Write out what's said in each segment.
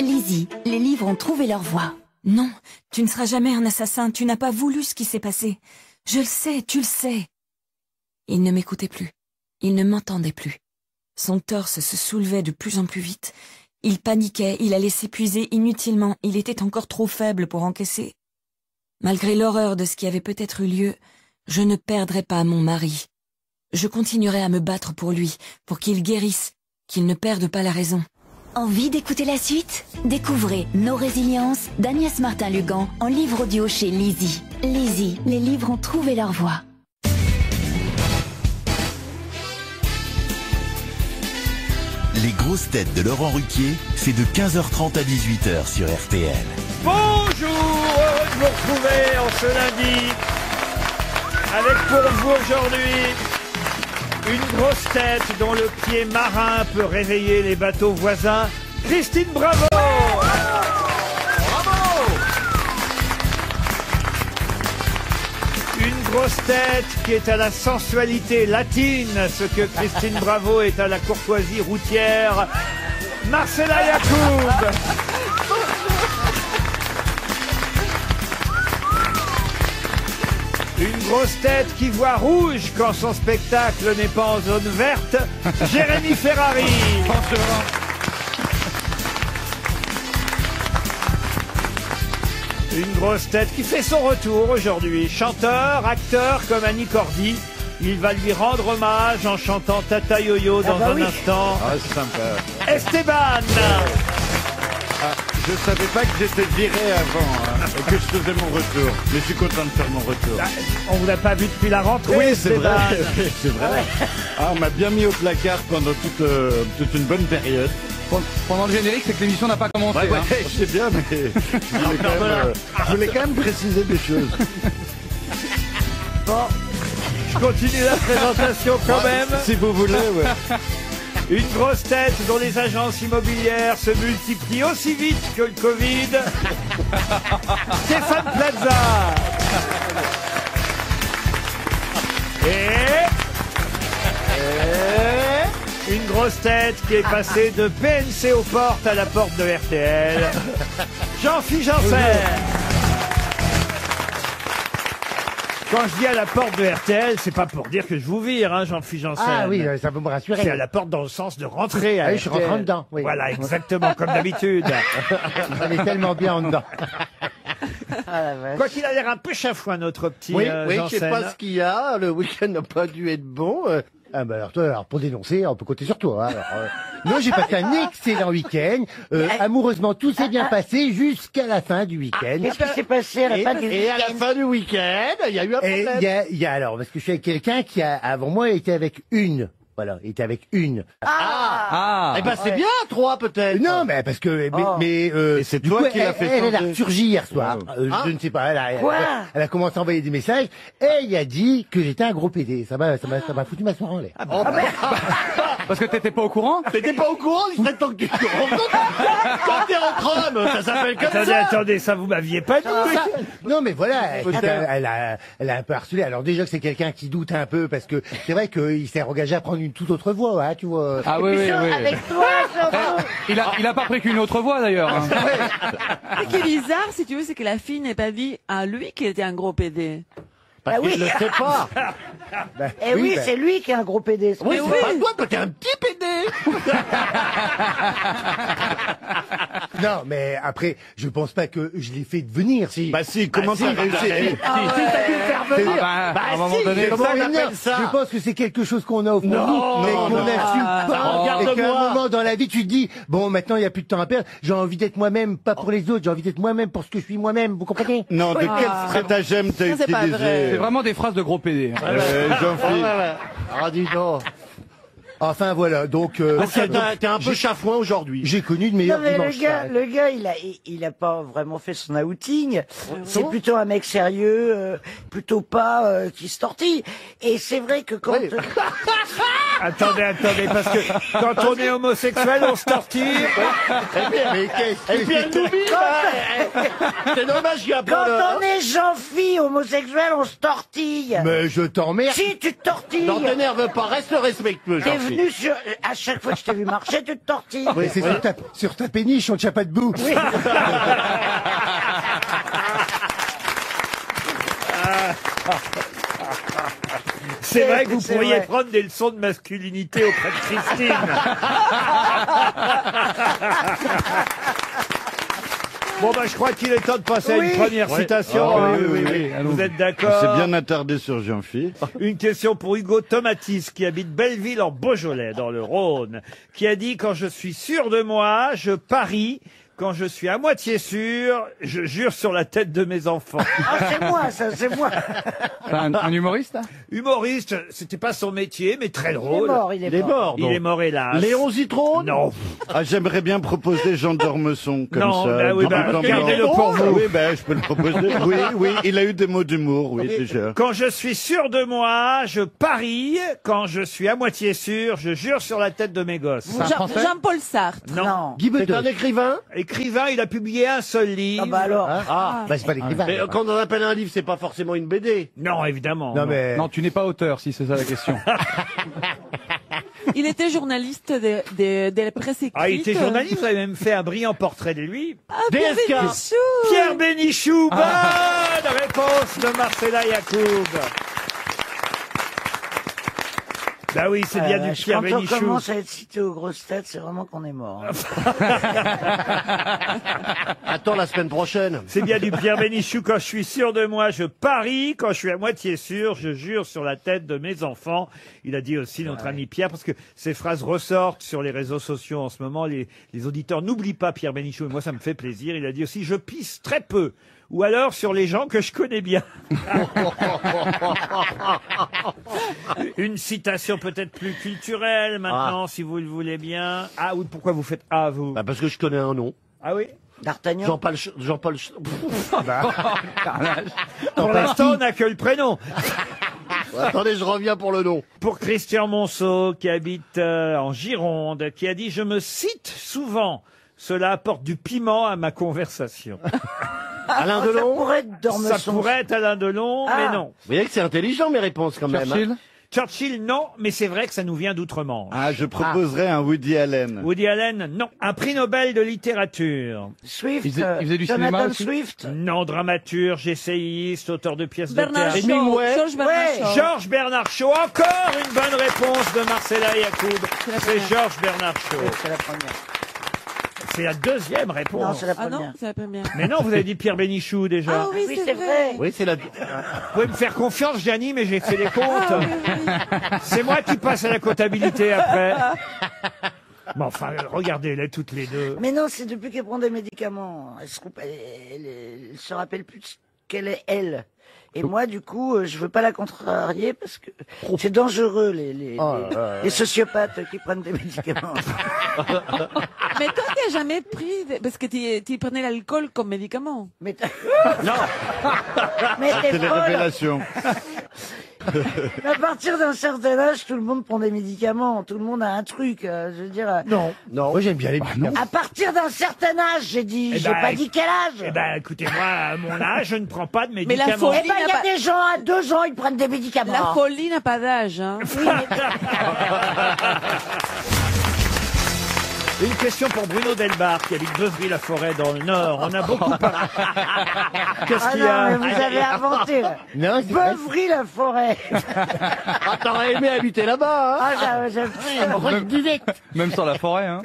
Lizzie, les livres ont trouvé leur voie. Non, tu ne seras jamais un assassin, tu n'as pas voulu ce qui s'est passé. Je le sais, tu le sais. Il ne m'écoutait plus. Il ne m'entendait plus. Son torse se soulevait de plus en plus vite. Il paniquait, il allait s'épuiser inutilement, il était encore trop faible pour encaisser. Malgré l'horreur de ce qui avait peut-être eu lieu, je ne perdrais pas mon mari. Je continuerai à me battre pour lui, pour qu'il guérisse, qu'il ne perde pas la raison. Envie d'écouter la suite? Découvrez Nos résiliences d'Agnès Martin-Lugan en livre audio chez Lizzie. Lizzie, les livres ont trouvé leur voie. Les grosses têtes de Laurent Ruquier, c'est de 15h30 à 18h sur RTL. Bonjour, heureux de vous retrouver en ce lundi, avec pour vous aujourd'hui une grosse tête dont le pied marin peut réveiller les bateaux voisins, Christine Bravo. Une grosse tête qui est à la sensualité latine, ce que Christine Bravo est à la courtoisie routière, Marcella Yacoub. Une grosse tête qui voit rouge quand son spectacle n'est pas en zone verte, Jérémy Ferrari. Une grosse tête qui fait son retour aujourd'hui. Chanteur, acteur comme Annie Cordy. Il va lui rendre hommage en chantant Tata Yo-Yo dans un instant. Ah, c'est sympa. Esteban. Je savais pas que j'étais viré avant et que je faisais mon retour. Mais je suis content de faire mon retour. On vous a pas vu depuis la rentrée. Oui, c'est Esteban. vrai. C'est vrai. Ah, on m'a bien mis au placard pendant toute une bonne période. Pendant le générique, c'est que l'émission n'a pas commencé. Ouais, je sais bien, mais je voulais quand même préciser des choses. Bon, je continue la présentation quand même. Si vous voulez, ouais. Une grosse tête dont les agences immobilières se multiplient aussi vite que le Covid. Stéphane Plaza. Et une grosse tête qui est passée de PNC aux portes à la porte de RTL. Jean-Philippe Janssen. Quand je dis à la porte de RTL, c'est pas pour dire que je vous vire, hein, Jean-Philippe Janssen. Ah oui, ça peut me rassurer. C'est à la porte dans le sens de rentrer à Ah oui, je suis RTL. rentrant dedans, oui. Voilà, exactement, comme d'habitude. Elle est tellement bien en dedans. Quoi qu'il a l'air un peu chafouin, notre petit Oui, Janssen. je sais pas ce qu'il y a. Le week-end n'a pas dû être bon. Ah bah alors toi, pour dénoncer, on peut compter sur toi. Hein. Moi, j'ai passé un excellent week-end. Amoureusement, tout s'est bien passé jusqu'à la fin du week-end. Qu'est-ce qui s'est passé à la fin du week-end? Et à la fin du week-end, il y a eu un problème. Il y a alors, parce que je suis avec quelqu'un qui a, avant moi, été avec une. Voilà, il était avec une. Ah. Eh ben c'est bien, 3 peut-être. Non, mais parce que Et c'est du toi coup, qui l'as fait elle a changer. ressurgi hier soir. Je ne sais pas. Elle a commencé à envoyer des messages et il a dit que j'étais un gros PD. Ça m'a foutu ma soirée en l'air. Parce que t'étais pas au courant? T'étais pas au courant? Il serait temps que tu te rendes compte. Quand t'es en trame, ça s'appelle comme Attendez, ça vous m'aviez pas dit. Non, mais voilà, elle a un peu harcelé. Alors déjà que c'est quelqu'un qui doute un peu parce que c'est vrai qu'il s'est engagé à prendre une toute autre voie, hein, tu vois. Ah oui, oui, oui. Avec toi, Il a pas pris qu'une autre voie d'ailleurs. Hein. Ce qui est bizarre, si tu veux, c'est que la fille n'ait pas dit à lui qu'il était un gros PD. Parce qu'il le sait pas. Eh oui, c'est lui qui est un gros PD. Oui, c'est pas toi, t'es un petit PD. Non, mais après, je pense pas que je l'ai fait devenir, si. Bah si, comment t'as réussi? Si t'as dû le faire venir. Ah bah, à un moment si, donné, comment ça, on on appelle ça. Je pense que c'est quelque chose qu'on a au fond de nous, Non, mais qu'on non. n'assume pas. Et qu'à un Regarde-moi. moment dans la vie, tu te dis, bon, maintenant, il n'y a plus de temps à perdre. J'ai envie d'être moi-même, pas pour les autres. J'ai envie d'être moi-même pour ce que je suis moi-même. Vous comprenez? Non, de quel stratagème t'as Ça, c'est pas utilisé? vrai. c'est vraiment des phrases de gros PD. Hein. Jean-Philippe. Ah, dis donc. Enfin, voilà. Donc, T'es un peu chafouin aujourd'hui. j'ai connu de Non meilleurs mais dimanches. le gars, il a pas vraiment fait son outing. C'est plutôt un mec sérieux, plutôt pas qui se tortille. Et c'est vrai que quand Attendez, parce que quand on est homosexuel, on se tortille. Et puis elle nous dit, c'est dommage qu'il y a pas Quand on est Jean-Fille homosexuel, on se tortille. Mais je t'emmerde. Si, tu te tortilles. Non, t'énerve pas, reste respectueux, T'es Jean-Philippe. venu sur... À chaque fois que je t'ai vu marcher, tu te tortilles. Oui, c'est sur ta péniche, on ne tient pas debout. Oui. C'est vrai que vous C'est pourriez vrai. prendre des leçons de masculinité auprès de Christine. Bon, je crois qu'il est temps de passer à une première citation. Ah, hein. oui, Vous êtes On d'accord? s'est bien attardé sur Jean-Philippe. Une question pour Hugo Tomatis, qui habite Belleville en Beaujolais, dans le Rhône, qui a dit: quand je suis sûr de moi, je parie. Quand je suis à moitié sûr, je jure sur la tête de mes enfants. Ah, c'est moi, ça, c'est moi. Un humoriste hein? Humoriste, c'était pas son métier, mais très drôle. Il est Il est mort. mort, Il donc. est mort, hélas. Léon Zitrone? Non. Ah, j'aimerais bien proposer Jean d'Ormesson comme Non, ça. bah oui, gardez-le pour vous. Oui, je peux le proposer. Oui, il a eu des mots d'humour, oui, déjà. Quand je suis sûr de moi, je parie. Quand je suis à moitié sûr, je jure sur la tête de mes gosses. Jean-Paul Sartre. Non. Guy C'est Bedos. un écrivain? Écrivain, il a publié un seul livre. Ah bah alors. Ah. Bah, c'est pas l'écrivain. Mais quand on appelle un livre, c'est pas forcément une BD. Non, évidemment. Non, mais. Non, tu n'es pas auteur, si c'est ça la question. Il était journaliste de la presse écrite. Ah, il était journaliste, vous avez même fait un brillant portrait de lui. Ah, Pierre DSK. Bénichou. Pierre Bénichou, bonne réponse de Marcella Yacoub. Bah oui, c'est bien du Pierre Quand on Bénichou. commence à être cité aux grosses têtes, c'est vraiment qu'on est mort. Attends la semaine prochaine. C'est bien du Pierre Bénichou. Quand je suis sûr de moi, je parie. Quand je suis à moitié sûr, je jure sur la tête de mes enfants. Il a dit aussi notre ami Pierre, parce que ces phrases ressortent sur les réseaux sociaux en ce moment. Les auditeurs n'oublient pas Pierre Bénichou, et moi ça me fait plaisir. Il a dit aussi: je pisse très peu. Ou alors sur les gens que je connais bien. Une citation peut-être plus culturelle maintenant, si vous le voulez bien. Ah oui, pourquoi vous faites ah vous? Bah parce que je connais un nom. Ah oui? D'Artagnan. Jean-Paul. Pour l'instant, on n'a que le prénom. Attendez, je reviens pour le nom. Pour Christian Monceau, qui habite en Gironde, qui a dit: je me cite souvent. Cela apporte du piment à ma conversation. Alain Ça Delon? pourrait être Dormesson. Ça pourrait être Alain Delon, mais non. Vous voyez que c'est intelligent mes réponses quand même. Churchill Churchill, non, mais c'est vrai que ça nous vient d'outre-Manche. Ah, je proposerais un Woody Allen. Woody Allen, non. Un prix Nobel de littérature. Swift. Il faisait du Jonathan cinéma aussi Swift. Non, dramaturge, essayiste, auteur de pièces de Bernard théâtre. Shaw. Georges Bernard Ouais. Shaw. Georges Bernard Shaw, encore une bonne réponse de Marcella Yacoub. C'est Georges Bernard Shaw. C'est la première. C'est la deuxième Non, réponse. c'est la Ah première. non, c'est la première. Mais non, vous avez dit Pierre Bénichou déjà. Ah oui, Oui, c'est c'est vrai. vrai. Oui, c'est la. Vous pouvez me faire confiance, Gianni, mais j'ai fait les comptes. Ah, oui, oui. C'est moi qui passe à la comptabilité après. Mais enfin, regardez-les toutes les deux. Mais non, c'est depuis qu'elle prend des médicaments. Elle se rappelle plus qu'elle est elle. Et moi, du coup, je veux pas la contrarier parce que c'est dangereux, les sociopathes qui prennent des médicaments. Mais toi, tu n'as jamais pris... Parce que tu prenais l'alcool comme médicament. Mais Non. mais t'es C'est les folle. révélations. À partir d'un certain âge, tout le monde prend des médicaments. Tout le monde a un truc. Je veux dire. Non. Moi, j'aime bien les médicaments. À partir d'un certain âge, j'ai dit. Eh J'ai ben, pas dit quel âge. Eh ben, écoutez-moi, à mon âge, je ne prends pas de la médicaments. folie- Eh ben, il y a des gens à 2 ans, ils prennent des médicaments. La folie n'a pas d'âge. Hein. Une question pour Bruno Delbar, qui habite Beuvry-la-Forêt dans le Nord. On a beaucoup parlé. Qu'est-ce Ah qu'il y non, a mais vous avez inventé. Non, c'est vrai. Beuvry-la-Forêt. Ah, t'aurais aimé habiter là-bas, hein? Ah, j'aime direct. Même sans la forêt, hein.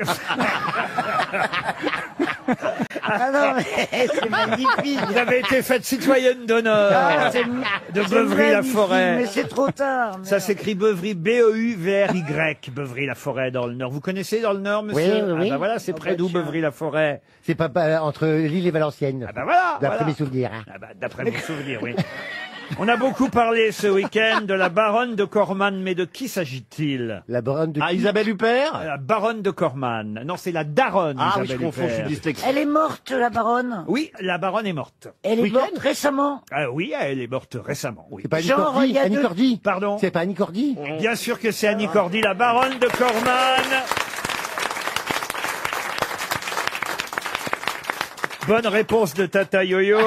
Ah non, mais c'est magnifique. Vous avez été faite citoyenne d'honneur Ah, c'est- de c'est Beuvry-la-Forêt. magnifique, Mais c'est trop tard. Ça s'écrit Beuvry, B-E-U-V-R-Y, Beuvry-la-Forêt dans le Nord. Vous connaissez dans le Nord, monsieur? Oui, oui. Ah bah voilà, c'est près d'où, tiens. Beuvry-la-Forêt? C'est pas entre Lille et Valenciennes. Ah bah voilà, D'après voilà. mes souvenirs. Ah bah, d'après vos souvenirs, oui. On a beaucoup parlé ce week-end de la baronne de Corman, mais de qui s'agit-il? La baronne de qui? Isabelle Huppert? La baronne de Corman. Non, c'est la daronne. Ah oui, Isabelle je confonds, je suis Huppert. dyslexique. Elle est morte, la baronne. Oui, la baronne est morte. Elle est morte récemment. Ah oui, elle est morte récemment. Oui. C'est pas Annie Genre, il y Cordy? a Annie deux- Cordy? Pardon. C'est pas Annie Cordy? Bien sûr que c'est Annie Cordy, la baronne de Corman. Bonne réponse de Tata Yo-Yo.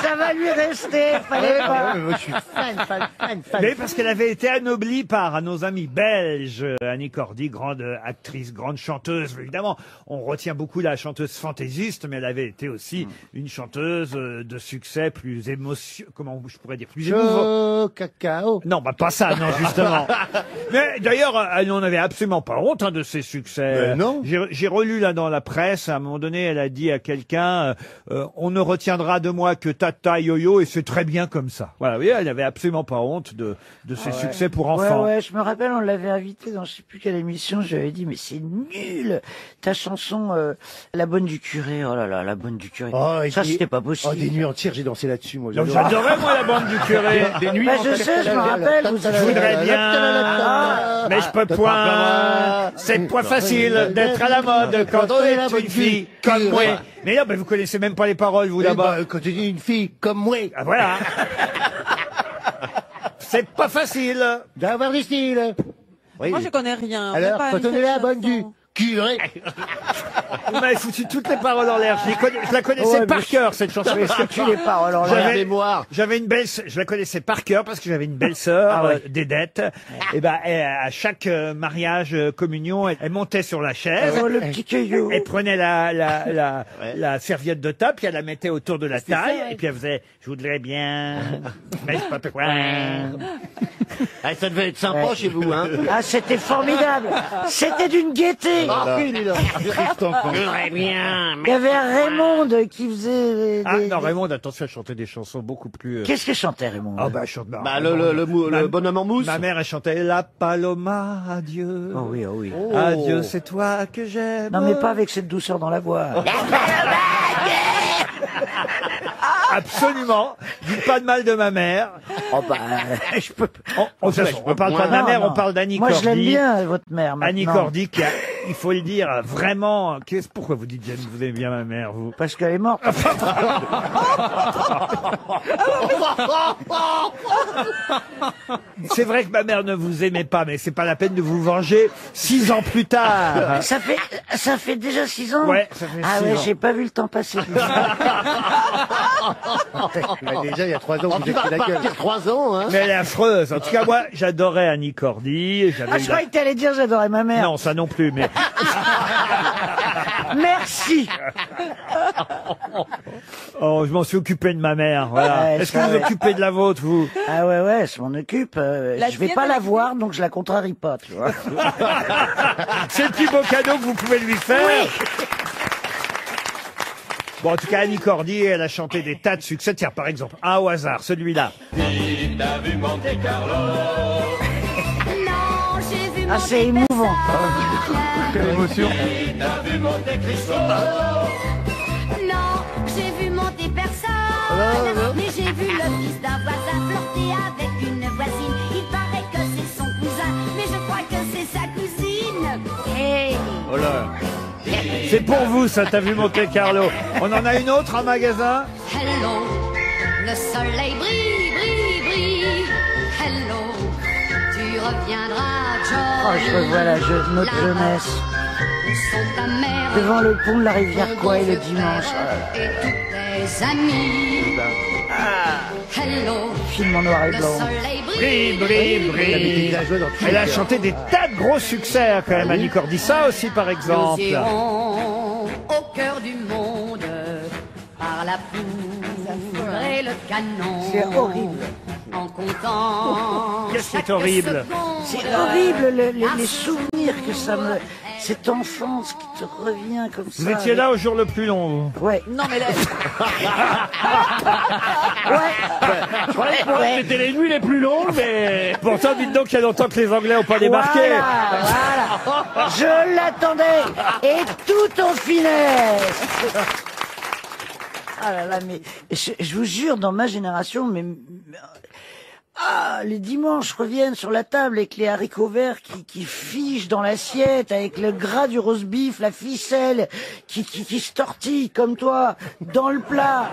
Ça va lui rester, fallait pas. Moi, je suis fan. Mais parce qu'elle avait été anoblie par nos amis belges. Annie Cordy, grande actrice, grande chanteuse. Évidemment, on retient beaucoup la chanteuse fantaisiste, mais elle avait été aussi une chanteuse de succès plus comment je pourrais dire, plus émouvant. Cacao. Non, bah pas ça, non, justement. Mais d'ailleurs, elle n'en avait absolument pas honte de ses succès. Non. J'ai relu là dans la presse, à un moment donné, elle a dit à quelqu'un, on ne retiendra de moi que Tata Yo-Yo, et c'est très bien comme ça. Voilà, oui, elle n'avait absolument pas honte de ses succès pour enfants. Ouais, je me rappelle, on l'avait invité dans je sais plus quelle émission, je lui avais dit, mais c'est nul, ta chanson, La Bonne du Curé, oh là là, La Bonne du Curé. Ça, c'était pas possible. Oh, des nuits entières, j'ai dansé là-dessus, moi. Donc, j'adorais, moi, La Bande du Curé. Des nuits Bah, je sais, je me rappelle, vous Je voudrais bien, mais je peux point. C'est pas facile d'être à la mode quand on est une fille comme moi. Mais non, mais vous connaissez même pas les paroles, vous, là-bas. Quand tu dis une fille comme moi. Ah, voilà. C'est pas facile. D'avoir du style. Moi, je connais rien. Alors, Même pas quand on une est la seule bonne du chanson. curé. Vous m'avez foutu toutes les paroles en l'air. Je la connaissais Ouais, par mais cœur, cette chanson. Est-ce que tu les paroles en J'avais- l'air? mémoire. J'avais une belle, je la connaissais par cœur parce que j'avais une belle sœur, d'Edette. Et ben, à chaque mariage, communion, elle montait sur la chaise. Oh, le petit caillou. Elle prenait la serviette de table, puis elle la mettait autour de la taille, et puis elle faisait, je voudrais bien, mais je sais pas quoi. Ah, ça devait être sympa chez vous, hein. Ah, c'était formidable. C'était d'une gaieté. Ah, oui, dis donc. Il y avait Raymond qui faisait Ah non, Raymond, attention, elle chantait des chansons beaucoup plus... Qu'est-ce que chantait Raymond? Ah bah, elle chante... Bah, le bonhomme en mousse. Ma mère, elle chantait La Paloma, adieu. Oh oui, oh oui. Adieu, c'est toi que j'aime. Non, mais pas avec cette douceur dans la voix. Absolument. Dites pas de mal de ma mère. Oh bah, je peux. On parle pas de ma Non, mère, non. on parle d'Annie Moi, Cordy. je l'aime bien, votre mère. Annie maintenant. Cordy, qui a, il faut le dire, vraiment. Pourquoi vous dites que vous aimez bien ma mère, vous? Parce qu'elle est morte. C'est vrai que ma mère ne vous aimait pas, mais c'est pas la peine de vous venger 6 ans plus tard. Ça fait déjà 6 ans? Ouais, ça fait Ah 6 ouais, ans. j'ai pas vu le temps passer. Bah, déjà, il y a 3 ans, Oh, vous tu êtes vas fait la gueule. repartir 3 ans, hein. Mais elle est affreuse. En tout cas, moi, j'adorais Annie Cordy. Ah, je croyais que t'allais dire j'adorais ma mère. Non, ça non plus, mais... Merci. Oh, je m'en suis occupé de ma mère, voilà. Ouais, Est-ce que ça, vous ouais. occupez de la vôtre, vous? Ah ouais, je m'en occupe. Je vais tienne, pas elle la a- voir, donc je la contrarie pas, tu vois. C'est le plus beau cadeau que vous pouvez lui faire. Bon, en tout cas, Annie Cordy, elle a chanté des tas de succès. Tiens, par exemple, un au hasard, celui-là. Ah, c'est émouvant. Quelle émotion. Non, j'ai vu monter personne, mais j'ai vu le fils d'un voisin flirter avec une voisine. Il paraît que c'est son cousin, mais je crois que c'est sa cousine. Hey. Oh là. C'est pour vous, ça, t'as vu Monte Carlo. On en a une autre en magasin? Hello, le soleil brille, brille, brille. Hello, tu reviendras, George. Oh, je revois notre jeunesse. Où sont ta mère Devant le pont de la rivière Kouai le dimanche. et tous tes amis. Hello, Film en noir et le blanc. soleil Brille, brille. brille, brille. Elle a chanté des tas de gros succès, hein, quand même, Annie Cordy. Ça aussi, par Nous exemple. irons au cœur du monde par la foudre et le canon. C'est horrible. En comptant. Qu'est-ce qui est chaque horrible? seconde. C'est horrible les souvenirs que ça me. cette enfance qui te revient comme ça. Vous étiez là au jour le plus long, vous. Ouais. Non, mais là... Je croyais que pour elle, c'était les nuits les plus longues, mais... Pourtant, dites donc qu'il y a longtemps que les Anglais n'ont pas débarqué. Voilà. Je l'attendais. Et tout en finesse. Ah là là, mais je vous jure, dans ma génération, les dimanches reviennent sur la table avec les haricots verts qui figent dans l'assiette, avec le gras du roast beef, la ficelle qui se tortille comme toi dans le plat.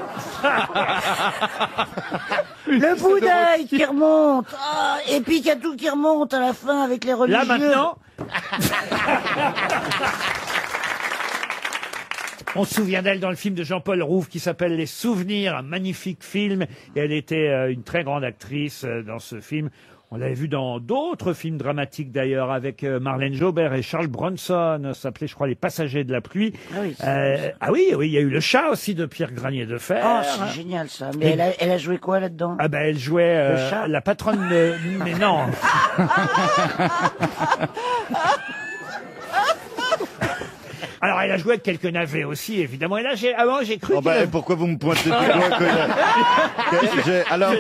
Le boudin qui remonte. Et puis qu'il y a tout qui remonte à la fin avec les religieux. Là maintenant On se souvient d'elle dans le film de Jean-Paul Rouve qui s'appelle Les Souvenirs, un magnifique film. Et elle était une très grande actrice dans ce film. On l'avait vu dans d'autres films dramatiques d'ailleurs, avec Marlène Jobert et Charles Bronson. Ça s'appelait, je crois, Les Passagers de la pluie. Ah oui, oui, il y a eu Le Chat aussi de Pierre Granier de Fer. Oh, c'est génial ça. Mais elle a joué quoi là-dedans? Ah ben, elle jouait la patronne de... Mais non. Alors, elle a joué avec quelques navets aussi, évidemment. Et là, j'ai cru et pourquoi vous me pointez du doigt Alors,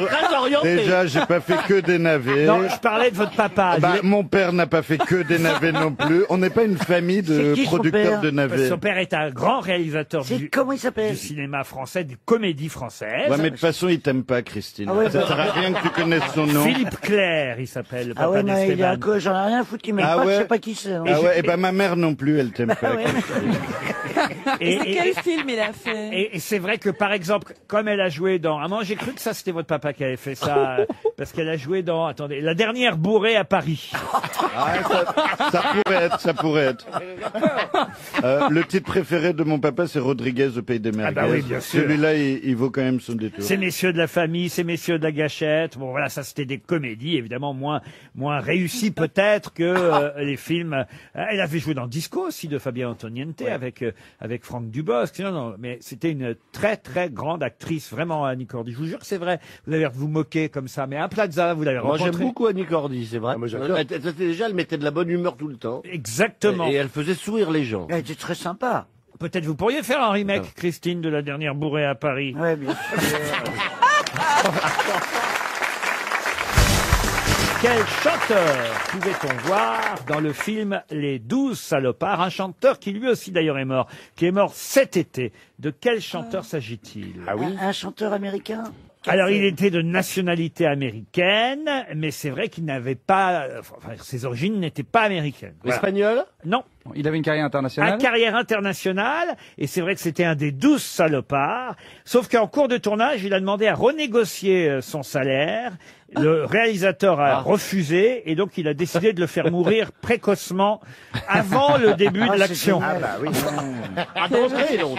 déjà, j'ai pas fait que des navets. Non, je parlais de votre papa. Mon père n'a pas fait que des navets non plus. On n'est pas une famille de producteurs de navets. Son père est un grand réalisateur comment il s'appelle? Du cinéma français, de comédie française. Ouais, mais de toute façon, il t'aime pas, Christine. Ça sert à rien que tu connaisses son nom. Philippe Clair, il s'appelle. Ah ouais, mais j'en ai rien à foutre qu'il m'aime pas, je sais pas qui c'est. Ah ouais, et ma mère non plus, elle t'aime pas. Et quel film il a fait? Et c'est vrai que, par exemple, comme elle a joué dans... Ah, moi, j'ai cru que ça, c'était votre papa qui avait fait ça, parce qu'elle a joué dans... Attendez, La Dernière Bourrée à Paris. Ça pourrait être. Le titre préféré de mon papa, c'est Rodriguez au Pays des Merguez. Ah bah oui, bien sûr. Celui-là, il vaut quand même son détour. Ces messieurs de la famille, ces messieurs de la gâchette. Bon, voilà, ça, c'était des comédies, évidemment, moins réussies peut-être que les films. Elle avait joué dans Disco aussi, de Fabien Antoniente, avec Franck Dubosc. Non, mais c'était une très, très grande actrice, vraiment, Annie Cordy. Je vous jure que c'est vrai. Vous allez vous moquer comme ça. Mais à Plaza, vous l'avez rencontré. Moi, j'aime beaucoup Annie Cordy, c'est vrai. Elle mettait de la bonne humeur tout le temps. Exactement. Et elle faisait sourire les gens. Elle était très sympa. Peut-être vous pourriez faire un remake, Christine, de La Dernière Bourrée à Paris. Ouais, bien sûr. Quel chanteur pouvait-on voir dans le film Les 12 salopards? Un chanteur qui lui aussi d'ailleurs est mort, qui est mort cet été. De quel chanteur s'agit-il? Un chanteur américain? Alors, il était de nationalité américaine, mais c'est vrai qu'il n'avait pas... Enfin, ses origines n'étaient pas américaines. Espagnol? Non. Il avait une carrière internationale? Une carrière internationale, et c'est vrai que c'était un des 12 salopards, sauf qu'en cours de tournage, il a demandé à renégocier son salaire. Le réalisateur a refusé, et donc il a décidé de le faire mourir précocement avant le début de l'action. Ah bah oui. D'entrée, donc.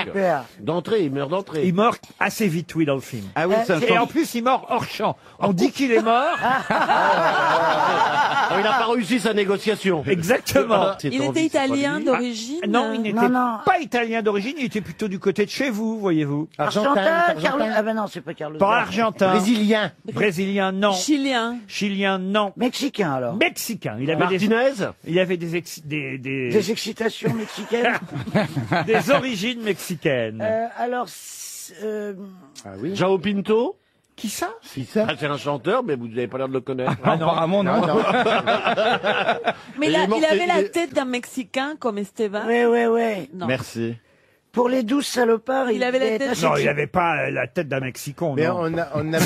D'entrée, il meurt d'entrée. Il meurt assez vite, oui, dans le film. Ah oui, Et en plus, il meurt hors champ. On dit qu'il est mort. Il n'a pas réussi sa négociation. Exactement. Il était italien d'origine? Non, il n'était pas italien d'origine, il était plutôt du côté de chez vous, voyez-vous. Argentin, Carlos. Ah ben non, c'est pas Carlos. Pas argentin. Brésilien. Brésilien, non. Chilien. Chilien, non. Mexicain alors. Mexicain. Il avait des Des excitations mexicaines. des origines mexicaines. Alors, Jao Pinto? Qui ça? C'est un chanteur, mais vous n'avez pas l'air de le connaître. Apparemment, non. Mais il avait la tête d'un Mexicain comme Esteban. Ouais. Non. Merci. Pour les 12 salopards, il avait la tête. Non, il n'avait pas la tête d'un Mexicain. Mais non. on avait...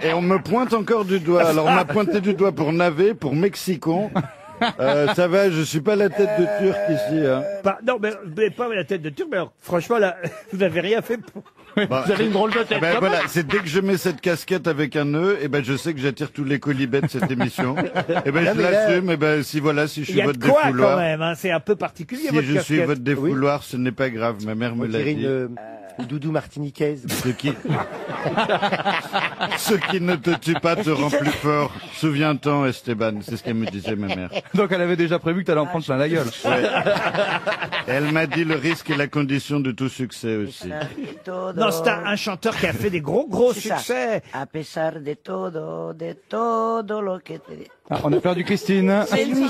Et on me pointe encore du doigt. Alors, on m'a pointé du doigt pour navet, pour Mexicon. Ça va, je suis pas la tête de Turc ici. Hein. Non, mais vous n'avez pas la tête de Turc, mais alors, franchement, là, vous n'avez rien fait pour... Vous avez une drôle de tête. Voilà, c'est dès que je mets cette casquette avec un nœud, et je sais que j'attire tous les colibets de cette émission. Je l'assume. Si je suis votre défouloir. Il y a de quoi quand même, hein, c'est un peu particulier. Si votre je suis votre défouloir, ce n'est pas grave. Ma mère me l'a dit. Doudou martiniquaise. De qui? Ce qui ne te tue pas te rend plus fort. Souviens-t'en, Esteban, c'est ce qu'elle me disait, ma mère. Donc elle avait déjà prévu que t'allais en prendre plein la gueule. Ouais. Elle m'a dit le risque est la condition de tout succès aussi. Non, c'est un chanteur qui a fait des gros C'est ça. succès. A pesar de todo lo que te... Ah, on a perdu Christine. C'est lui,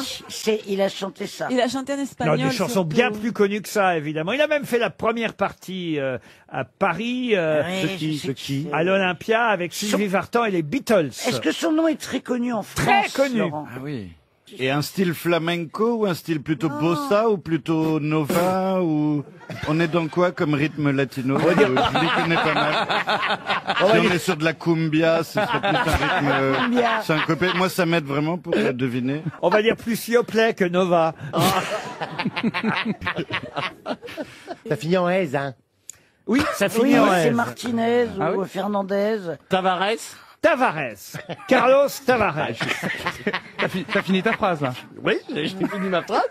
il a chanté ça. Il a chanté en Non, espagnol. des chansons surtout. bien plus connues que ça, évidemment. Il a même fait la première partie à Paris, Oui, je sais qui c'est. à l'Olympia, avec Sylvie Vartan et les Beatles. Est-ce que son nom est très connu en France? Très connu. Laurent Ah oui. Et un style flamenco ou un style plutôt bossa ou plutôt nova ou on est dans quoi comme rythme latino? Je les connais pas mal. Si on est sur de la cumbia, ce serait plus un rythme syncopé. Moi, ça m'aide vraiment pour deviner. On va dire plus Yoplait que Nova. Ça finit en aise, hein. Oui, ça finit Oui, en c'est S. Martinez Ah ou oui. Fernandez. Tavares. Tavares. Carlos Tavares. T'as fini ta phrase là. Oui, j'ai fini ma phrase.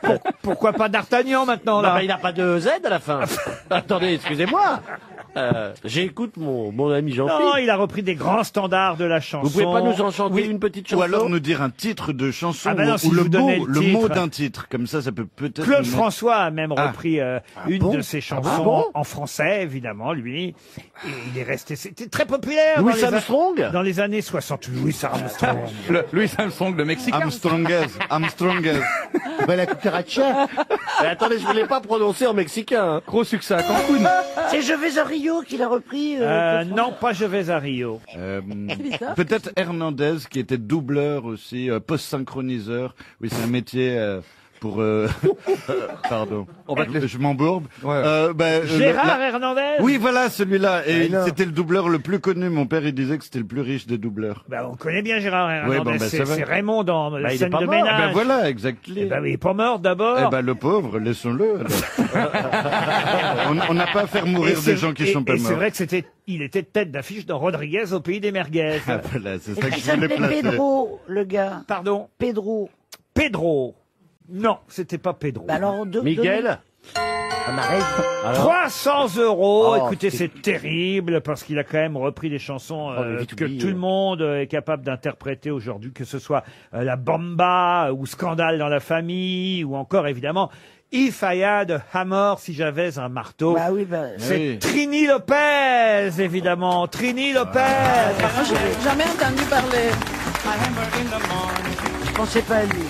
Pourquoi pas D'Artagnan maintenant, Bah, là? il n'a pas de Z à la fin. Attendez, excusez-moi. J'écoute mon ami Non, Jean-Philippe. il a repris des grands standards de la chanson. Vous pouvez pas nous en chanter Oui. une petite chanson? Ou alors nous dire un titre de chanson Ah bah non, ou si je le vous donnais mot, le le mot titre. d'un titre. Comme ça peut peut-être. Claude nous mettre- François a même repris une bon de ses chansons Ah bon en français, évidemment, lui. Et il est resté... C'était très populaire Louis dans les a- Armstrong. dans les années 60. Louis Armstrong. Louis Armstrong, le Mexicain. Armstrongaise. Bah, la cucaracha. Mais attendez, je voulais pas prononcer en mexicain. Hein. Gros succès à Cancun. C'est Je vais à Rio qu'il a repris. Non, pas Je vais à Rio. bizarre. Peut-être Hernandez qui était doubleur aussi, post-synchroniseur. Oui, c'est un métier pour... pardon. Je m'embourbe. Ouais. Gérard Hernandez. Oui, voilà, celui-là. Et non. c'était le doubleur le plus connu. Mon père, il disait que c'était le plus riche des doubleurs. Bah, on connaît bien Gérard Hernandez. Oui, bon, bah, c'est ça va. c'est Raymond dans la il est scène pas de mort. ménage. Ben voilà, exactement. Eh ben oui, il est pas mort d'abord. Eh ben le pauvre, laissons-le. alors. On n'a pas à faire Et mourir c'est- des gens qui et- sont pas et c'est morts. vrai que il était tête d'affiche dans Rodriguez au pays des merguez. Ah, voilà, c'est Et ça que qui je voulais s'appelait placer. Pedro, le gars. Pardon, Pedro. Pedro. Non, c'était pas Pedro. Bah alors, Miguel. Amarez. 300 €. Oh, Écoutez, c'est terrible parce qu'il a quand même repris des chansons mais vite que oublié. tout le monde est capable d'interpréter aujourd'hui, que ce soit La Bamba ou Scandale dans la famille ou encore évidemment If I Had a Hammer, si j'avais un marteau. Bah oui, bah. C'est Oui. Trini Lopez, évidemment. Trini Lopez. Moi, j'ai jamais entendu parler. Je pensais pas à lui.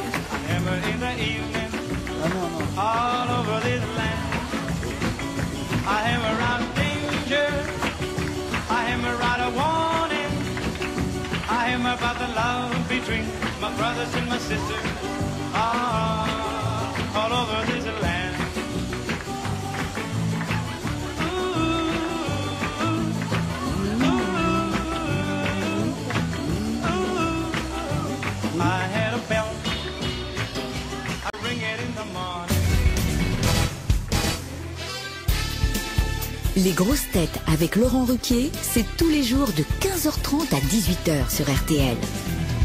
Les grosses têtes avec Laurent Ruquier, c'est tous les jours de 15h30 à 18h sur RTL.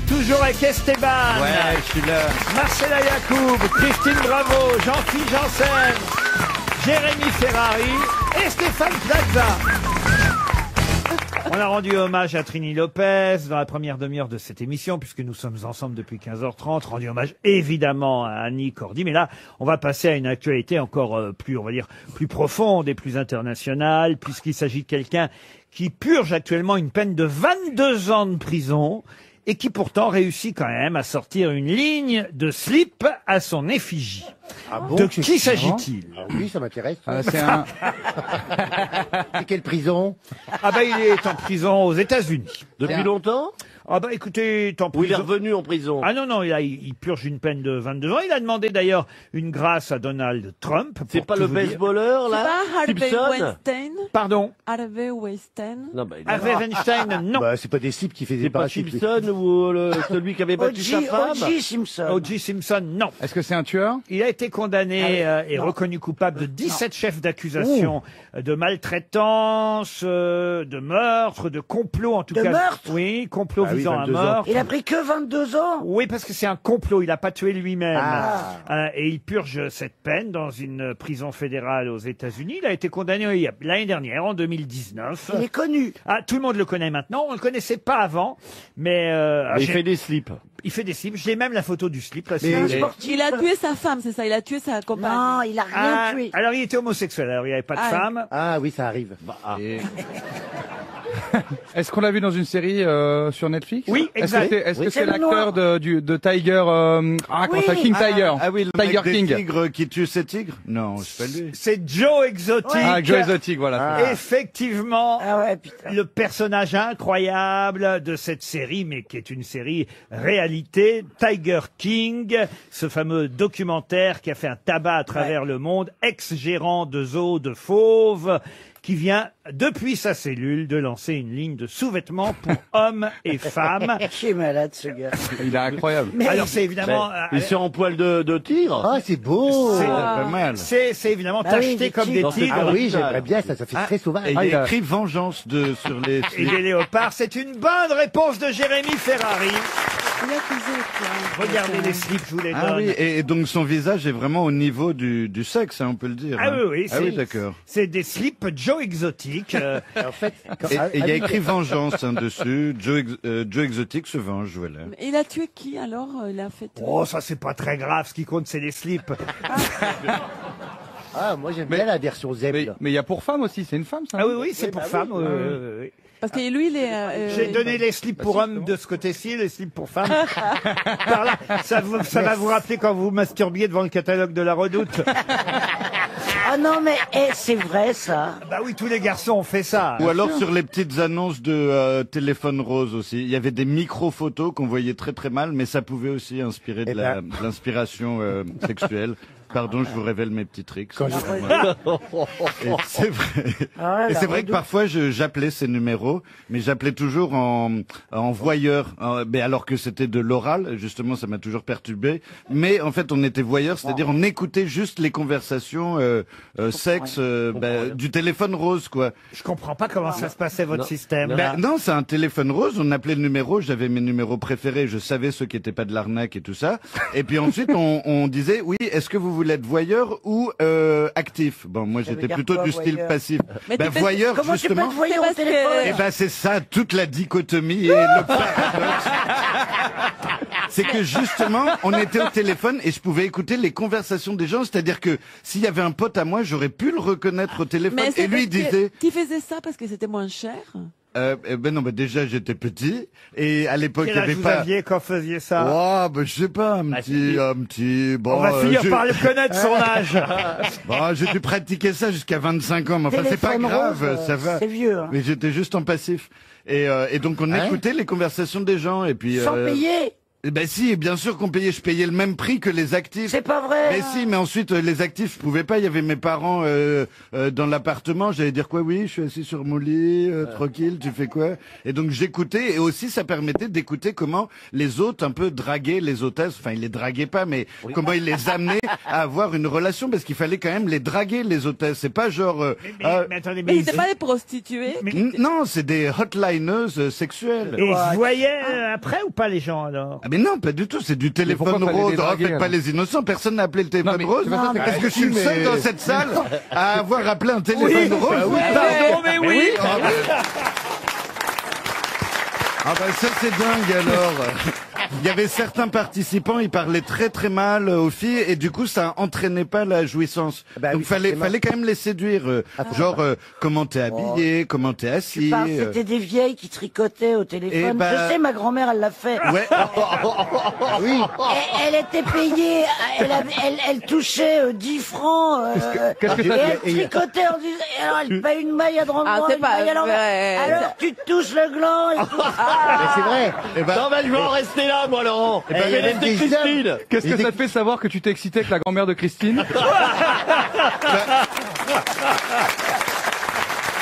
Toujours avec Esteban. Ouais, je suis là. Marcela Yacoub, Christine Bravo, Jean-Philippe Janssen, Jérémy Ferrari et Stéphane Plaza. On a rendu hommage à Trini Lopez dans la première demi-heure de cette émission, puisque nous sommes ensemble depuis 15h30. Rendu hommage évidemment à Annie Cordy. Mais là, on va passer à une actualité encore plus, on va dire, plus profonde et plus internationale, puisqu'il s'agit de quelqu'un qui purge actuellement une peine de 22 ans de prison et qui pourtant réussit quand même à sortir une ligne de slip à son effigie. Ah bon, De c'est qui sûr, hein s'agit-il? Ah oui, ça m'intéresse. C'est un... C'est quelle prison? Ah bah il est en prison aux États-Unis. Depuis longtemps? Ah bah écoutez, il est en Ou il est prison. revenu en prison? Ah non, non, il purge une peine de 22 ans. Il a demandé d'ailleurs une grâce à Donald Trump. C'est pour pas tout le vous dire. baseballeur, C'est là? pas Harvey Simpson? Weinstein? Pardon? Harvey Weinstein? Non, bah, il a- Harvey Weinstein, non. Bah, c'est pas des cibles qui fait des C'est pas parachutes. Simpson ou celui qui avait battu sa femme? O.J. Simpson. O.J. Simpson, non. Est-ce que c'est un tueur? Il a été condamné et reconnu coupable de 17 chefs d'accusation de maltraitance, de meurtre, de complot en tout De cas. meurtre Oui, complot ans à 22 ans. mort. Il a pris que 22 ans. Oui, parce que c'est un complot. Il n'a pas tué lui-même. Ah. Et il purge cette peine dans une prison fédérale aux États-Unis. Il a été condamné l'année dernière, en 2019. Il est connu. Ah, tout le monde le connaît maintenant. On ne le connaissait pas avant. Mais Il fait des slips. il fait des slips. J'ai même la photo du slip. Là, C'est un c'est- sportif. Il a tué sa femme, c'est ça. Il a tué sa compagne. Non, il a rien tué. Alors, il était homosexuel. Alors, il n'y avait pas de Ah. femme. Ah oui, ça arrive. Et- Est-ce qu'on l'a vu dans une série sur Netflix? Oui, exact. Est-ce que Oui. c'est C'est le l'acteur de Tiger, comment ça, Oui. King Tiger? Ah oui, le Tiger mec des King. tigres qui tue ses tigres? Non, c'est pas lui. C'est Joe Exotic. Ah, Joe Exotic, voilà. Effectivement, Ah ouais, putain. le personnage incroyable de cette série, mais qui est une série réalité, Tiger King, ce fameux documentaire qui a fait un tabac à travers le monde, ex-gérant de zoo de fauves, qui vient, depuis sa cellule, de lancer une ligne de sous-vêtements pour hommes et femmes. Qui est malade, ce gars. Il est incroyable. Mais Alors c'est évidemment... Il s'est en poil de tigre. Ah, c'est beau. c'est Pas mal. c'est évidemment Bah oui, tacheté des comme des tigres. tigres Ah oui, j'aimerais bien, ça fait très sauvage. Et il Ah, y il a a- écrit vengeance sur les et slips. des léopards. C'est une bonne réponse de Jérémy Ferrari. Il a accusé, quoi. Regardez les slips, je vous les donne. Ah oui, et donc son visage est vraiment au niveau du sexe, hein, on peut le dire. Ah hein. oui, oui, Ah oui, d'accord. c'est des slips Joe Exotic. En fait, Et il y a écrit vengeance hein, dessus. Joe Exotic se venge, voilà. Il a tué qui alors? Il a fait. Oh, ça c'est pas très grave, ce qui compte c'est les slips. ah, moi j'aime bien la version Zep. là. Mais il y y a pour femmes aussi, c'est une femme, ça? Ah oui, oui, c'est pour bah femmes. oui. oui. Parce que lui, il est. J'ai donné les slips pour hommes de ce côté-ci, les slips pour femmes. Par là, ça va vous rappeler quand vous masturbiez devant le catalogue de la Redoute. Ah non, mais c'est vrai, ça. Bah oui, tous les garçons ont fait ça. Ou alors sur les petites annonces de téléphone rose aussi. Il y avait des micro-photos qu'on voyait très très mal, mais ça pouvait aussi inspirer Eh ben. de l'inspiration sexuelle. Pardon, je vous révèle mes petits tricks. Quand Et c'est vrai. Ah, Et la c'est vrai que Redoute. parfois j'appelais ces numéros, mais j'appelais toujours en voyeur, mais alors que c'était de l'oral. Justement, ça m'a toujours perturbé. Mais en fait, on était voyeur, c'est-à-dire on écoutait juste les conversations sexe du téléphone rose, quoi. Je comprends pas comment ça se passait votre système. Ben, non, c'est un téléphone rose. On appelait le numéro. J'avais mes numéros préférés. Je savais ceux qui étaient pas de l'arnaque et tout ça. Et puis ensuite, on disait, oui, est-ce que vous voulez être voyeur ou actif? Bon, moi, Ça veut j'étais dire plutôt quoi, du style voyeur passif. Mais Ben, tu fais- voyeur, Comment tu peux justement. te voyer au parce que- téléphone? Eh ben, c'est ça, toute la dichotomie et le paradoxe. C'est que justement, on était au téléphone et je pouvais écouter les conversations des gens. C'est-à-dire que s'il y avait un pote à moi, j'aurais pu le reconnaître au téléphone. Mais Et lui, il disait, Tu faisais ça parce que c'était moins cher? ben non, déjà j'étais petit et à l'époque il Quel y avait âge vous pas. aviez quand vous faisiez ça? Oh, ben je sais pas, un petit. Bon, On va finir j'ai- par le connaître son âge. Bon, j'ai dû pratiquer ça jusqu'à 25 ans, mais enfin c'est pas Téléphone grave, rose, ça va. C'est vieux. Hein. Mais j'étais juste en passif. Et donc on Hein écoutait les conversations des gens et puis. Sans payer. Eh ben si, bien sûr qu'on payait. Je payais le même prix que les actifs. C'est pas vrai. Mais si, mais ensuite les actifs, je pouvais pas. Il y avait mes parents dans l'appartement. J'allais dire quoi? Oui, je suis assis sur mon lit, tranquille. Tu fais quoi? Et donc j'écoutais. Et aussi, ça permettait d'écouter comment les autres un peu draguaient les hôtesses. Enfin, ils les draguaient pas, mais comment ils les amenaient à avoir une relation, parce qu'il fallait quand même les draguer les hôtesses. C'est pas genre. Mais attendez, Mais il n'était pas des prostituées? Non, c'est des hotlineuses sexuelles. Et je voyais après ou pas les gens alors? Ah mais non, pas du tout, c'est du téléphone pourquoi fallait rose. les draguer, Faites pas alors les innocents, personne n'a appelé le téléphone mais rose. c'est pas ça, c'est Est-ce pas que je suis le seul mais- dans cette salle à avoir appelé un téléphone Oui, rose? bah oui, pardon, mais oui. Ah bah ça c'est dingue alors. Il y avait certains participants, ils parlaient très très mal aux filles et du coup ça entraînait pas la jouissance. Bah Donc oui, fallait forcément. quand même les séduire, genre comment t'es habillé, comment t'es assis. C'était des vieilles qui tricotaient au téléphone. Eh ben- Je sais, ma grand-mère, elle l'a fait. Ouais. Oui. Elle était payée, elle touchait 10 francs. qu'est-ce que et ça elle fait tricotait en disant, alors elle paye une maille à droite, Ah, c'est une pas maille à l'envers. vrai. Alors tu te touches le gland et tout. Mais c'est vrai. Eh ben, Non, mais je vais en rester là, moi, Laurent. ben, il y avait des Christine. Qu'est-ce que ça te fait savoir que tu t'es excité avec la grand-mère de Christine?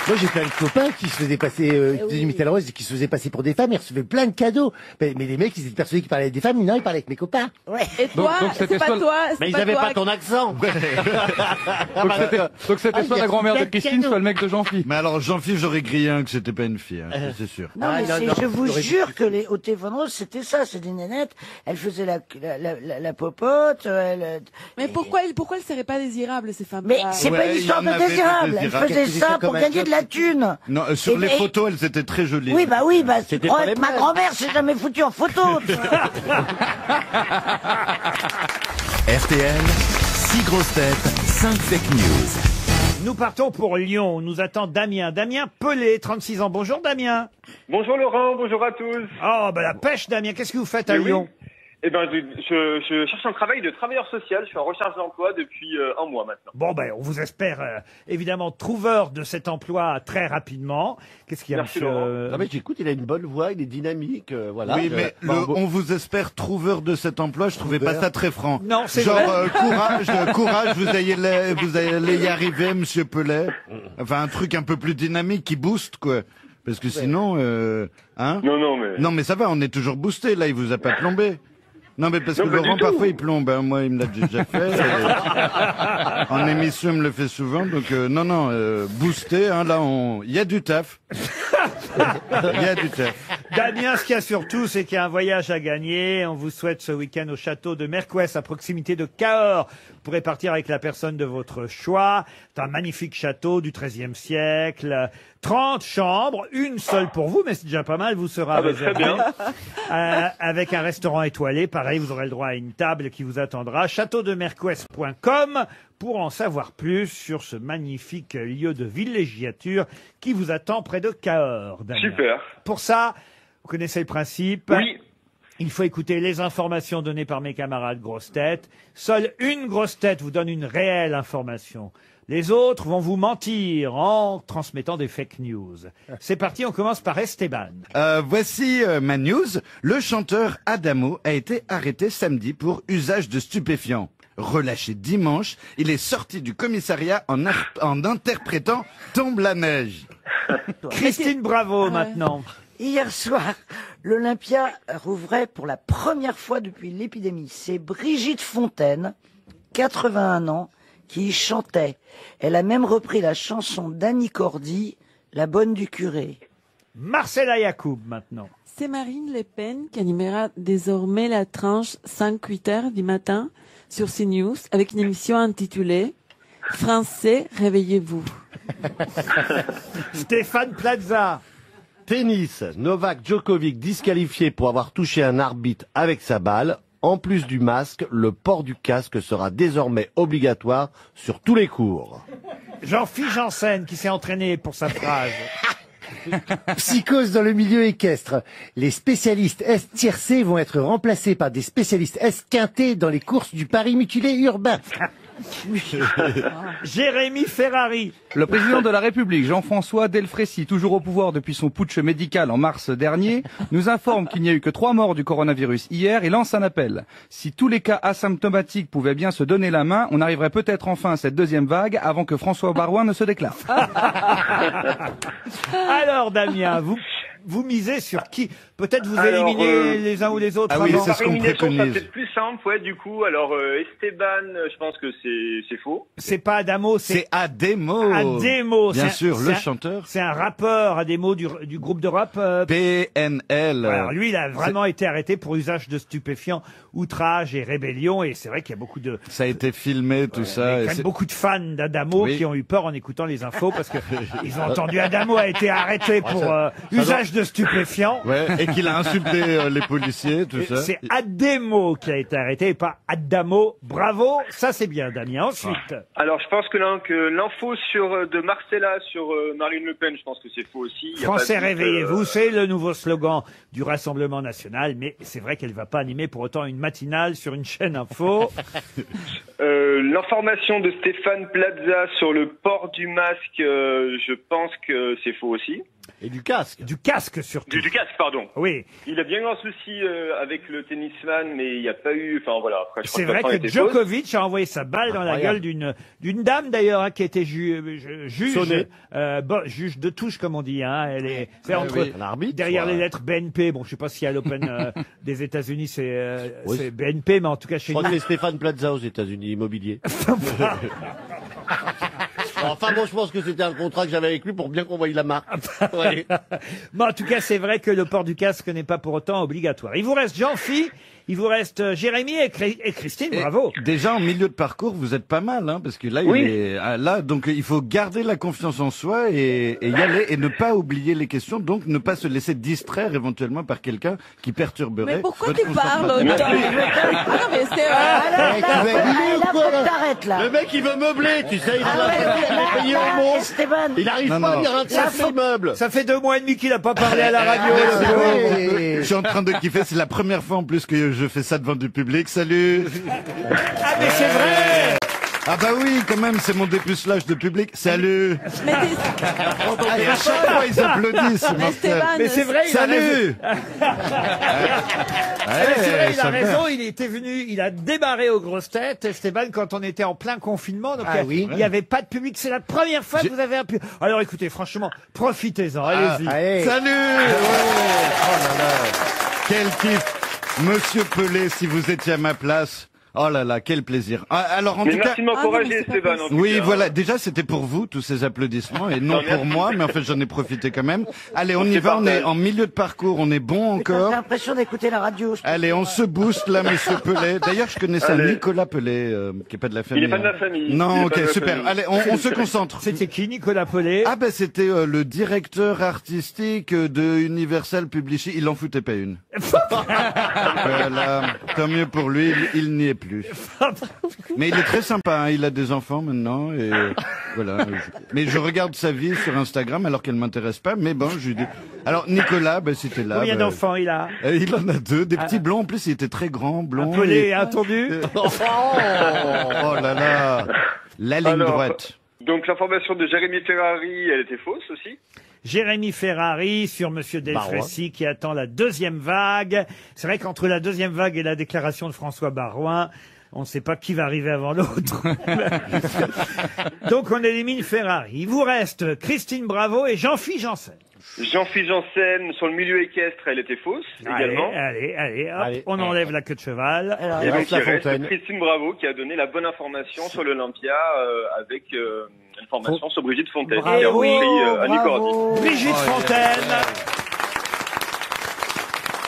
Moi, j'ai plein de copains qui se faisaient passer, qui faisaient du métal rose et qui se faisaient passer pour des femmes et recevaient plein de cadeaux. Mais les mecs, ils étaient persuadés qu'ils parlaient avec des femmes, non, ils parlaient avec mes copains. Ouais. Et toi, c'est pas toi, Mais ils c'est avaient pas pas toi. ton accent. Donc c'était soit la grand-mère de Christine, soit le mec de Jean-Philippe. Mais alors, Jean-Philippe, j'aurais grillé un que c'était pas une fille, hein, c'est sûr. Non, mais je vous jure que au téléphone rose, c'était ça, c'est des nénettes. Elles faisaient la popote. Mais pourquoi elles seraient pas désirables, ces femmes? Mais c'est pas une histoire de désirable. Elles faisaient ça pour gagner de la thune. Non, sur les photos, elles étaient très jolies. Oui, bah, tu crois que ma grand-mère s'est jamais foutue en photo. RTL, 6 grosses têtes, 5 fake news. Nous partons pour Lyon. On nous attend Damien. Damien Pelé, 36 ans. Bonjour Damien. Bonjour Laurent, bonjour à tous. Oh, bah la pêche Damien. Qu'est-ce que vous faites à Oui. Lyon? Eh ben, je cherche un travail de travailleur social. Je suis en recherche d'emploi depuis un mois maintenant. Bon, ben, on vous espère évidemment trouveur de cet emploi très rapidement. Qu'est-ce qu'il y a, Merci, monsieur Laurent. Non, mais j'écoute, il a une bonne voix, il est dynamique, voilà. Oui, mais on vous espère trouveur de cet emploi, je trouvais pas ça très franc. Non, c'est genre vrai. courage, vous allez y arriver, monsieur Pelé. Enfin, un truc un peu plus dynamique qui booste, quoi. Parce que sinon, hein? Non, mais ça va, on est toujours boosté, là, il vous a pas plombé. Non, mais parce Non, que pas Laurent, du tout. parfois, il plombe. Hein. Moi, il me l'a déjà fait. En émission, il me le fait souvent. Donc, non, boosté, hein, là, il y a du taf. Il y a du taf. Damien, ce qu'il y a surtout, c'est qu'il y a un voyage à gagner. On vous souhaite ce week-end au château de Mercouès, à proximité de Cahors. Vous pourrez partir avec la personne de votre choix. C'est un magnifique château du XIIIe siècle. 30 chambres, une seule pour vous, mais c'est déjà pas mal, vous sera réservé. Très bien. Avec un restaurant étoilé, pareil, vous aurez le droit à une table qui vous attendra. Châteaudemercouès.com pour en savoir plus sur ce magnifique lieu de villégiature qui vous attend près de Cahors. Damien. Super. Pour ça, vous connaissez le principe. Oui. Il faut écouter les informations données par mes camarades grosses têtes. Seule une grosse tête vous donne une réelle information. Les autres vont vous mentir en transmettant des fake news. C'est parti, on commence par Esteban. Voici ma news. Le chanteur Adamo a été arrêté samedi pour usage de stupéfiants. Relâché dimanche, il est sorti du commissariat en interprétant Tombe la neige. Christine Bravo maintenant. Hier soir, l'Olympia rouvrait pour la première fois depuis l'épidémie. C'est Brigitte Fontaine, 81 ans, qui y chantait. Elle a même repris la chanson d'Annie Cordy, La bonne du curé. Marcella Yacoub maintenant. C'est Marine Le Pen qui animera désormais la tranche 5-8 heures du matin sur CNews avec une émission intitulée Français, réveillez-vous. Stéphane Plaza. Tennis, Novak Djokovic disqualifié pour avoir touché un arbitre avec sa balle. En plus du masque, le port du casque sera désormais obligatoire sur tous les cours. Jean-Philippe Janssen qui s'est entraîné pour sa phrase. Psychose dans le milieu équestre. Les spécialistes S-tiercés vont être remplacés par des spécialistes S-quintés dans les courses du Paris mutilé urbain. Jérémy Ferrari. Le président de la République, Jean-François Delfrécy, toujours au pouvoir depuis son putsch médical en mars dernier, nous informe qu'il n'y a eu que 3 morts du coronavirus hier et lance un appel. Si tous les cas asymptomatiques pouvaient bien se donner la main, on arriverait peut-être enfin à cette deuxième vague avant que François Baroin ne se déclare. Alors Damien, vous misez sur qui? Peut-être vous éliminez les uns ou les autres Ah oui, avant. c'est ce qu'on Élimination, ça préconise. peut-être plus simple, ouais, du coup. Alors, Esteban, je pense que c'est faux. C'est pas Adamo, C'est c'est Ademo. Ademo. Bien C'est un- sûr, c'est le un- chanteur. C'est un rappeur Ademo du groupe de rap. PNL. Alors lui, il a vraiment été arrêté pour usage de stupéfiants, outrage et rébellion. Et c'est vrai qu'il y a beaucoup de, Ça a été filmé, tout il y ça. a et quand même c'est- beaucoup de fans d'Adamo Oui. qui ont eu peur en écoutant les infos parce que ils ont entendu Adamo a été arrêté pour usage de stupéfiants. Ouais, et qu'il a insulté les policiers, tout ça. C'est Ademo qui a été arrêté et pas Adamo. Bravo, ça c'est bien, Damien. Ensuite, Alors, je pense que l'info de Marcella sur Marine Le Pen, je pense que c'est faux aussi. Il y a Français, pas de doute, réveillez-vous, c'est le nouveau slogan du Rassemblement National, mais c'est vrai qu'elle va pas animer pour autant une matinale sur une chaîne info. L'information de Stéphane Plaza sur le port du masque, je pense que c'est faux aussi. Et du casque. Du casque surtout. Du casque, pardon. Oui. Il a bien eu un souci avec le tennisman, mais il n'y a pas eu... Enfin, voilà. Après, je crois C'est vrai la fin que était fausse. Djokovic a envoyé sa balle dans la gueule d'une dame d'ailleurs, hein, qui était juge, juge de touche comme on dit. Hein. Elle est entre derrière les lettres BNP. Bon, je sais pas si à l'Open des États-Unis c'est BNP, mais en tout cas chez Je crois que c'est Stéphane Plaza aux États-Unis, immobilier. Enfin bon, je pense que c'était un contrat que j'avais avec lui pour bien qu'on voie la marque. Ouais. Mais en tout cas, c'est vrai que le port du casque n'est pas pour autant obligatoire. Il vous reste Jean-Phi, il vous reste Jérémy et Christine, bravo. Déjà en milieu de parcours, vous êtes pas mal, hein, parce que là, donc il faut garder la confiance en soi et y aller et ne pas oublier les questions, donc ne pas se laisser distraire éventuellement par quelqu'un qui perturberait. Mais pourquoi votre tu parles concentration. autant? Non, mais c'est t'arrêtes là. Le mec, il veut meubler, tu sais, il a payé au monde. Esteban. Il arrive pas à venir un de meubles. Ça fait 2 mois et demi qu'il a pas parlé à la radio. Je suis en train de kiffer, c'est la première fois en plus que je fais ça devant du public. Salut. Ah mais c'est vrai. Ah bah oui, quand même, c'est mon dépucelage de public. Salut. À chaque fois, ils applaudissent. Mais c'est vrai, il a raison. Salut. C'est vrai, il a raison, il était venu, il a démarré aux grosses têtes, Esteban, quand on était en plein confinement, donc il n'y avait pas de public. C'est la première fois que vous avez un public. Alors écoutez, franchement, profitez-en, allez-y. Salut. Oh là là. Quel kiff. Monsieur Pelé, si vous étiez à ma place. Oh là là, quel plaisir. Alors en tout cas, merci de m'encourager, Esteban. oui, voilà. Déjà, c'était pour vous tous ces applaudissements et non pour moi, mais en fait, j'en ai profité quand même. Allez, on y va. On est en milieu de parcours. On est bon encore. J'ai l'impression d'écouter la radio. Allez, on se booste là, Monsieur Pelé. D'ailleurs, je connaissais un Nicolas Pelé qui est pas de la famille. Il est pas de la famille. Non, ok, super. Allez, on se concentre. C'était qui, Nicolas Pelé? Ah ben, c'était le directeur artistique de Universal Publishing. Il en foutait pas une. Voilà. Tant mieux pour lui. Il n'y est plus. Mais il est très sympa, hein. Il a des enfants maintenant et voilà. Mais je regarde sa vie sur Instagram alors qu'elle m'intéresse pas. Mais bon, je lui dis. Alors Nicolas, ben c'était là. Combien d'enfants il a? Il en a 2, des petits blonds. En plus, il était très grand, blond. Pelé, attendu. Oh là là, la ligne droite. Donc l'information de Jérémy Ferrari, elle était fausse aussi? Jérémy Ferrari sur Monsieur Delfrécy qui attend la 2e vague. C'est vrai qu'entre la 2e vague et la déclaration de François Baroin, on ne sait pas qui va arriver avant l'autre. Donc on élimine Ferrari. Il vous reste Christine Bravo et Jean-Philippe Janssen. Jean-Philippe Janssen, sur le milieu équestre, elle était fausse également. Allez, on enlève la queue de cheval. Et donc il reste Christine Bravo qui a donné la bonne information sur l'Olympia avec une formation sur Brigitte Fontaine qui a repris Annie Cordy. Brigitte Fontaine,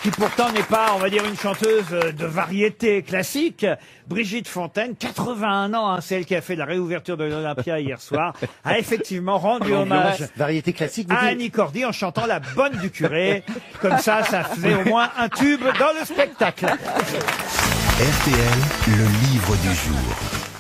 qui pourtant n'est pas, on va dire, une chanteuse de variété classique. Brigitte Fontaine, 81 ans, hein, c'est elle qui a fait la réouverture de l'Olympia hier soir, a effectivement rendu hommage variété classique, à Annie Cordy en chantant La Bonne du Curé. Comme ça faisait au moins un tube dans le spectacle. RTL, le livre du jour.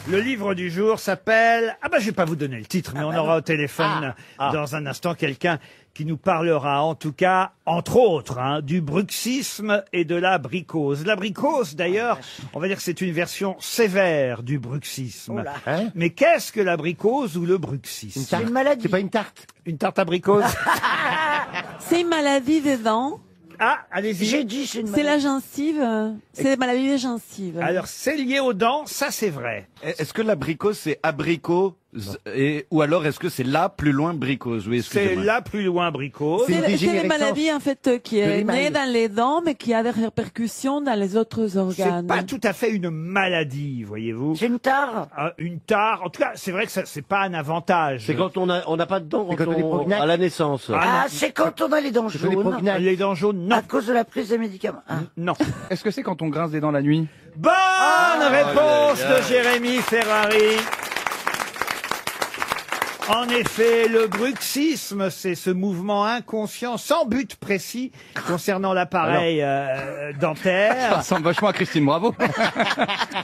Le livre du jour s'appelle... Ah bah je vais pas vous donner le titre, mais on aura au téléphone dans un instant quelqu'un qui nous parlera en tout cas, entre autres, hein, du bruxisme et de la bricose. La bricose, d'ailleurs, on va dire que c'est une version sévère du bruxisme. Mais qu'est-ce que la bricose ou le bruxisme? C'est une maladie. C'est pas une tarte. Une tarte à bricose? C'est une maladie des dents. Ah, allez-y. J'ai dit c'est une C'est la gencive. C'est la maladie des gencives. Alors, c'est lié aux dents, ça c'est vrai. Est-ce que la bricose c'est abricot ou alors est-ce que c'est là plus loin bricose? Oui, c'est excusez-moi. là plus loin bricose. C'est une maladie en fait qui est née dans les dents mais qui a des répercussions dans les autres organes. C'est pas tout à fait une maladie, voyez-vous. C'est une tare. Une tare. En tout cas, c'est vrai que ça, c'est pas un avantage. C'est quand on n'a pas de dents à la naissance. Ah, c'est quand on a les dents jaunes. Les dents jaunes, non. À cause de la prise des médicaments. Non. Est-ce que c'est quand on grince des dents la nuit? Bonne réponse de Jérémy Ferrari. En effet, le bruxisme, c'est ce mouvement inconscient, sans but précis, concernant l'appareil dentaire. Ça ressemble vachement à Christine Bravo.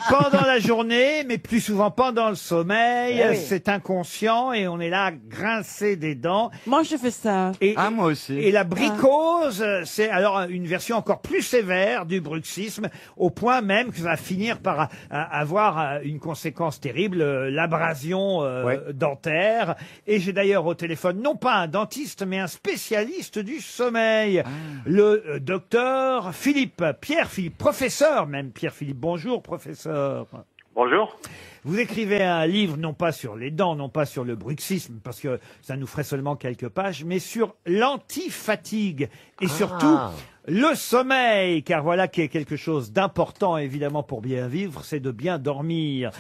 Pendant la journée, mais plus souvent pendant le sommeil, c'est inconscient et on est là à grincer des dents. Moi, je fais ça. Moi aussi. Et la bricose, c'est alors une version encore plus sévère du bruxisme, au point même que ça va finir par avoir une conséquence terrible, l'abrasion dentaire. Et j'ai d'ailleurs au téléphone, non pas un dentiste, mais un spécialiste du sommeil. Le docteur Philippe, Pierre-Philippe, professeur même. Pierre-Philippe, bonjour professeur. Bonjour. Vous écrivez un livre, non pas sur les dents, non pas sur le bruxisme, parce que ça nous ferait seulement quelques pages, mais sur l'antifatigue et surtout le sommeil, car voilà qui est quelque chose d'important, évidemment, pour bien vivre, c'est de bien dormir.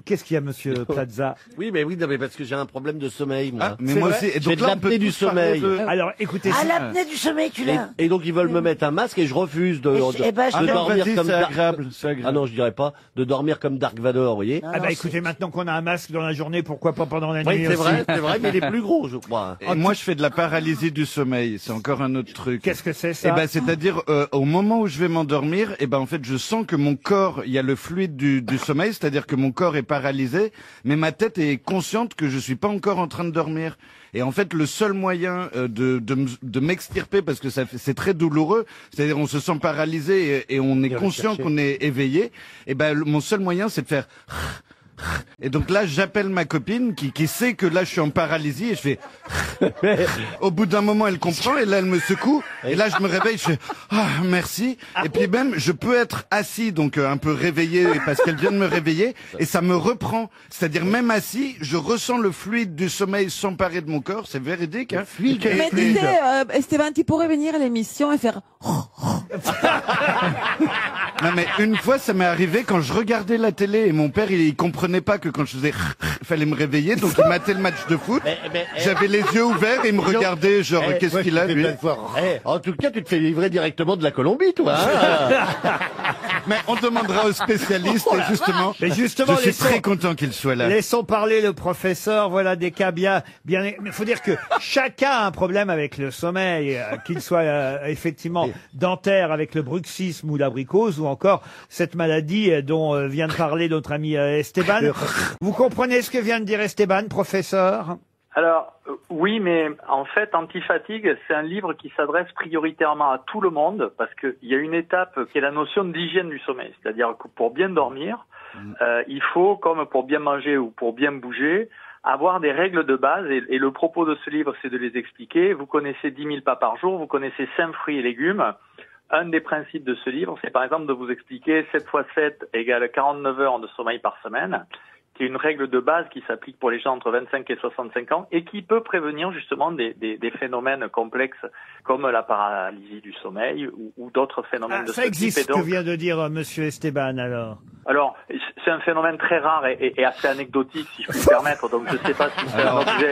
Qu'est-ce qu'il y a, monsieur Plaza? Oui, mais parce que j'ai un problème de sommeil, moi. mais moi aussi. Et J'ai donc de là, on peut l'apnée du tous parler sommeil. de- Alors, écoutez, Ah, l'apnée du sommeil, tu l'as. Et donc ils veulent me mettre un masque et je refuse de dormir vas-y, comme c'est Dark- agréable, c'est agréable. Ah non, je dirais pas de dormir comme Dark Vador, vous voyez. ah bah écoutez, maintenant qu'on a un masque dans la journée, pourquoi pas pendant la Oui, nuit c'est aussi vrai, mais il est plus gros, je crois. Et moi, je fais de la paralysie du sommeil. C'est encore un autre truc. Qu'est-ce que c'est ça? Eh ben, c'est-à-dire, au moment où je vais m'endormir, eh ben, en fait, je sens que mon corps, il y a le fluide du sommeil, c'est-à-dire que mon corps est paralysé, mais ma tête est consciente que je suis pas encore en train de dormir. Et en fait, le seul moyen de m'extirper, parce que c'est très douloureux, c'est-à-dire on se sent paralysé et on est conscient qu'on est éveillé, et ben, mon seul moyen, c'est de faire... Et donc là, j'appelle ma copine qui sait que là, je suis en paralysie et je fais... Au bout d'un moment, elle comprend et là, elle me secoue. Et là, je me réveille, je fais ah, merci. Et puis même, je peux être assis, donc un peu réveillé parce qu'elle vient de me réveiller et ça me reprend. C'est-à-dire même assis, je ressens le fluide du sommeil s'emparer de mon corps. C'est véridique. Hein. Mais tu sais, Esteban, tu pourrais venir à l'émission et faire... Non mais une fois, ça m'est arrivé quand je regardais la télé et mon père, il comprenait pas que quand je faisais fallait me réveiller, donc il matait le match de foot. J'avais les yeux ouverts et il me regardait genre qu'est-ce qu'il a lui. En tout cas, tu te fais livrer directement de la Colombie, toi. Hein. Mais on demandera aux spécialistes et justement, Mais justement, je suis très content qu'il soit là. Laissons parler le professeur, voilà des cas bien. Mais il faut dire que chacun a un problème avec le sommeil, qu'il soit effectivement dentaire avec le bruxisme ou l'abricose, ou encore cette maladie dont vient de parler notre ami Esteban. Vous comprenez ce que vient de dire Esteban, professeur? Alors, oui, mais en fait, Antifatigue, c'est un livre qui s'adresse prioritairement à tout le monde parce qu'il y a une étape qui est la notion d'hygiène du sommeil. C'est-à-dire que pour bien dormir, il faut, comme pour bien manger ou pour bien bouger, avoir des règles de base. Et le propos de ce livre, c'est de les expliquer. Vous connaissez 10 000 pas par jour, vous connaissez 5 fruits et légumes. Un des principes de ce livre, c'est par exemple de vous expliquer 7 x 7 égale 49 heures de sommeil par semaine, qui est une règle de base qui s'applique pour les gens entre 25 et 65 ans et qui peut prévenir justement des phénomènes complexes comme la paralysie du sommeil ou d'autres phénomènes de ce Ça type. existe, Et ce que vient de dire monsieur Esteban, alors. Alors, c'est un phénomène très rare et assez anecdotique, si je puis me permettre, donc je ne sais pas si c'est un objet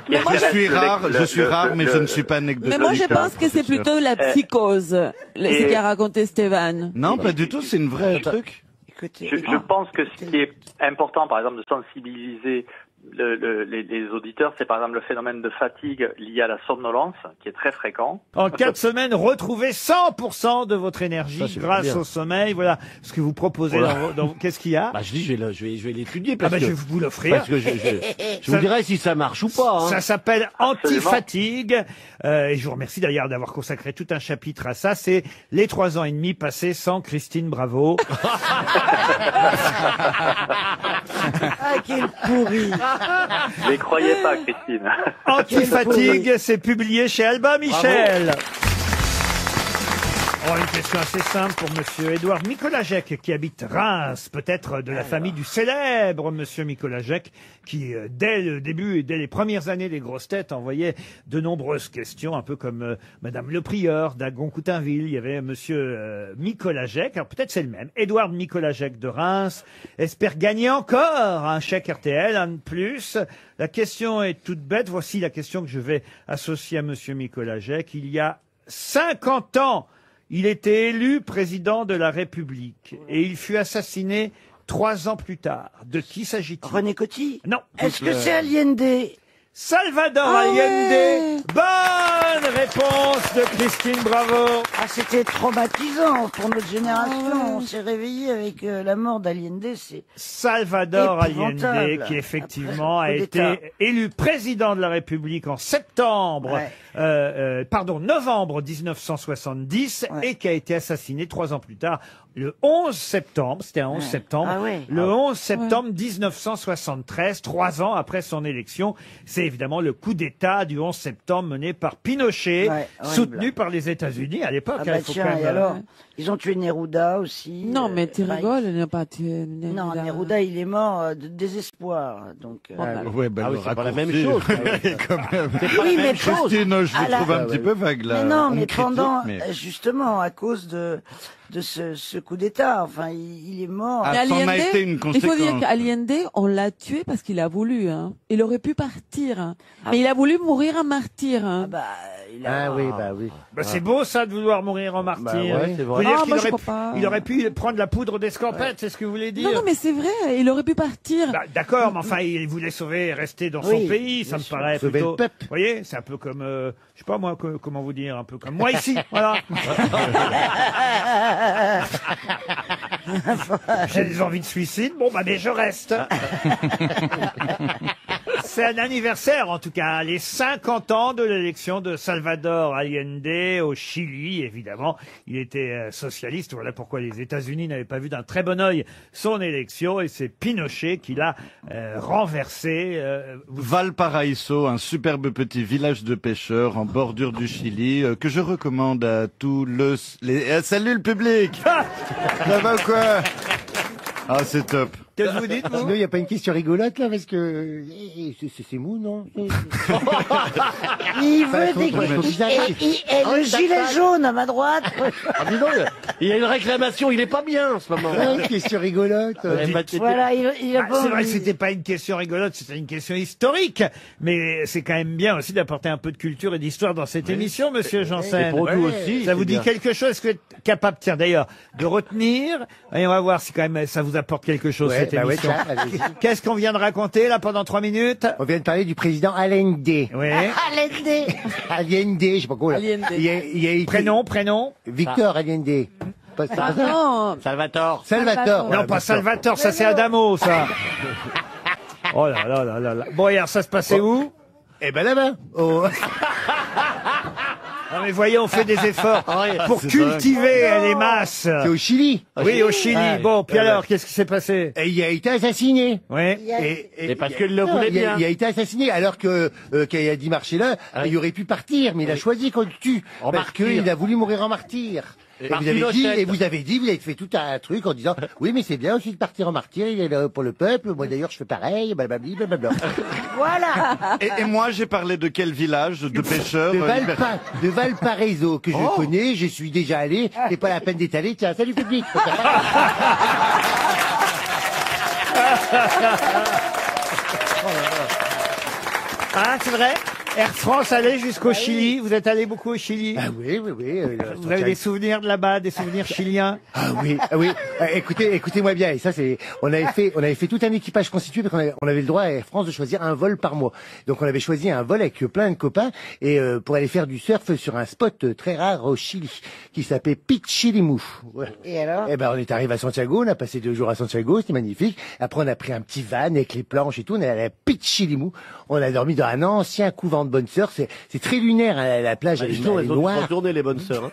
qui je intéresse suis rare, mais je ne suis pas anecdotique. Mais moi, je pense que c'est plutôt la psychose, ce qu'a raconté Esteban. Non, pas du tout, c'est une vraie truc. Je pense que ce qui est important, par exemple, de sensibiliser les auditeurs, c'est par exemple le phénomène de fatigue lié à la somnolence, qui est très fréquent. En 4 semaines, retrouvez 100% de votre énergie grâce au sommeil. Voilà ce que vous proposez dans qu'est-ce qu'il y a? Bah, je dis, je vais l'étudier Ah parce bah, que je vais vous l'offrir. Parce que je vous dirai si ça marche ou pas. Hein. Ça s'appelle Antifatigue. Et je vous remercie d'ailleurs d'avoir consacré tout un chapitre à ça. C'est les 3 ans et demi passés sans Christine Bravo. Ah, quel pourri. Je les croyais pas, Christine. Antifatigue, c'est publié chez Albin Michel. Oh, une question assez simple pour monsieur Édouard Mikolajek, qui habite Reims, peut-être de la famille du célèbre monsieur Mikolajek, qui, dès le début et dès les premières années des grosses têtes, envoyait de nombreuses questions, un peu comme madame Le Prieur d'Agon-Coutainville. Il y avait monsieur Mikolajek, alors peut-être c'est le même. Édouard Mikolajek de Reims espère gagner encore un chèque RTL, un de plus. La question est toute bête. Voici la question que je vais associer à monsieur Mikolajek. Il y a 50 ans, il était élu président de la République et il fut assassiné 3 ans plus tard. De qui s'agit-il? René Coty? Non. Est-ce que c'est Allende? Salvador Allende. Bonne réponse de Christine Bravo. Ah, c'était traumatisant pour notre génération. On s'est réveillé avec la mort d'Allende. C'est Salvador Allende, épouvantable. qui effectivement a Après le coup d'État. été élu président de la République en septembre, novembre 1970, et qui a été assassiné 3 ans plus tard, le 11 septembre, c'était un 11 septembre, Ah ouais. le 11 septembre 1973, 3 ans après son élection. C'est évidemment le coup d'État du 11 septembre mené par Pinochet, Ouais, horrible. soutenu par les États-Unis à l'époque. Ah hein, bah il faut tiens, quand même, et alors ils ont tué Neruda aussi. Non, mais tu rigoles, il n'a pas tué Non, Neruda, il est mort de désespoir. Donc, Ouais, bah, le c'est pas la même raccourci. chose. Quand même. Oui, mais Christine, je à vous la- trouve un petit peu vague, là. Mais non, On mais me critique, pendant, mais- justement, à cause de ce coup d'État, enfin, il est mort. Ah, Mais ça en a Allende, été une il faut dire conséquence. qu'Allende, on l'a tué parce qu'il a voulu. Hein. Il aurait pu partir, hein. Mais il a voulu mourir en martyr. Hein. Ah oui, bah oui. Bah, c'est beau ça de vouloir mourir en martyr. Bah ouais, c'est Vous vrai. voulez dire Ah, qu'il moi, je aurait, crois pas. il aurait pu prendre la poudre d'escampette, c'est ce que vous voulez dire? Non, non, mais c'est vrai, il aurait pu partir. Bah, d'accord, mais enfin, il voulait sauver et rester dans Oui, son pays, ça bien me sûr. paraît Sauver plutôt... le peuple. Vous voyez, c'est un peu comme, je sais pas moi, comment vous dire, un peu comme moi ici, voilà. J'ai des envies de suicide, bon bah mais je reste. C'est un anniversaire en tout cas, les 50 ans de l'élection de Salvador Allende au Chili, évidemment. Il était socialiste, voilà pourquoi les États-Unis n'avaient pas vu d'un très bon œil son élection, et c'est Pinochet qui l'a renversé. Valparaiso, un superbe petit village de pêcheurs en bordure du Chili, que je recommande à tous salut le public. Ça va ou quoi? Ah, c'est top. Qu'est-ce que vous dites, vous? Sinon, il n'y a pas une question rigolote, là, parce que c'est mou, non? Il Enfin, veut des... faut qu'ils arrêtent. Et le gilet jaune à ma droite. Ah, dis donc, il y a une réclamation, il est pas bien en ce moment. Ouais, une question rigolote. Voilà, il a Bah, pas c'est vrai que envie. c'était pas une question rigolote, c'était une question historique, mais c'est quand même bien aussi d'apporter un peu de culture et d'histoire dans cette émission, monsieur Janssen. Et pour nous aussi, ça c'est vous dit bien. quelque chose? Est-ce que vous êtes capable, tiens d'ailleurs, de retenir? Et on va voir si quand même ça vous apporte quelque chose, Ouais, cette bah ouais, émission. tiens, allez-y. Qu'est-ce qu'on vient de raconter là pendant 3 minutes? On vient de parler du président Allende. Oui. Allende. Allende, je sais pas quoi, là. Allende. Il a été- Prénom? Victor Allende. Pas- c'est Ah pas ça non, Salvatore. Salvatore. Non, voilà, pas Victor. Salvatore, ça c'est Adamo, ça. Oh là là là là là. Bon, hier, ça se passait où? Eh ben là-bas. Oh. Ah, mais voyez, on fait des efforts pour c'est cultiver les masses. C'est au Chili. Oui, au Chili. Ah, Bon, puis alors, qu'est-ce qui s'est passé? Et il a été assassiné. Oui. Et parce qu'il le Non, voulait il a- bien. Il a été assassiné alors que qu'il a dit marcher là, il aurait pu partir, mais il a choisi qu'on le tue En parce martyr. qu'il a voulu mourir en martyr. Et Par vous avez dit, Pinochet. vous avez fait tout un truc en disant, oui, mais c'est bien aussi de partir en martyr, il est là pour le peuple. Moi d'ailleurs, je fais pareil, blablabli, blablabla. Voilà. Et moi, j'ai parlé de quel village de pêcheurs De Valparaiso que je Oh. connais, j'y suis déjà allé. C'est pas la peine d'étaler. Tiens, salut public. Ah, c'est vrai? Air France allait jusqu'au Chili. Vous êtes allé beaucoup au Chili? Ah oui, oui, oui. Vous avez des souvenirs de là-bas, des souvenirs chiliens? Ah oui, ah oui. Écoutez-moi bien. Et ça, c'est, on avait fait tout un équipage constitué parce qu'on avait le droit à Air France de choisir un vol par mois. Donc on avait choisi un vol avec plein de copains et pour aller faire du surf sur un spot très rare au Chili qui s'appelait Pichilimu. Ouais. Et alors? Eh ben on est arrivé à Santiago, on a passé 2 jours à Santiago, c'était magnifique. Après on a pris un petit van avec les planches et tout, on est allé à Pichilimu. On a dormi dans un ancien couvent de bonnes sœurs. C'est très lunaire, hein, la plage elle est Sinon, elles ont dû noire. retourner les bonnes sœurs.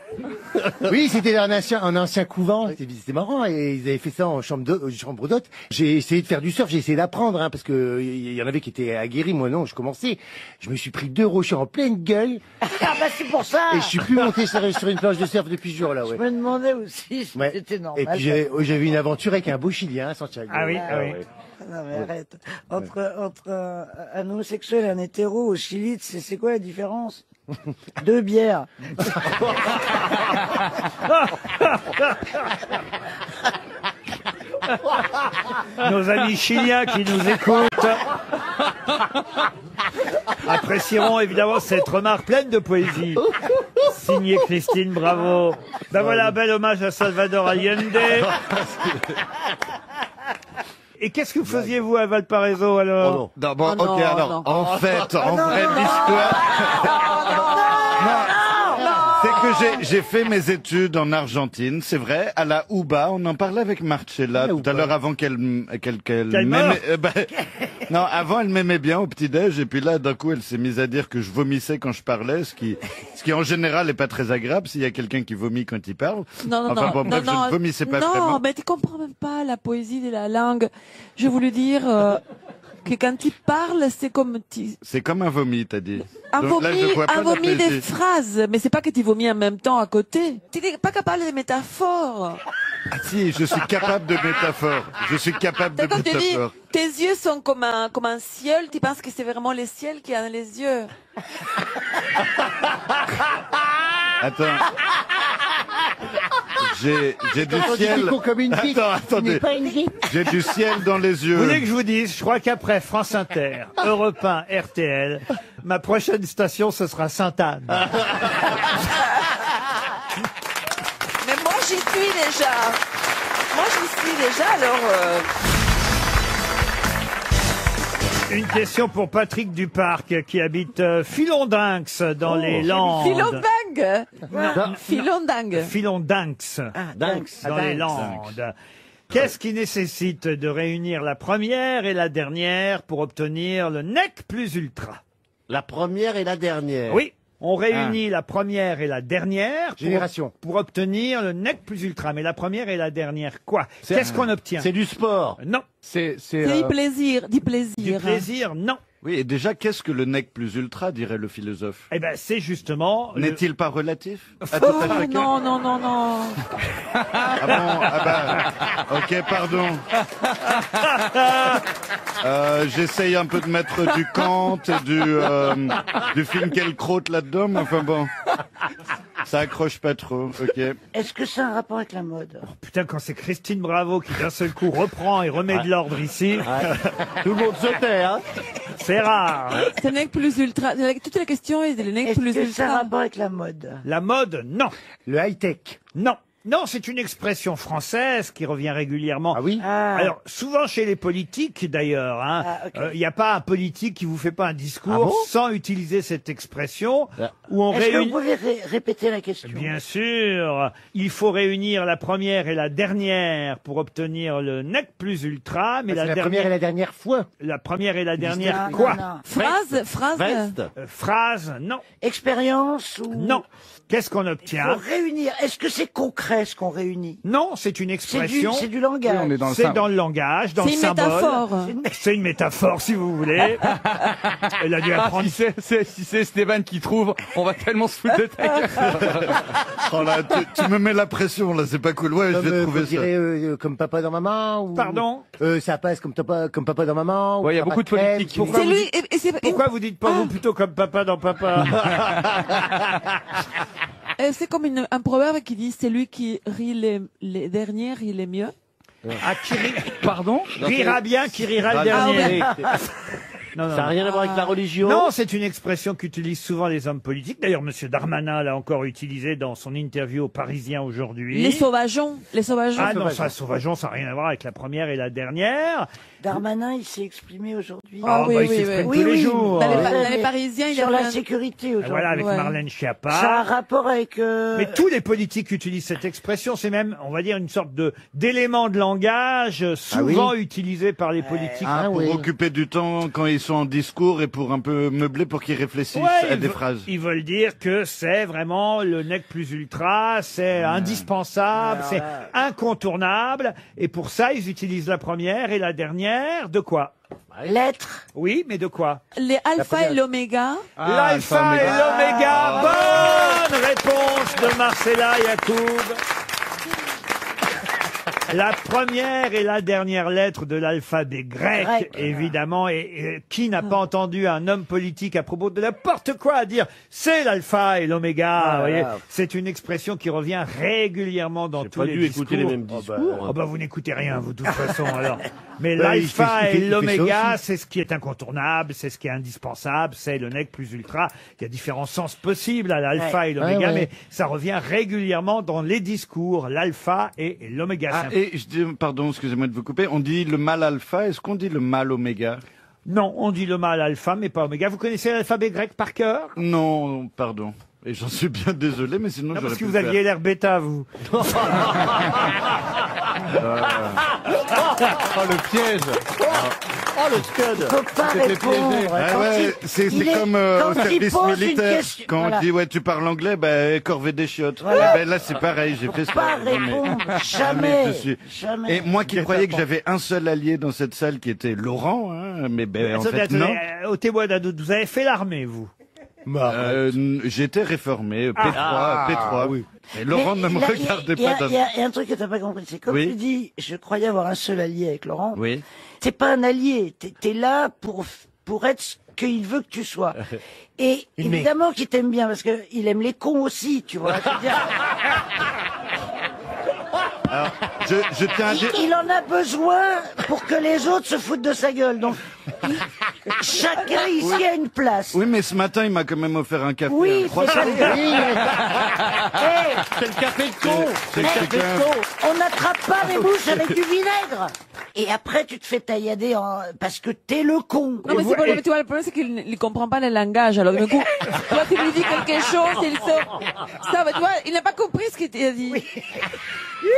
Hein. Oui, c'était un ancien couvent, c'était marrant, et ils avaient fait ça en chambre d'hôte. J'ai essayé de faire du surf, j'ai essayé d'apprendre, hein, parce que il y en avait qui étaient aguerris, moi non, je commençais. Je me suis pris 2 rochers en pleine gueule, Ah bah c'est pour ça. et je suis plus monté sur une planche de surf depuis ce jour-là, ouais. Je me demandais aussi si Ouais. c'était normal. Et puis j'avais une aventure avec un beau Chilien à Santiago. Ah oui, ah oui. Non mais arrête. Entre un homosexuel et un hétéro au Chili, c'est quoi la différence? 2 bières. Nos amis chiliens qui nous écoutent apprécieront évidemment cette remarque pleine de poésie. Signée Christine Bravo. Ben voilà, bel hommage à Salvador Allende. Et qu'est-ce que vous faisiez, vous, à Valparaiso, alors? Non, bon, ok, alors, en fait, en vrai, l'histoire... C'est que j'ai fait mes études en Argentine, c'est vrai, à la UBA. On en parlait avec Marcella tout à l'heure avant qu'elle m'aimait. Non, avant elle m'aimait bien au petit-déj, et puis là, d'un coup, elle s'est mise à dire que je vomissais quand je parlais, ce qui en général n'est pas très agréable s'il y a quelqu'un qui vomit quand il parle. Non, enfin, bon, bref, je ne vomissais pas vraiment. Non, mais tu comprends même pas la poésie de la langue. Je voulais dire que quand tu parles, c'est comme C'est comme un vomi, t'as dit. un Donc là, je vois pas vomi la des poésie. phrases, mais c'est pas que tu vomis en même temps à côté. Tu n'es pas capable de métaphores. Ah si, je suis capable de métaphores. Je suis capable de Quand tu dis, métaphores. tes yeux sont comme un ciel, tu penses que c'est vraiment le ciel qui a dans les yeux. Attends. J'ai du Attends, ciel. tu dis con comme une bite. Attendez. Pas une bite. J'ai du ciel dans les yeux. Vous voulez que je vous dise, je crois qu'après France Inter, Europe 1, RTL, ma prochaine station, ce sera Sainte-Anne. Mais moi, j'y suis déjà. Moi, j'y suis déjà, alors... Une question pour Patrick Duparc, qui habite Philondinx, dans les Landes. Philondingue. Non. Philondingue. Philondinx. Dans les Landes. Qu'est-ce qui nécessite de réunir la première et la dernière pour obtenir le NEC plus ultra? La première et la dernière. Oui. On réunit la première et la dernière pour obtenir le NEC plus ultra. Mais la première et la dernière, quoi? Qu'est-ce qu'on obtient? C'est du sport. Non. C'est du plaisir, du plaisir. Du plaisir, non. Oui, et déjà, qu'est-ce que le nec plus ultra, dirait le philosophe? Eh ben, c'est justement... N'est-il pas relatif à tout à chacun? Non, non, non, non. Ah bon? Ah bah, ok, pardon. J'essaye un peu de mettre du Kant et du Finkielkraut là-dedans, mais enfin bon, ça accroche pas trop, ok. Est-ce que c'est un rapport avec la mode? Putain, quand c'est Christine Bravo qui d'un seul coup reprend et remet de l'ordre ici, Tout le monde se tait, hein. c'est rare. C'est le nec plus ultra. Toute la question est le nec Est-ce plus que c'est un ultra. rapport avec la mode? La mode, non. Le high-tech. Non. Non, c'est une expression française qui revient régulièrement. Ah oui? Alors, souvent chez les politiques, d'ailleurs, hein, il n'y a pas un politique qui vous fait pas un discours sans utiliser cette expression, où on Est-ce que réunit... vous pouvez répéter la question? Bien sûr, il faut réunir la première et la dernière pour obtenir le NEC plus ultra, mais C'est la première et la dernière fois. La première et la dernière, Non, quoi? non, non. Phrase. Phrase, non. Expérience ou... Non. Qu'est-ce qu'on Il obtient? faut réunir. Est-ce que c'est concret ce qu'on réunit? Non, c'est une expression. C'est du langage. on est dans le C'est symbole. dans le langage, dans le C'est une symbole. métaphore. C'est une métaphore, si vous voulez. Elle a dû apprendre. Si c'est Stéphane qui trouve, on va tellement se foutre de ta gueule. Oh là, tu me mets la pression, là, c'est pas cool. Ouais, je vais trouver Vous ça. direz comme papa dans maman ou... Pardon? Ça passe comme papa dans maman. ou Ouais, il y a papa beaucoup de crème, politiques. ou- C'est lui. Pourquoi vous dites pas vous plutôt comme papa dans papa? C'est comme un proverbe qui dit c'est lui qui rit les derniers, rit les mieux. Ah, qui rit- Pardon? rira bien, qui rira le dernier. Non, non, Ça n'a non. rien à voir avec la religion. Non, c'est une expression qu'utilisent souvent les hommes politiques. D'ailleurs, Monsieur Darmanin l'a encore utilisé dans son interview aux Parisiens aujourd'hui. Les sauvageons. Les sauvageons. Ah non, ça, sauvageon, ça n'a rien à voir avec la première et la dernière. Darmanin, il s'est exprimé aujourd'hui. Ah oui, bah, il oui, s'exprime oui. tous les jours. Dans les Parisiens, il y a Sur la plein- sécurité aujourd'hui. Voilà, avec Ouais. Marlène Ça a un Schiappa. rapport avec... Mais tous les politiques utilisent cette expression. C'est même, on va dire, une sorte d'élément de langage souvent utilisé par les politiques. Ah, pour occuper du temps quand ils sont en discours et pour un peu meubler pour qu'ils réfléchissent Ouais, à des phrases. Ils veulent dire que c'est vraiment le nec plus ultra, c'est indispensable, c'est incontournable. Et pour ça, ils utilisent la première et la dernière. De quoi? Lettres. Oui, mais de quoi? Les alpha et l'oméga. L'alpha et l'oméga. Bonne réponse de Marcella Yacoub. La première et la dernière lettre de l'alphabet grec, évidemment, et qui n'a pas entendu un homme politique à propos de n'importe quoi dire c'est l'alpha et l'oméga, vous voyez. C'est une expression qui revient régulièrement dans tous pas les dû discours. écouter les mêmes discours. Oh bah vous n'écoutez rien, vous, de toute façon, alors. Mais Bah, il l'alpha fait- il fait- et il fait ça l'oméga, aussi. c'est ce qui est incontournable, c'est ce qui est indispensable, c'est le nec plus ultra. Il y a différents sens possibles à l'alpha et l'oméga, Ouais, ouais. mais ça revient régulièrement dans les discours, l'alpha et l'oméga. C'est un Et je dis, pardon, excusez-moi de vous couper, on dit le mâle alpha, est-ce qu'on dit le mâle oméga? Non, on dit le mâle alpha, mais pas oméga. Vous connaissez l'alphabet grec par cœur? Non, pardon. Et j'en suis bien désolé, mais sinon Non, j'aurais parce que pu vous le aviez faire. l'air bêta, vous. Oh, le piège. Oh, le scud. Faut pas répondre. Ah Quand ouais, il- c'est il est- comme quand au il service pose une militaire. question- Quand voilà. on dit, ouais, tu parles anglais, ben, corvée des chiottes. Voilà. Eh ben, là, c'est pareil, j'ai fait ça. Pas répondre, jamais, je suis- jamais. Et moi qui croyais que j'avais un seul allié dans cette salle qui était Laurent, hein, mais ben, en Attendez, fait, non. au témoin d'un doute, vous avez fait l'armée, vous? J'étais réformé, P3, Ah, P3. oui. Et Laurent ne me là, regardait il y a- pas d'un... Il y a un truc que t'as pas compris, c'est comme Oui. tu dis, je croyais avoir un seul allié avec Laurent. Oui. C'est pas un allié, t'es là pour être ce qu'il veut que tu sois. Et évidemment qu'il t'aime bien, parce que il aime les cons aussi, tu vois. C'est-à-dire, Alors, je tiens à dire... il en a besoin pour que les autres se foutent de sa gueule. Donc, chacun ici a une place. Oui, mais ce matin, il m'a quand même offert un café. Oui, un croissant. C'est le café de con. C'est le café de con. On n'attrape pas les mouches avec du vinaigre. Et après, tu te fais taillader parce que t'es le con. Non, mais c'est pas le, tu vois, le problème, c'est qu'il ne comprend pas le langage. Alors, du coup, toi, tu lui dis quelque chose, il sort. Ça, tu vois, il n'a pas compris ce qu'il t'a dit.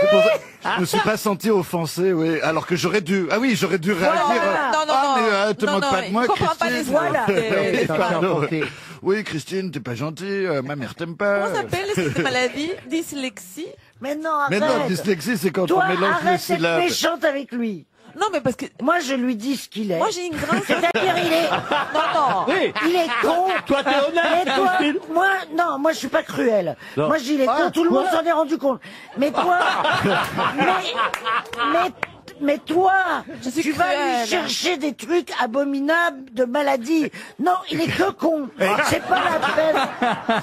C'est pour ça, je me suis pas senti offensé, oui. Alors que j'aurais dû... Ah oui, j'aurais dû réagir. Non, non, Ah, mais te non, moque non, pas de moi, il comprend pas les Christine. voilà. Oui, pardon. T'es- Oui, Christine, t'es pas gentille, ma mère t'aime pas. Comment s'appelle cette maladie? Dyslexie? Mais non, Mais arrête. non, dyslexie, c'est quand Toi, on mélange les arrête d'être syllabes. méchante avec lui. Non, mais parce que... Moi, je lui dis ce qu'il est. Moi, j'ai une grande... C'est-à-dire, il est... Non, non. Oui. Il est con. Toi, t'es honnête, Mais toi, Christine. moi, je suis pas cruel. Non. Moi, je dis, il est con, tout le monde s'en est rendu compte. Mais toi, mais toi, Je suis tu vas lui cruelle. chercher des trucs abominables de maladie. Non, il est que con. C'est pas la peine.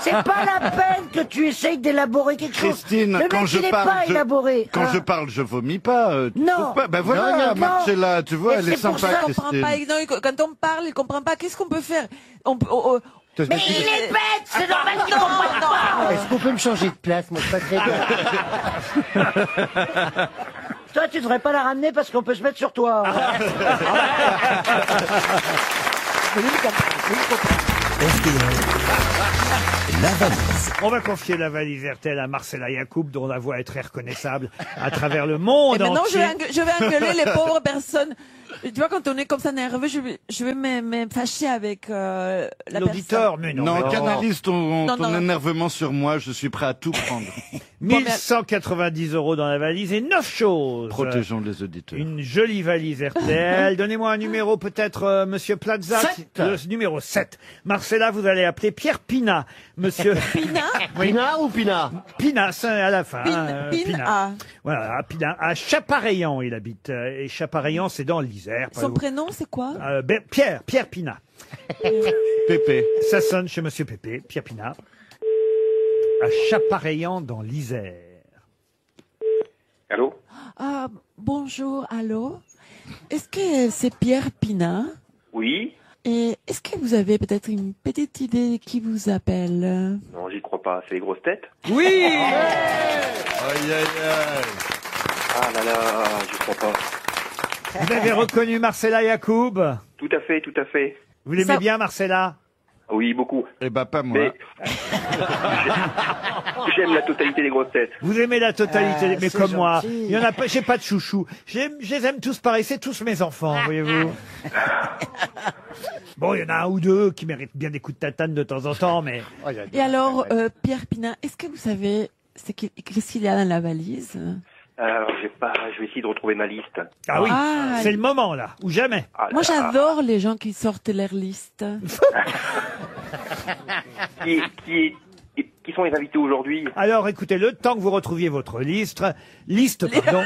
C'est pas la peine que tu essayes d'élaborer quelque chose. Christine, Le mec, quand je il est parle, pas élaboré. quand hein. je parle, je vomis pas. Tu Non. trouves pas Ben voilà, Non, non, non. Marcella, tu vois, Et elle est c'est pour sympa, ça Il comprend Christine. pas. Non, quand on parle, il comprend pas. Qu'est-ce qu'on peut faire? Mais il est bête, c'est normal qu'il comprenne pas. Est-ce qu'on peut me changer de place? Moi, je passerai bien. Toi, tu devrais pas la ramener parce qu'on peut se mettre sur toi. La valise. On va confier la valise RTL à Marcella Yacoub, dont la voix est très reconnaissable à travers le monde Et maintenant, entier. je vais engueuler les pauvres personnes. Tu vois, quand on est comme ça nerveux, je vais me fâcher avec la L'auditeur, personne. mais non. Non, mais- canalise ton Non, non. énervement sur moi, je suis prêt à tout prendre. 1190 € dans la valise et 9 choses. Protégeons les auditeurs. Une jolie valise RTL. Donnez-moi un numéro, peut-être, Monsieur Plaza. 7. Le numéro 7. Marcella, vous allez appeler Pierre Pina. Monsieur Pina? Pina ou Pina? Pina, c'est à la fin. hein, Pina. Voilà, Pina. À Chapareillan, il habite. Et Chapareillan, c'est dans l'Isère. pas Son loin. prénom, c'est quoi? Pierre Pina. Pépé. Ça sonne chez Monsieur Pépé, Pierre Pina. À Chapareillan, dans l'Isère. Allô? Ah, bonjour, allô? Est-ce que c'est Pierre Pina? Oui? Et est-ce que vous avez peut-être une petite idée qui vous appelle? Non, j'y crois pas. C'est les grosses têtes? Oui! Aïe, aïe, aïe. Ah là là, j'y crois pas. Vous avez reconnu Marcella Yacoub? Tout à fait, tout à fait. Vous l'aimez Ça- bien, Marcella? Oui, beaucoup. Eh ben, pas moi. Mais j'aime la totalité des grosses têtes. Vous aimez la totalité, mais c'est comme moi. gentil. Il y en a pas, j'ai pas de chouchou. Je les aime tous pareil, c'est tous mes enfants, voyez-vous. Bon, il y en a un ou deux qui méritent bien des coups de tatane de temps en temps, mais Et alors, Pierre Pina, est-ce que vous savez qu'est-ce qu'il y a dans la valise? Alors, je vais essayer de retrouver ma liste. ah oui, Ah, c'est le moment là, ou jamais. Ah Moi, là, j'adore les gens qui sortent leur liste. Qui sont les invités aujourd'hui? Alors, écoutez, le temps que vous retrouviez votre liste, pardon,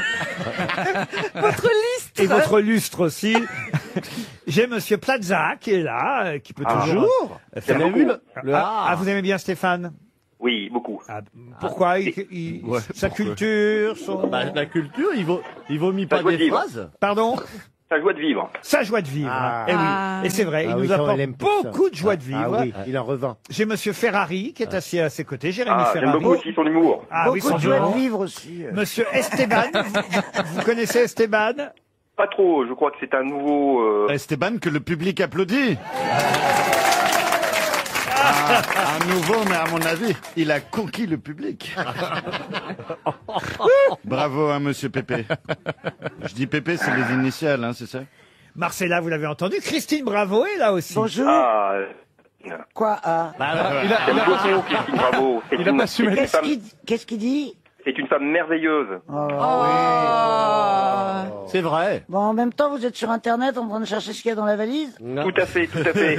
Votre liste! et votre lustre aussi. J'ai Monsieur Plaza qui est là, qui peut toujours faire J'aime beaucoup. beaucoup. Vous aimez bien Stéphane? Oui, beaucoup. Pourquoi Ouais, sa pourquoi culture, son... Bah, la culture, il vomit pas Pas de des livre. phrases. Pardon? Sa joie de vivre. Sa joie de vivre. Eh oui. Et c'est vrai, il nous apporte beaucoup de joie de vivre. Ah oui, il en revend. J'ai Monsieur Ferrari qui est assis à ses côtés. Jérémy J'aime Ferrari. beaucoup aussi son humour. Ah oui, Beaucoup son de joie humour. de vivre aussi. Monsieur Esteban. Vous connaissez Esteban? Pas trop, je crois que c'est un nouveau... Esteban que le public applaudit. Un nouveau, mais à mon avis, il a conquis le public. Bravo, hein, monsieur Pépé. Je dis Pépé, c'est les initiales, hein, c'est ça? Marcella, vous l'avez entendu. Christine Bravo est là aussi. Bonjour. Ah, Quoi j'aime beaucoup Christine Bravo. C'est Il a une- pas su c'est une mettre- femme- Qu'est-ce qu'il dit? c'est une femme merveilleuse. C'est vrai. Bon, en même temps, vous êtes sur Internet en train de chercher ce qu'il y a dans la valise? Tout à fait, tout à fait.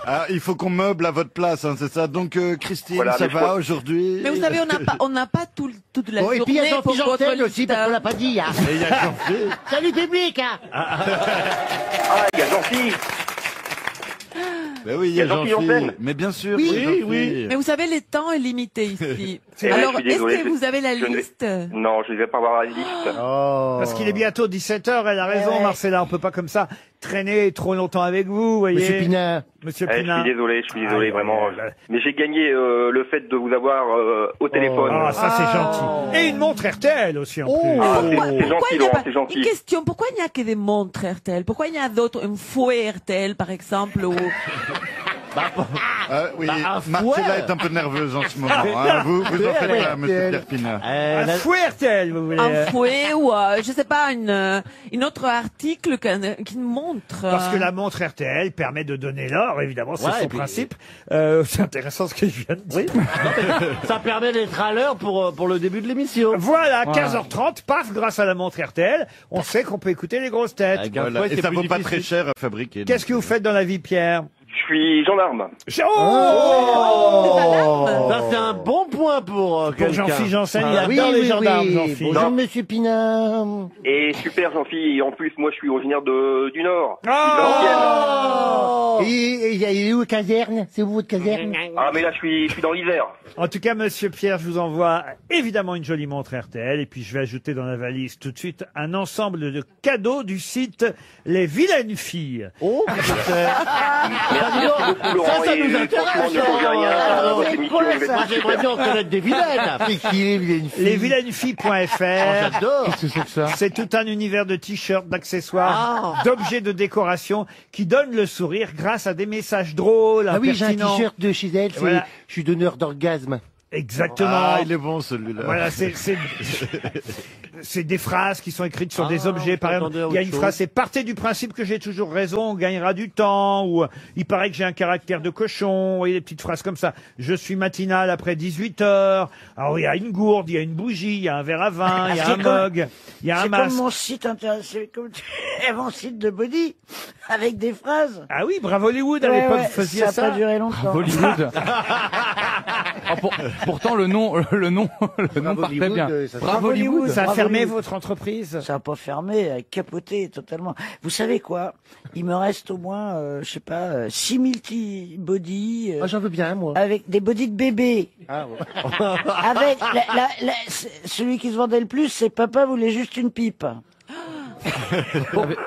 Ah, il faut qu'on meuble à votre place, hein, c'est ça? Donc, Christine, Voilà, ça mais je va crois- aujourd'hui? Mais vous savez, on n'a pas toute la Oh, et puis il y a journée pour Jean-Philippe votre Janssen aussi, liste. parce qu'on l'a pas dit. Hein. Et il y a Jean-Philippe. Salut public hein. Ah, il y a Jean-Philippe. Ben oui, il y Il y a a Jean-Philippe Jean-Philippe. Janssen. Mais bien sûr, Oui, c'est oui, Jean-Philippe. Mais vous savez, le temps est limité ici. C'est vrai, Alors, je suis est-ce désolé, que vous avez la je ne vais- liste? Non, je ne vais pas avoir la liste. Parce qu'il est bientôt 17h, elle a raison, ouais. Marcella. On peut pas comme ça traîner trop longtemps avec vous, voyez. Monsieur Pinard. Monsieur Je Pinard. suis désolé, Ah, vraiment. ouais. Mais j'ai gagné le fait de vous avoir au téléphone. Ah, ça c'est gentil. Et une montre RTL aussi en plus. Ah, c'est Pourquoi gentil, il n'y a Laurent, pas... c'est gentil. Une question, pourquoi il n'y a que des montres RTL? Pourquoi il y a d'autres, un fouet RTL par exemple ou... Oui, un Marcella fouet. est un peu nerveuse en ce moment. Hein. Vous en faites pas, monsieur Pierre Pinard. Un fouet RTL, vous voulez. Un fouet ou, je sais pas, une autre article qu'une montre. Parce que la montre RTL permet de donner l'or, évidemment, c'est Ouais, son et puis- principe. C'est intéressant ce que je viens de dire. Ça permet d'être à l'heure pour le début de l'émission. Voilà, 15h30, paf, grâce à la montre RTL, on sait qu'on peut écouter les grosses têtes. Voilà. Et ça vaut pas très cher à fabriquer. Qu'est-ce que vous faites dans la vie, Pierre? Je suis gendarme. Oh Ça, c'est un bon point pour quelqu'un. Jean-Philippe Janssen, il Ah, adore les gendarmes, Jean-Philippe. Bonjour monsieur Pinard. Et super Jean-Philippe, et en plus, moi je suis originaire du Nord. Oh Et il est où le caserne? C'est où votre caserne? Ah mais là je suis dans l'hiver. En tout cas, monsieur Pierre, je vous envoie évidemment une jolie montre RTL et puis je vais ajouter dans la valise tout de suite un ensemble de cadeaux du site Les Vilaines Filles. Oh, Merci beaucoup Laurent. ça et nous intéresse. franchement, ne changez rien à votre émission, vous êtes Moi, j'aimerais bien en connaître des vilaines. C'est qui les vilaines filles? Lesvilainesfilles.fr. J'adore. Qu'est-ce que c'est que ça? C'est tout un univers de t-shirts, d'accessoires, d'objets de décoration qui donnent le sourire grâce à des messages drôles, Ah oui, j'ai un impertinents. t-shirt de chez elle, c'est Voilà. je suis donneur d'orgasme. Exactement. Ah, il est bon celui-là. Voilà, c'est des phrases qui sont écrites sur des objets. Par exemple, il y a une phrase, c'est partez du principe que j'ai toujours raison, on gagnera du temps, ou il paraît que j'ai un caractère de cochon, vous voyez, des petites phrases comme ça. Je suis matinal après 18 heures. Alors, il y a une gourde, il y a une bougie, il y a un verre à vin, il y a un mug, il y a un C'est masque. comme mon site c'est comme mon site de body avec des phrases. Ah oui, Bravo Hollywood, à l'époque, vous faisiez ça a pas duré longtemps. Hollywood. Ah, pourtant, le nom partait bien. Bravo Hollywood. Ça a Bravo fermé Hollywood. votre entreprise? Ça n'a pas fermé, capoté totalement. Vous savez quoi? Il me reste au moins, je sais pas, 6 multi-body. Ah, j'en veux bien, moi. Avec des bodys de bébé. Ah, ouais. Avec celui qui se vendait le plus, c'est papa voulait juste une pipe.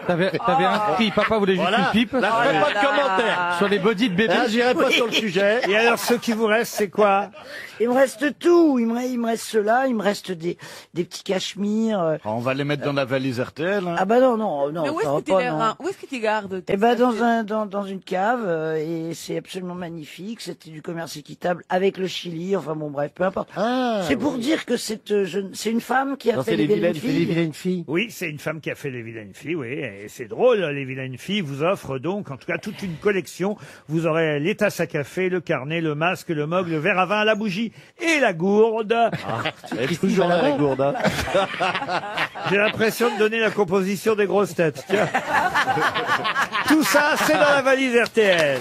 T'avais inscrit, papa voulait juste Voilà. une pipe. Là, je ferai pas de commentaire. Sur les bodys de bébé. Là, j'irai pas sur le sujet. Et alors, ce qui vous reste, c'est quoi? Il me reste tout. Il me reste cela. Il me reste des petits cachemires. On va les mettre dans la valise RTL. Hein. Ah bah non. Mais où ça va est-ce que pas, tu les non. rends? Où est-ce que tu gardes? Eh ben dans une cave et c'est absolument magnifique. C'était du commerce équitable avec le Chili. Enfin bon bref, peu importe. C'est pour dire que c'est une femme qui a fait les vilaines Les filles. vilaines filles. Oui, c'est une femme qui a fait les Vilaines Filles, oui, et c'est drôle, les Vilaines Filles vous offrent donc, en tout cas, toute une collection. Vous aurez les tasses à café, le carnet, le masque, le mug, le verre à vin, la bougie et la gourde. Elle est toujours là, la gourde. Hein. J'ai l'impression de donner la composition des grosses têtes. Tiens. Tout ça, c'est dans la valise RTL.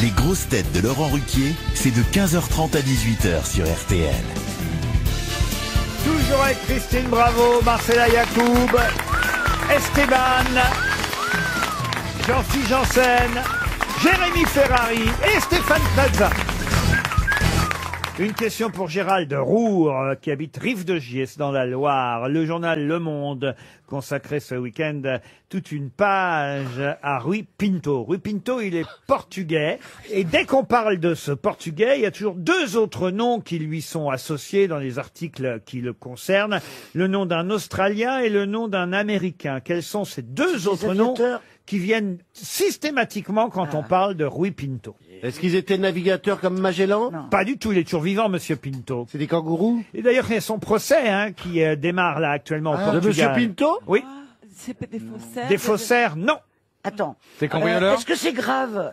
Les grosses têtes de Laurent Ruquier, c'est de 15h30 à 18h sur RTL. Toujours avec Christine Bravo, Marcella Yacoub, Esteban, Jean-Philippe Janssen, Jérémy Ferrari et Stéphane Plaza. Une question pour Gérald Roux, qui habite Rive-de-Gier, dans la Loire. Le journal Le Monde consacrait ce week-end toute une page à Rui Pinto. Rui Pinto, il est portugais. Et dès qu'on parle de ce portugais, il y a toujours deux autres noms qui lui sont associés dans les articles qui le concernent. Le nom d'un Australien et le nom d'un Américain. Quels sont ces deux autres noms qui viennent systématiquement quand on parle de Rui Pinto? Est-ce qu'ils étaient navigateurs comme Magellan? Pas du tout, il est toujours vivant, Monsieur Pinto. C'est des kangourous? Et d'ailleurs, il y a son procès qui démarre là actuellement au Portugal. De Monsieur Pinto? Oui. C'est des faussaires. Des faussaires, non. Attends. C'est cambrioleur? Est-ce que c'est grave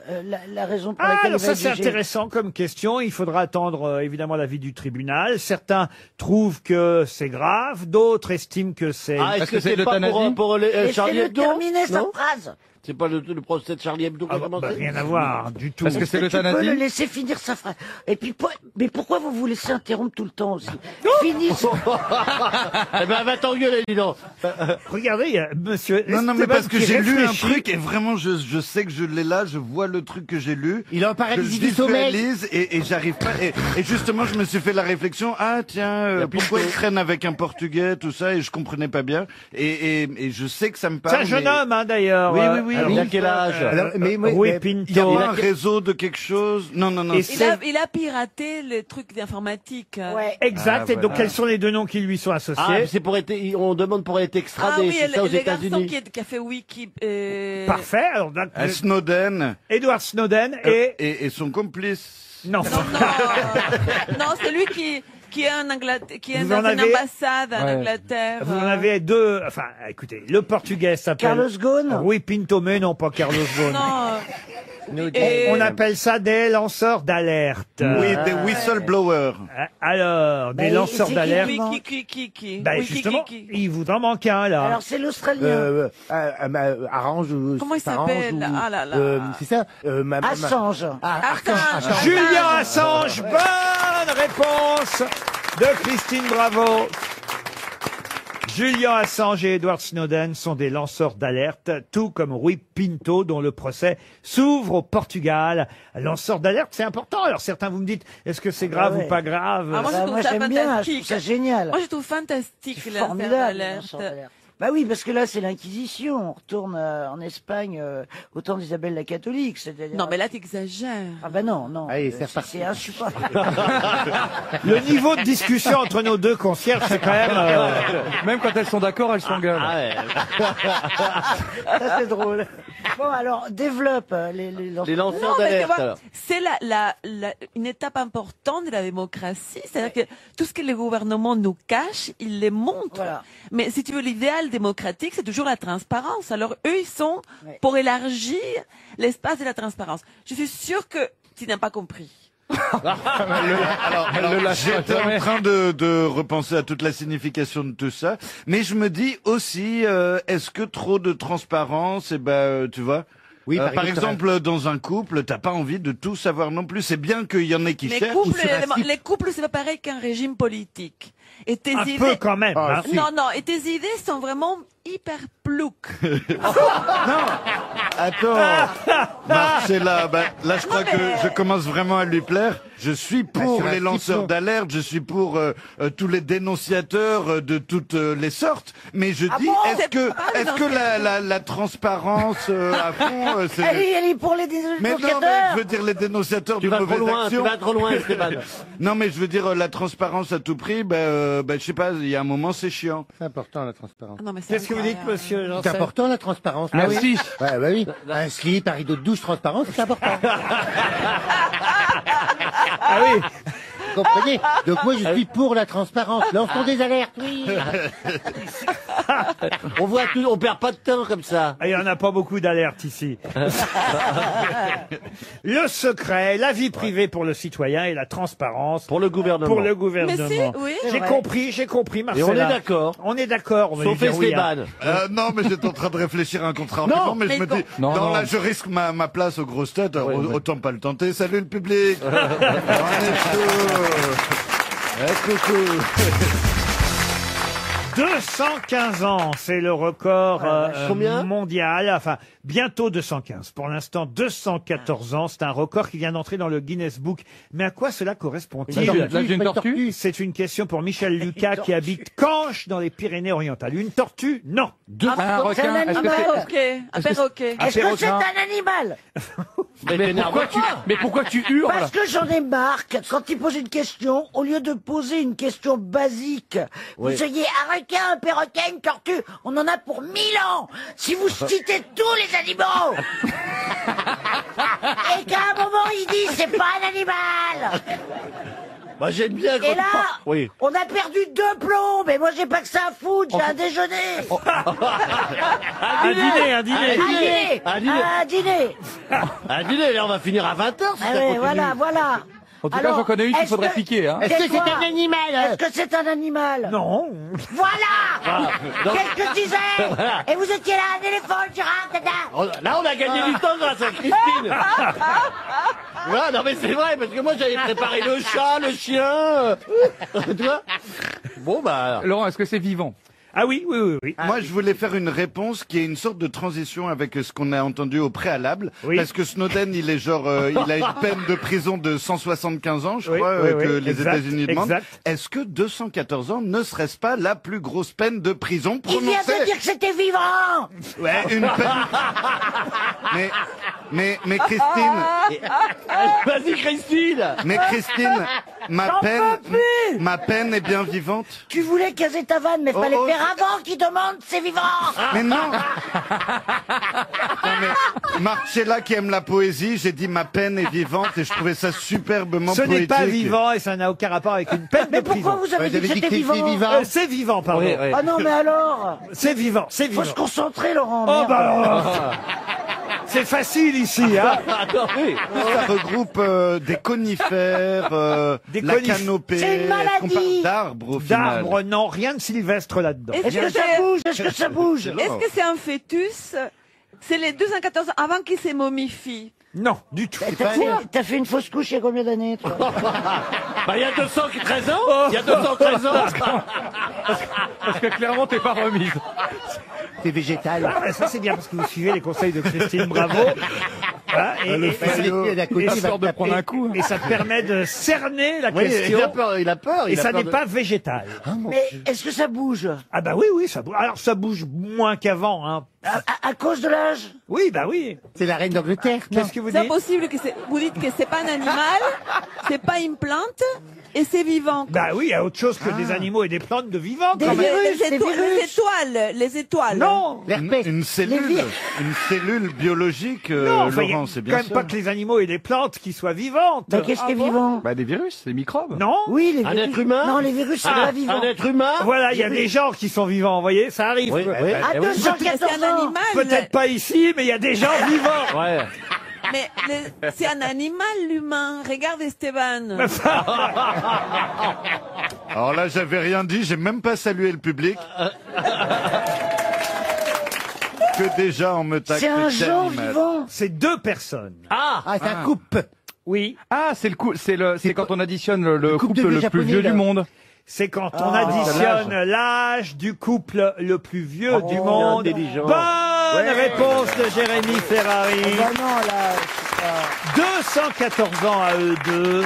la raison pour Ah, laquelle alors il va ça c'est être jugé intéressant comme question. Il faudra attendre évidemment l'avis du tribunal. Certains trouvent que c'est grave, d'autres estiment que c'est... Ah, est-ce que c'est pas pour Charlie Laissez-le Hebdo? terminer sa Non phrase. C'est pas le procès de Charlie Hebdo qui a commencé? Rien à voir du tout. Est-ce que c'est Tu peux le l'euthanasie? laisser finir sa phrase. Et puis, mais pourquoi vous vous laissez interrompre tout le temps aussi? Finissez. Eh ben, va t'engueuler, dis donc. Regardez, il y a monsieur... Non, mais Esteban parce que qui j'ai lu un réfléchit. truc et vraiment je sais que je l'ai là, je vois le truc que j'ai lu. Il est en Je paralysie du sommeil. visualise et j'arrive pas. Et justement, je me suis fait la réflexion, ah tiens, pourquoi il traîne avec un Portugais, tout ça, et je comprenais pas bien. Et je sais que ça me parle. C'est un jeune mais- homme d'ailleurs. Oui, oui, oui. Alors, il a quel âge? Rui Il y a Pinto. pas un réseau de quelque chose? Non, non, non. Et Il a piraté les trucs d'informatique. Ouais. Exact. Ah, et donc voilà. quels sont les deux noms qui lui sont associés? Ah, c'est pour être, on demande pour être Ah extradé, oui, c'est ça, aux le garçon États-Unis. qui a fait Wiki. Parfait. Alors, donc, Snowden Edward Snowden et... et son complice. Non. Non, c'est lui qui est en Angleterre, qui est Vous dans en une avez- ambassade en Ouais. Angleterre. Vous en avez deux. Enfin, écoutez, le portugais s'appelle Carlos Ghosn. Rui Pinto, mais non pas Carlos Ghosn. Non. Et- On appelle ça des lanceurs d'alerte. Oui, des whistleblowers. Alors, des Bah, lanceurs c'est qui d'alerte. lui Qui Bah, Oui, justement, qui. il vous en manque un là. Alors, c'est l'Australien. Arrange ou Comment il s'arrange s'appelle? ou- Ah là là. c'est ça Assange. Assange. Julian Assange, bonne réponse de Christine Bravo. Julian Assange et Edward Snowden sont des lanceurs d'alerte, tout comme Rui Pinto, dont le procès s'ouvre au Portugal. Lanceur d'alerte, c'est important. Alors certains, vous me dites, est-ce que c'est grave ouais. ou pas grave? Ah, moi, je Bah, trouve moi, ça j'aime bien, je fantastique. trouve ça génial. Moi, je trouve fantastique C'est la formidable. d'alerte. lanceur d'alerte. Bah oui, parce que là, c'est l'Inquisition. On retourne en Espagne au temps d'Isabelle la catholique. C'est-à-dire... Non, mais là, t'exagères. Ah bah non, non. Allez, c'est reparti. C'est insupportable. Le niveau de discussion entre nos deux concierges, c'est quand même... Même quand elles sont d'accord, elles s'engueulent. Ah ouais. Ça, c'est drôle. Bon, alors, développe les Les lanceurs. lanceurs Non, mais tu d'alerte, vois, alors. c'est une étape importante de la démocratie. C'est-à-dire que tout ce que les gouvernements nous cachent, ils les montrent. Voilà. Mais si tu veux, l'idéal démocratique, c'est toujours la transparence. Alors, eux, ils sont Ouais. pour élargir l'espace de la transparence. Je suis sûre que tu n'as pas compris. Alors, j'étais en train de repenser à toute la signification de tout ça, mais je me dis aussi, est-ce que trop de transparence, tu vois, Oui, par exemple, dans un couple, t'as pas envie de tout savoir non plus. C'est bien qu'il y en ait qui Les cherchent. couples, les couples, c'est pas pareil qu'un régime politique. Et tes Un idées... peu quand même. hein. Non, non, et tes idées sont vraiment hyper plouques. Attends, Marcella, là je crois que je commence vraiment à lui plaire. Je suis pour sur un les lanceurs type, d'alerte, je suis pour tous les dénonciateurs de toutes les sortes. Mais je dis, bon est-ce que les la transparence à fond, c'est... Elle est pour les Mais non, mais dénonciateurs. je veux dire les dénonciateurs Tu de vas trop mauvaises loin, actions. tu vas trop loin, Esteban. Non, mais je veux dire la transparence à tout prix. Je sais pas, il y a un moment c'est chiant. C'est important la transparence. Non, mais c'est Qu'est-ce que vous dites, incroyable. monsieur C'est Janssen? important la transparence. Ah oui. si. Ouais, bah oui. Un slip, un rideau de douche transparent, c'est important. Ah oui. Vous comprenez? Donc moi je suis pour la transparence. Lançons des alertes, oui. On voit tout, on perd pas de temps comme ça. Ah, il n'y en a pas beaucoup d'alertes ici. Le secret, la vie privée pour le citoyen et la transparence Pour le gouvernement. pour le Mais gouvernement. si, oui. J'ai compris, Et Marcella. on est d'accord. On est d'accord. on va Sauf lui dire oui, hein. Esteban. Non, mais j'étais en train de réfléchir à un contre-argument, mais je me dis, Non, non. là, je risque ma place aux grosses têtes, alors Ouais, ouais. autant pas le tenter. Salut le public. On est chaud. Coucou. 215 ans, c'est le record Combien mondial. Enfin, bientôt 215. Pour l'instant, 214 ans. C'est un record qui vient d'entrer dans le Guinness Book. Mais à quoi cela correspond-il? L'âge d'une tortue? C'est une question pour Michel Lucas qui habite Canches dans les Pyrénées-Orientales. Une tortue? Non. Un requin? Un perroquet. Un perroquet. Est-ce que c'est un animal? Mais pourquoi tu hurles? Parce que j'en ai marre que quand il pose une question, au lieu de poser une question basique, Oui. vous ayez un requin, un perroquet, une tortue. On en a pour 1000 ans. Si vous citez tous les animaux et qu'à un moment il dit c'est pas un animal. Bah, j'aime bien quand Et là, Oui. on a perdu 2 plombs, mais moi j'ai pas que ça à foutre, j'ai un déjeuner. Un dîner, un dîner. Un dîner. Un dîner. Un dîner. Un dîner, là, on va finir à 20h si Ah ça ouais, continue. voilà, voilà. En tout cas, Alors, j'en connais une qu'il est-ce faudrait que- piquer. Hein. Est-ce que c'est Tais-toi. un animal? Est-ce que c'est un animal? Non. Voilà. donc- Qu'est-ce que je disais? Voilà. Et vous étiez là, un éléphant, une girafe, dada. Là, on a gagné du temps grâce à Christine. Voilà, non mais c'est vrai, parce que moi j'avais préparé le chat, le chien. Tu vois? Bon bah... Laurent, est-ce que c'est vivant? Ah oui, oui, oui, oui. Moi, je voulais faire une réponse qui est une sorte de transition avec ce qu'on a entendu au préalable. Oui. Parce que Snowden, il est genre, il a une peine de prison de 175 ans, je Oui, crois, oui, que oui, les exact, États-Unis demandent. exact. Est-ce que 214 ans ne serait-ce pas la plus grosse peine de prison Il vient prononcée? de dire que c'était vivant. Ouais, une peine. Mais Christine, Vas-y Christine. mais Christine, J'en peux plus. ma peine est bien vivante. Tu voulais caser ta vanne, mais fallait oh, faire avant qu'il demande c'est vivant. Mais non. Non mais Marcella qui aime la poésie, j'ai dit ma peine est vivante et je trouvais ça superbement Ce poétique. n'est pas vivant et ça n'a aucun rapport avec une peine Mais de prison. pourquoi vous avez dit que c'était vivant? C'est vivant, pardon. Oui, oui. Ah non, mais alors. C'est vivant, c'est vivant. Faut se concentrer, Laurent. Oh merde. bah c'est facile ici, hein. Attends, oui. Ça regroupe des conifères, la canopée. C'est une maladie. Est-ce qu'on parle d'arbres au final? D'arbres, non, rien de sylvestre là-dedans. Est-ce Est-ce que que ça c'est bouge? Est-ce que ça bouge? est-ce que c'est un fœtus? C'est les 214 ans avant qu'il se momifie. Non, du tout. T'as fait une fausse couche il y a combien d'années, toi? Bah, il y a 213 ans. Il y a 213 ans. Parce que clairement, t'es pas remise. C'est végétal. Ah, ça c'est bien parce que vous suivez les conseils de Christine Bravo. Voilà, Histoire de prendre un coup. et ça permet de cerner la Oui, question. il a peur, il a peur. Et il a ça peur n'est de- pas végétal. Mais est-ce que ça bouge? Ah bah oui, oui, ça bouge. Alors ça bouge moins qu'avant, hein. À cause de l'âge? Oui, bah oui. C'est la reine d'Angleterre. non? Qu'est-ce que vous C'est dites? impossible que vous dites que c'est pas un animal, c'est pas une plante et c'est vivant. Bah oui, il y a autre chose que des animaux et des plantes de vivants Des quand même. virus, les, des virus. les étoiles. Non. Une cellule, une cellule biologique, Non, enfin, il y a Laurent, c'est quand bien même ça. pas que les animaux et les plantes qui soient vivantes. Bah, qu'est-ce qui est vivant? Bah, des virus, des microbes. Non. Oui, les Un virus. être humain. Non, les virus, c'est pas vivant. Un être humain. Voilà, il y a des gens qui sont vivants, vous voyez, ça arrive. Oui, oui. À oui. C'est 214 un ans. animal. Peut-être pas ici, mais il y a des gens vivants. Ouais. Mais c'est un animal, l'humain. Regarde Esteban. Alors là, j'avais rien dit, j'ai même pas salué le public. Que déjà on me tacle. C'est un quel genre animal. vivant. C'est 2 personnes. Ah, c'est un couple. Oui. Ah, c'est c'est quand on additionne le couple couple de vieux le plus japonais, vieux là. du monde. C'est quand on Ah, additionne l'âge du couple le plus vieux du Oh, monde. intelligent. Bonne réponse de Jérémy Ferrari. Bah non, là, je sais pas. 214 ans à eux deux.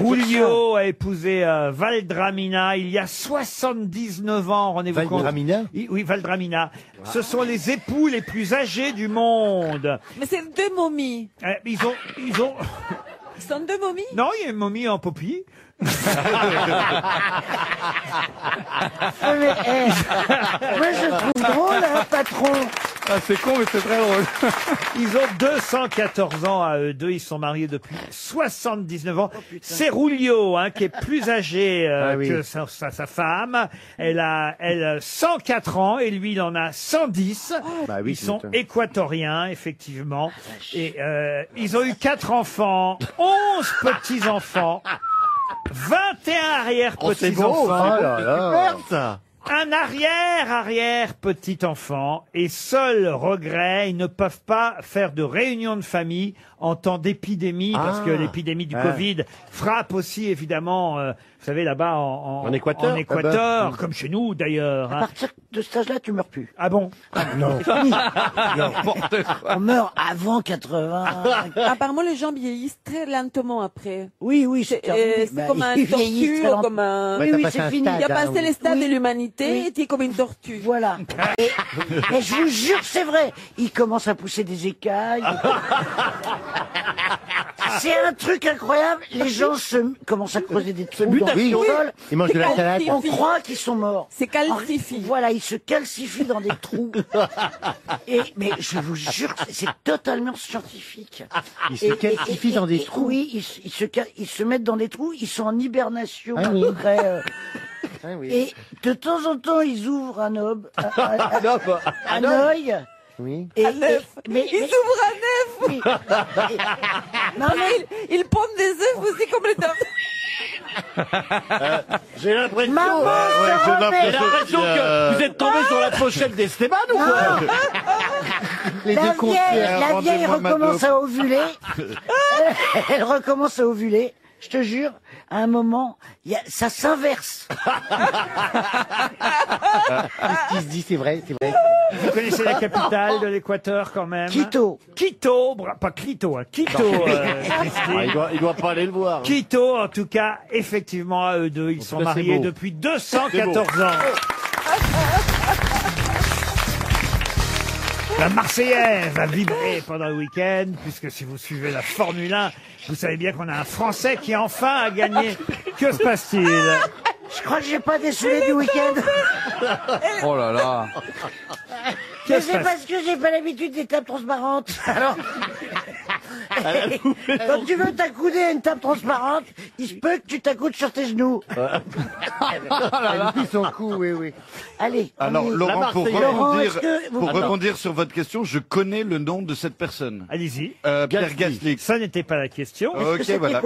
Rulio a épousé Valdramina il y a 79 ans, rendez-vous compte. Valdramina? Oui, Valdramina. Ce sont les époux les plus âgés du monde. Mais c'est 2 momies. Ils ont... Ce sont 2 momies. Non, il y a une momie en popie. Ouais, mais, moi, je trouve drôle, hein, patron. Ah, c'est con, mais c'est très drôle. Ils ont 214 ans à eux deux. Ils sont mariés depuis 79 ans. C'est Rulio, hein, qui est plus âgé que sa femme. Elle a 104 ans et lui, il en a 110. Bah oui, Ils sont c'est- équatoriens, effectivement. Et ils ont eu 4 enfants, 11 petits-enfants, 21 arrière-petits-enfants. Oh là là. Super, ça. Un arrière petit enfant et seul regret, ils ne peuvent pas faire de réunion de famille en temps d'épidémie, parce que l'épidémie du Covid frappe aussi évidemment, vous savez, là-bas en Équateur, comme chez nous d'ailleurs. À partir de cet âge-là, tu meurs plus. Ah bon? Non. On meurt avant 80. Apparemment, les gens vieillissent très lentement après. Oui, c'est terminé. C'est comme un ils vieillissent très tortue, lentement. comme un... Oui, c'est fini. Il a passé les stades de l'humanité, et tu es comme une tortue. Voilà. Et je vous jure, c'est vrai. Il commence à pousser des écailles. C'est un truc incroyable. Les gens commencent à creuser des trous dans le sol. Ils mangent de la salade. On croit qu'ils sont morts. C'est calcifie. Voilà, ils se calcifient dans des trous. Mais je vous jure, c'est totalement scientifique. Ils se calcifient dans des trous. Oui, ils se mettent dans des trous. Ils sont en hibernation. Ah oui. Et de temps en temps, ils ouvrent un œil. Oui. Mais Ils ouvrent un œuf. oui. Non, mais Ils pondent des œufs aussi comme les tortues. J'ai l'impression, Maman, j'ai l'impression que vous êtes tombé sur la pochette d'Esteban ou quoi? la vieille recommence à ovuler. Elle recommence à ovuler. Je te jure, à un moment, ça s'inverse. Ce qui se dit, c'est vrai. Vous connaissez la capitale de l'Équateur quand même? Quito. Pas Clito, hein. Quito. Christine. Il doit pas aller le voir. Quito, en tout cas, effectivement, à eux deux, ils sont c'est mariés beau. depuis 214 ans. La Marseillaise va vibrer pendant le week-end, puisque si vous suivez la Formule 1, vous savez bien qu'on a un Français qui enfin a gagné. Que se passe-t-il? Je crois que j'ai pas décelé du week-end. Oh là là. Mais c'est parce que j'ai pas l'habitude des tables transparentes. Alors, quand tu veux t'accouder à une table transparente, il se peut que tu t'accoudes sur tes genoux. Depuis son cou, oui. Allez. Alors, Laurent, pour Laurent, est-ce que vous- rebondir sur votre question, je connais le nom de cette personne. Allez-y. Pierre Gasly. Ça n'était pas la question. Ok, voilà.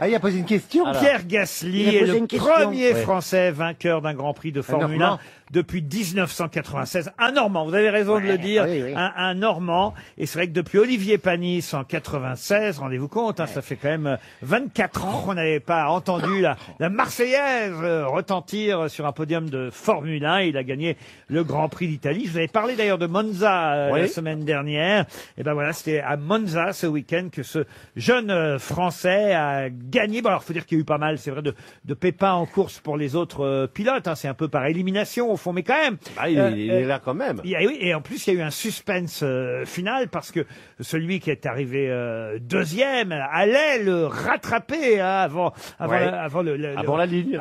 Ah, il a posé une question. Pierre Gasly Il a est posé le une question. premier Ouais. Français vainqueur d'un Grand Prix de Formule 1 Normand. depuis 1996. Un Normand, vous avez raison de le dire, oui. un Normand. Et c'est vrai que depuis Olivier Panis en 96, rendez-vous compte, hein, ça fait quand même 24 ans qu'on n'avait pas entendu la Marseillaise retentir sur un podium de Formule 1. Il a gagné le Grand Prix d'Italie. Je vous avais parlé d'ailleurs de Monza la semaine dernière. Et ben voilà, c'était à Monza ce week-end que ce jeune Français a gagné. Bon, alors faut dire qu'il y a eu pas mal, c'est vrai, de pépins en course pour les autres pilotes. Hein. C'est un peu par élimination au fond, mais quand même. Il est là quand même. Oui, et en plus, il y a eu un suspense final parce que celui qui est arrivé deuxième allait le rattraper hein, avant la ligne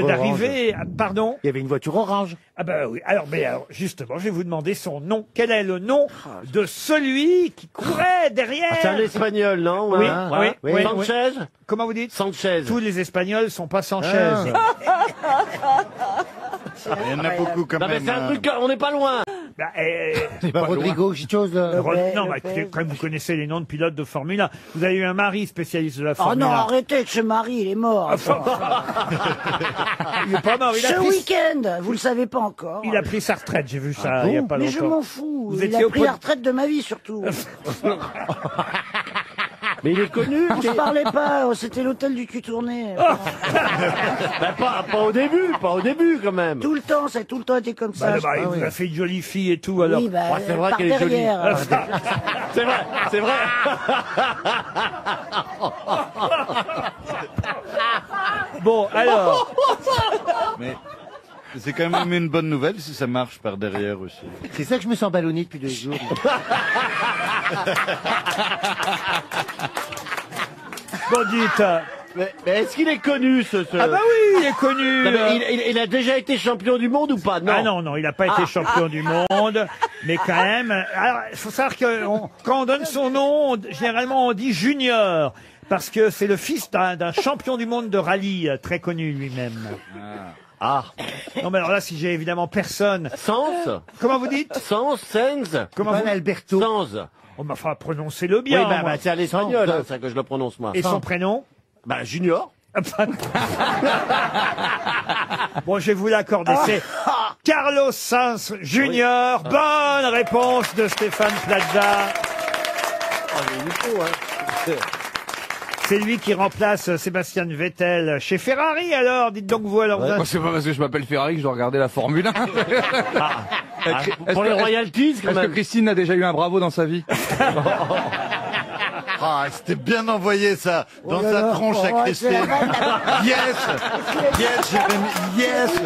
d'arrivée. Pardon. Il y avait une voiture orange. Ah ben oui. Alors justement, je vais vous demander son nom. Quel est le nom de celui qui courait derrière? C'est un Espagnol, non? Oui, Ouais. oui. Sanchez? Comment vous dites? Sanchez. Tous les Espagnols sont pas Sanchez. Il y en a beaucoup quand Non, mais même. c'est un truc, on n'est pas loin. C'est pas Rodrigo, chose. Non, bah, écoutez, quand même, vous connaissez les noms de pilotes de Formule 1. Vous avez eu un mari spécialiste de la Oh Formule 1. non, arrêtez de ce mari, il est mort. Il est pas mort, il a Ce pris... week-end, vous le savez pas encore. Il a pris sa retraite, j'ai vu ça il y a pas Mais longtemps. je m'en fous. Vous Il étiez a au pris pod- la retraite de ma vie surtout. Mais il est connu. On se parlait pas, c'était l'hôtel du cul tourné. Bah, pas au début quand même. Tout le temps, ça a tout le temps été comme ça. Il vous a fait une jolie fille et tout, alors. Oui, bah, Ouais, c'est vrai par qu'elle est jolie. derrière. C'est vrai. Bon, alors. Mais c'est quand même une bonne nouvelle si ça marche par derrière aussi. C'est ça que je me sens ballonné depuis 2 jours. Bon, dites. Mais est-ce qu'il est connu ce... Ah bah oui, il est connu. Non, mais il a déjà été champion du monde ou pas? Non. Ah non, il n'a pas été champion du monde, mais quand même. Alors, il faut savoir que quand on donne son nom, généralement on dit junior, parce que c'est le fils d'un champion du monde de rallye très connu lui-même. Non mais alors là, si j'ai évidemment personne. Sens. Comment vous dites? Sens. Comment vous... Alberto. Sens. Oh, mais enfin, prononcez-le bien. Oui, moi. c'est à l'espagnol, hein, ça que je le prononce moi. Et son prénom? Bah, Junior. Bon, je vais vous l'accorder. C'est Carlos Sainz Junior. Bonne réponse de Stéphane Plaza. Oh, il est faux, hein. C'est lui qui remplace Sébastien Vettel chez Ferrari, alors. Dites donc vous, alors. Moi, c'est pas parce que je m'appelle Ferrari que je dois regarder la Formule 1. Pour les royalties, quand Est-ce que même. Christine a déjà eu un bravo dans sa vie? Ah, c'était bien envoyé ça dans sa tronche à Christine. Yes, yes, Jérémy, yes.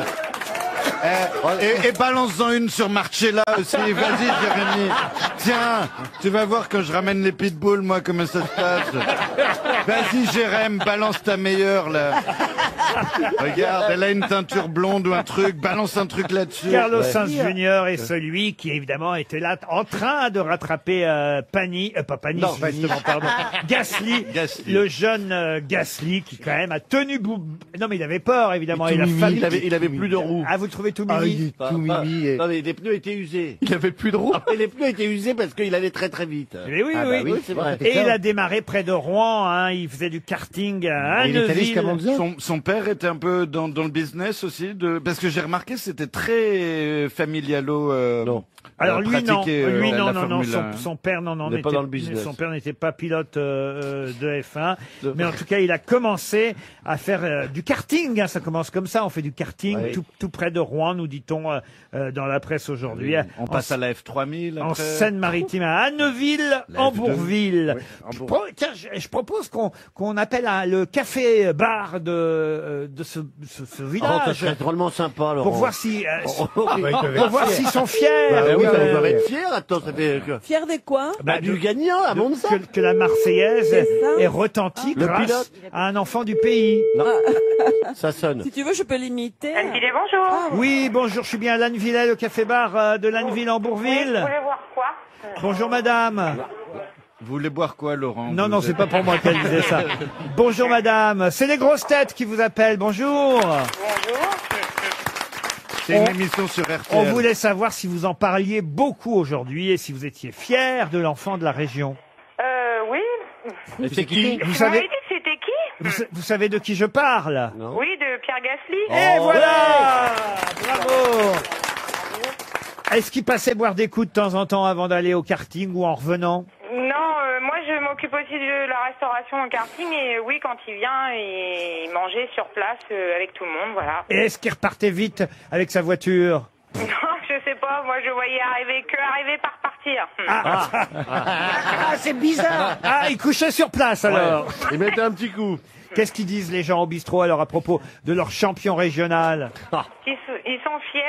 Et balance-en une sur Marcella aussi. Vas-y, Jérémy. Tiens, tu vas voir quand je ramène les pitbulls, moi, comment ça se passe. Vas-y, Jérémy, balance ta meilleure, là. Regarde, elle a une teinture blonde ou un truc. Balance un truc là-dessus. Carlos Sainz Jr. est celui qui, évidemment, était là en train de rattraper pas Pani, justement, pardon. Gasly, le jeune Gasly, qui quand même a tenu Non, mais il avait peur, évidemment. Et tout mimi, fallu il avait plus de roues. Ah, vous le trouvez tout mimi? Tout mimi. Non, mais les pneus étaient usés. Il avait plus de roues. Après, les pneus étaient usés parce qu'il allait très très vite. Mais oui, Ah, oui, bah c'est vrai. Et il a démarré près de Rouen, hein. Il faisait du karting à Il est allé Neuville. jusqu'à Monza. Son père était un peu dans le business aussi, parce que j'ai remarqué c'était très familialo. Alors lui non, lui non, la non, non, Formule 1. son père non, Il n'est pas dans le business. son père n'était pas pilote de F1, mais en tout cas il a commencé à faire du karting. Hein, ça commence comme ça, on fait du karting Oui. tout près de Rouen, nous dit-on dans la presse aujourd'hui. On passe à la F3000 En après. Seine-Maritime, à Anneuville, La en F2. Bourville. Oui, en Bourville. Tiens, je propose qu'on appelle le café-bar de ce Oh, village. ça serait drôlement sympa, Laurent. Pour voir si, Bah, ils peuvent pour être voir fiers. s'ils sont fiers. Bah oui, ils doivent être fiers. Attends, ça fait... Fier de quoi? du gagnant à Monza. Que la Marseillaise C'est ça. est retentie Le grâce pilote. à un enfant du pays. Ça sonne. Si tu veux, je peux l'imiter. Anne-Villers, bonjour. Oui, bonjour, je suis bien à Lanneville, le café-bar de Lanneville en Oui, Bourville. vous voulez voir quoi? Bonjour madame. Vous voulez boire quoi, Laurent? Non, non, c'est pas pour moi qu'elle disait ça. Bonjour madame, c'est les grosses têtes qui vous appellent, bonjour. Bonjour. C'est une émission sur RTL. On voulait savoir si vous en parliez beaucoup aujourd'hui et si vous étiez fier de l'enfant de la région. Oui. C'est qui? Vous Vous savez, m'avez dit que c'était qui? vous savez de qui je parle? Oui, de Pierre Gasly. Et voilà! Bravo! Est-ce qu'il passait boire des coups de temps en temps avant d'aller au karting ou en revenant? Non, moi je m'occupe aussi de la restauration au karting et oui, quand il vient, il mangeait sur place avec tout le monde, voilà. Et est-ce qu'il repartait vite avec sa voiture? Non, je sais pas, moi je voyais arriver par partir. Ah, c'est bizarre. Ah, il couchait sur place alors. Il mettait un petit coup. Qu'est-ce qu'ils disent les gens au bistrot alors à propos de leur champion régional? Ils sont fiers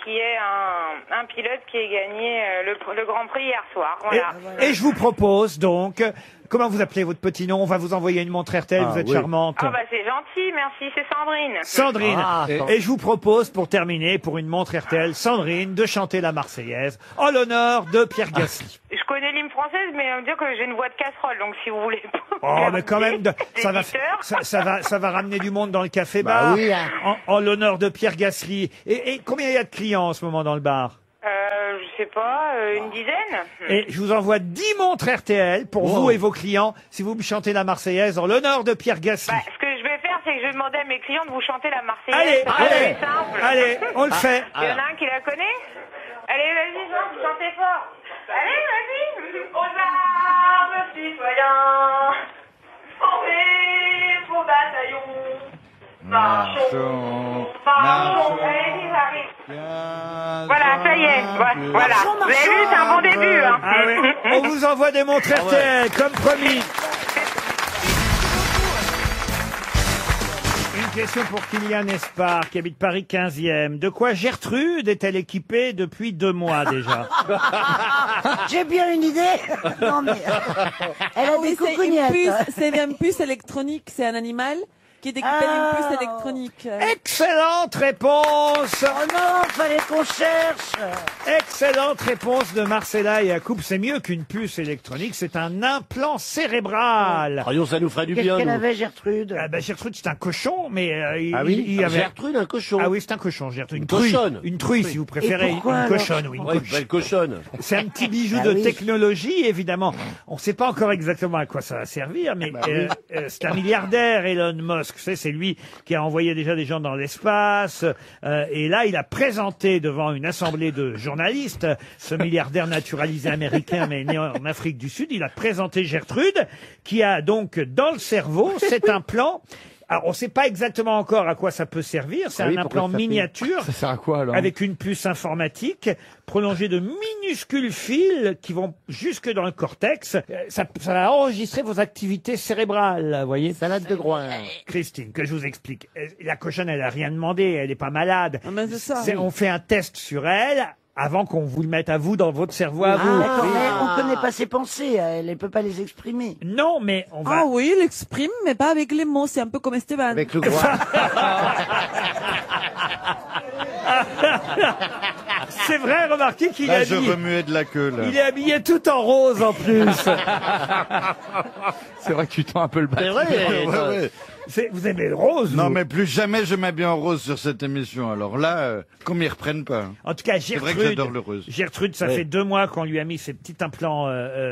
qu'il y ait un pilote qui ait gagné le Grand Prix hier soir, voilà. Et je vous propose donc, comment vous appelez votre petit nom? On va vous envoyer une montre RTL, vous êtes charmante. Ah bah c'est gentil, merci, c'est Sandrine. Sandrine. Ah, et je vous propose, pour terminer, pour une montre RTL, Sandrine, de chanter la Marseillaise en l'honneur de Pierre Gasly. Je connais l'hymne française, mais on me dit que j'ai une voix de casserole, donc si vous voulez pas... Oh, mais quand même, ça va ramener du monde dans le café-bar. Bah oui, hein. En l'honneur de Pierre Gasly. Et combien il y a de clients en ce moment dans le bar? Je sais pas, une dizaine. Et je vous envoie 10 montres RTL pour vous et vos clients si vous me chantez la Marseillaise en l'honneur de Pierre Gasly. Bah, ce que je vais faire, c'est que je vais demander à mes clients de vous chanter la Marseillaise. Allez, parce que allez, c'est simple. allez, on le fait. Il y en a un qui la connaît? Allez, vas-y, Jean, chantez fort. Allez, vas-y. Aux armes, citoyens, formez vos bataillons. Marchons, marchons. Allez, j'arrive. Voilà, ça y est. Voilà. Vous avez vu, c'est un bon début. Hein. Ah oui, on vous envoie des montres RTL, comme promis. Une question pour Kylian Espar, qui habite Paris 15e. De quoi Gertrude est-elle équipée depuis 2 mois déjà? J'ai bien une idée. Non, mais elle a des C'est une coucougnettes. puce, c'est une puce électronique, c'est un animal qui est équipé d'une puce électronique. Excellente réponse. Oh non, fallait qu'on cherche. Excellente réponse de Marcella et Yacoub. C'est mieux qu'une puce électronique, c'est un implant cérébral. Voyons, ça nous ferait du Qu'est-ce bien, qu'elle nous. avait, Gertrude? Ah ben Gertrude, c'est un cochon, mais Ah oui, il avait... Gertrude, un cochon. Ah oui, c'est un cochon, Gertrude. Une cochonne. Une truie, si vous préférez. Et pourquoi, une alors cochonne, oui. Ouais, une belle cochonne. C'est un petit bijou Ah de oui. technologie, évidemment. On ne sait pas encore exactement à quoi ça va servir, mais c'est un milliardaire, Elon Musk. Musk. C'est lui qui a envoyé déjà des gens dans l'espace. Et là, il a présenté devant une assemblée de journalistes, ce milliardaire naturalisé américain, mais né en Afrique du Sud, il a présenté Gertrude, qui a donc dans le cerveau cet implant. Alors, on ne sait pas exactement encore à quoi ça peut servir. C'est un implant miniature. Ça sert à quoi, alors? Avec une puce informatique prolongée de minuscules fils qui vont jusque dans le cortex. Ça va enregistrer vos activités cérébrales, vous voyez. Salade de groin. Christine, que je vous explique. La cochonne, elle a rien demandé. Elle n'est pas malade. Ah, mais c'est ça. On fait un test sur elle avant qu'on vous le mette à vous dans votre cerveau à vous. D'accord, mais on connaît pas ses pensées, elle ne peut pas les exprimer. Non, mais on va... Ah oui, il exprime, mais pas avec les mots. C'est un peu comme Esteban. Avec le groin. C'est vrai, remarquez qu'il est Là, je habillé... remuais de la queue, là. Il est habillé tout en rose en plus. C'est vrai que tu tends un peu le bâton. C'est vrai. Ouais. Vous aimez le rose? Non, vous mais plus jamais je m'habille en rose sur cette émission. Alors là, qu'on m'y reprenne pas. En tout cas, C'est vrai que Gertrude, j'adore le rose. Gertrude, ça Oui. fait 2 mois qu'on lui a mis ces petits implants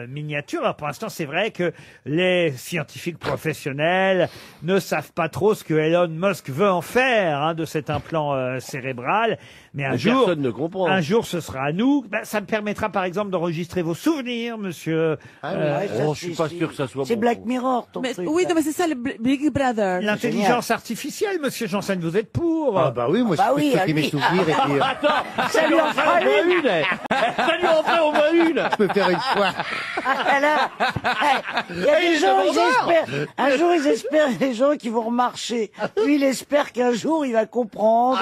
miniatures. Alors pour l'instant, c'est vrai que les scientifiques professionnels ne savent pas trop ce que Elon Musk veut en faire de cet implant cérébral. Mais un jour, Personne ne comprend. un jour, ce sera à nous. Ça me permettra, par exemple, d'enregistrer vos souvenirs, monsieur. Ouais, ça, Oh, je suis pas sûr que ça soit C'est bon. Black Mirror, ton Mais, truc. oui, là. non, mais c'est ça, le Big Brother. L'intelligence artificielle, monsieur Janssen, vous êtes pour? Ah bah oui, moi Bah je oui, peux stocker mes allez. souvenirs et puis Ça lui en fera une. Ça lui en fait au moins une. je peux faire une fois. Ah là, il y a des gens, ils espèrent. Un jour, ils espèrent les gens qui vont remarcher. Lui, il espère qu'un jour, il va comprendre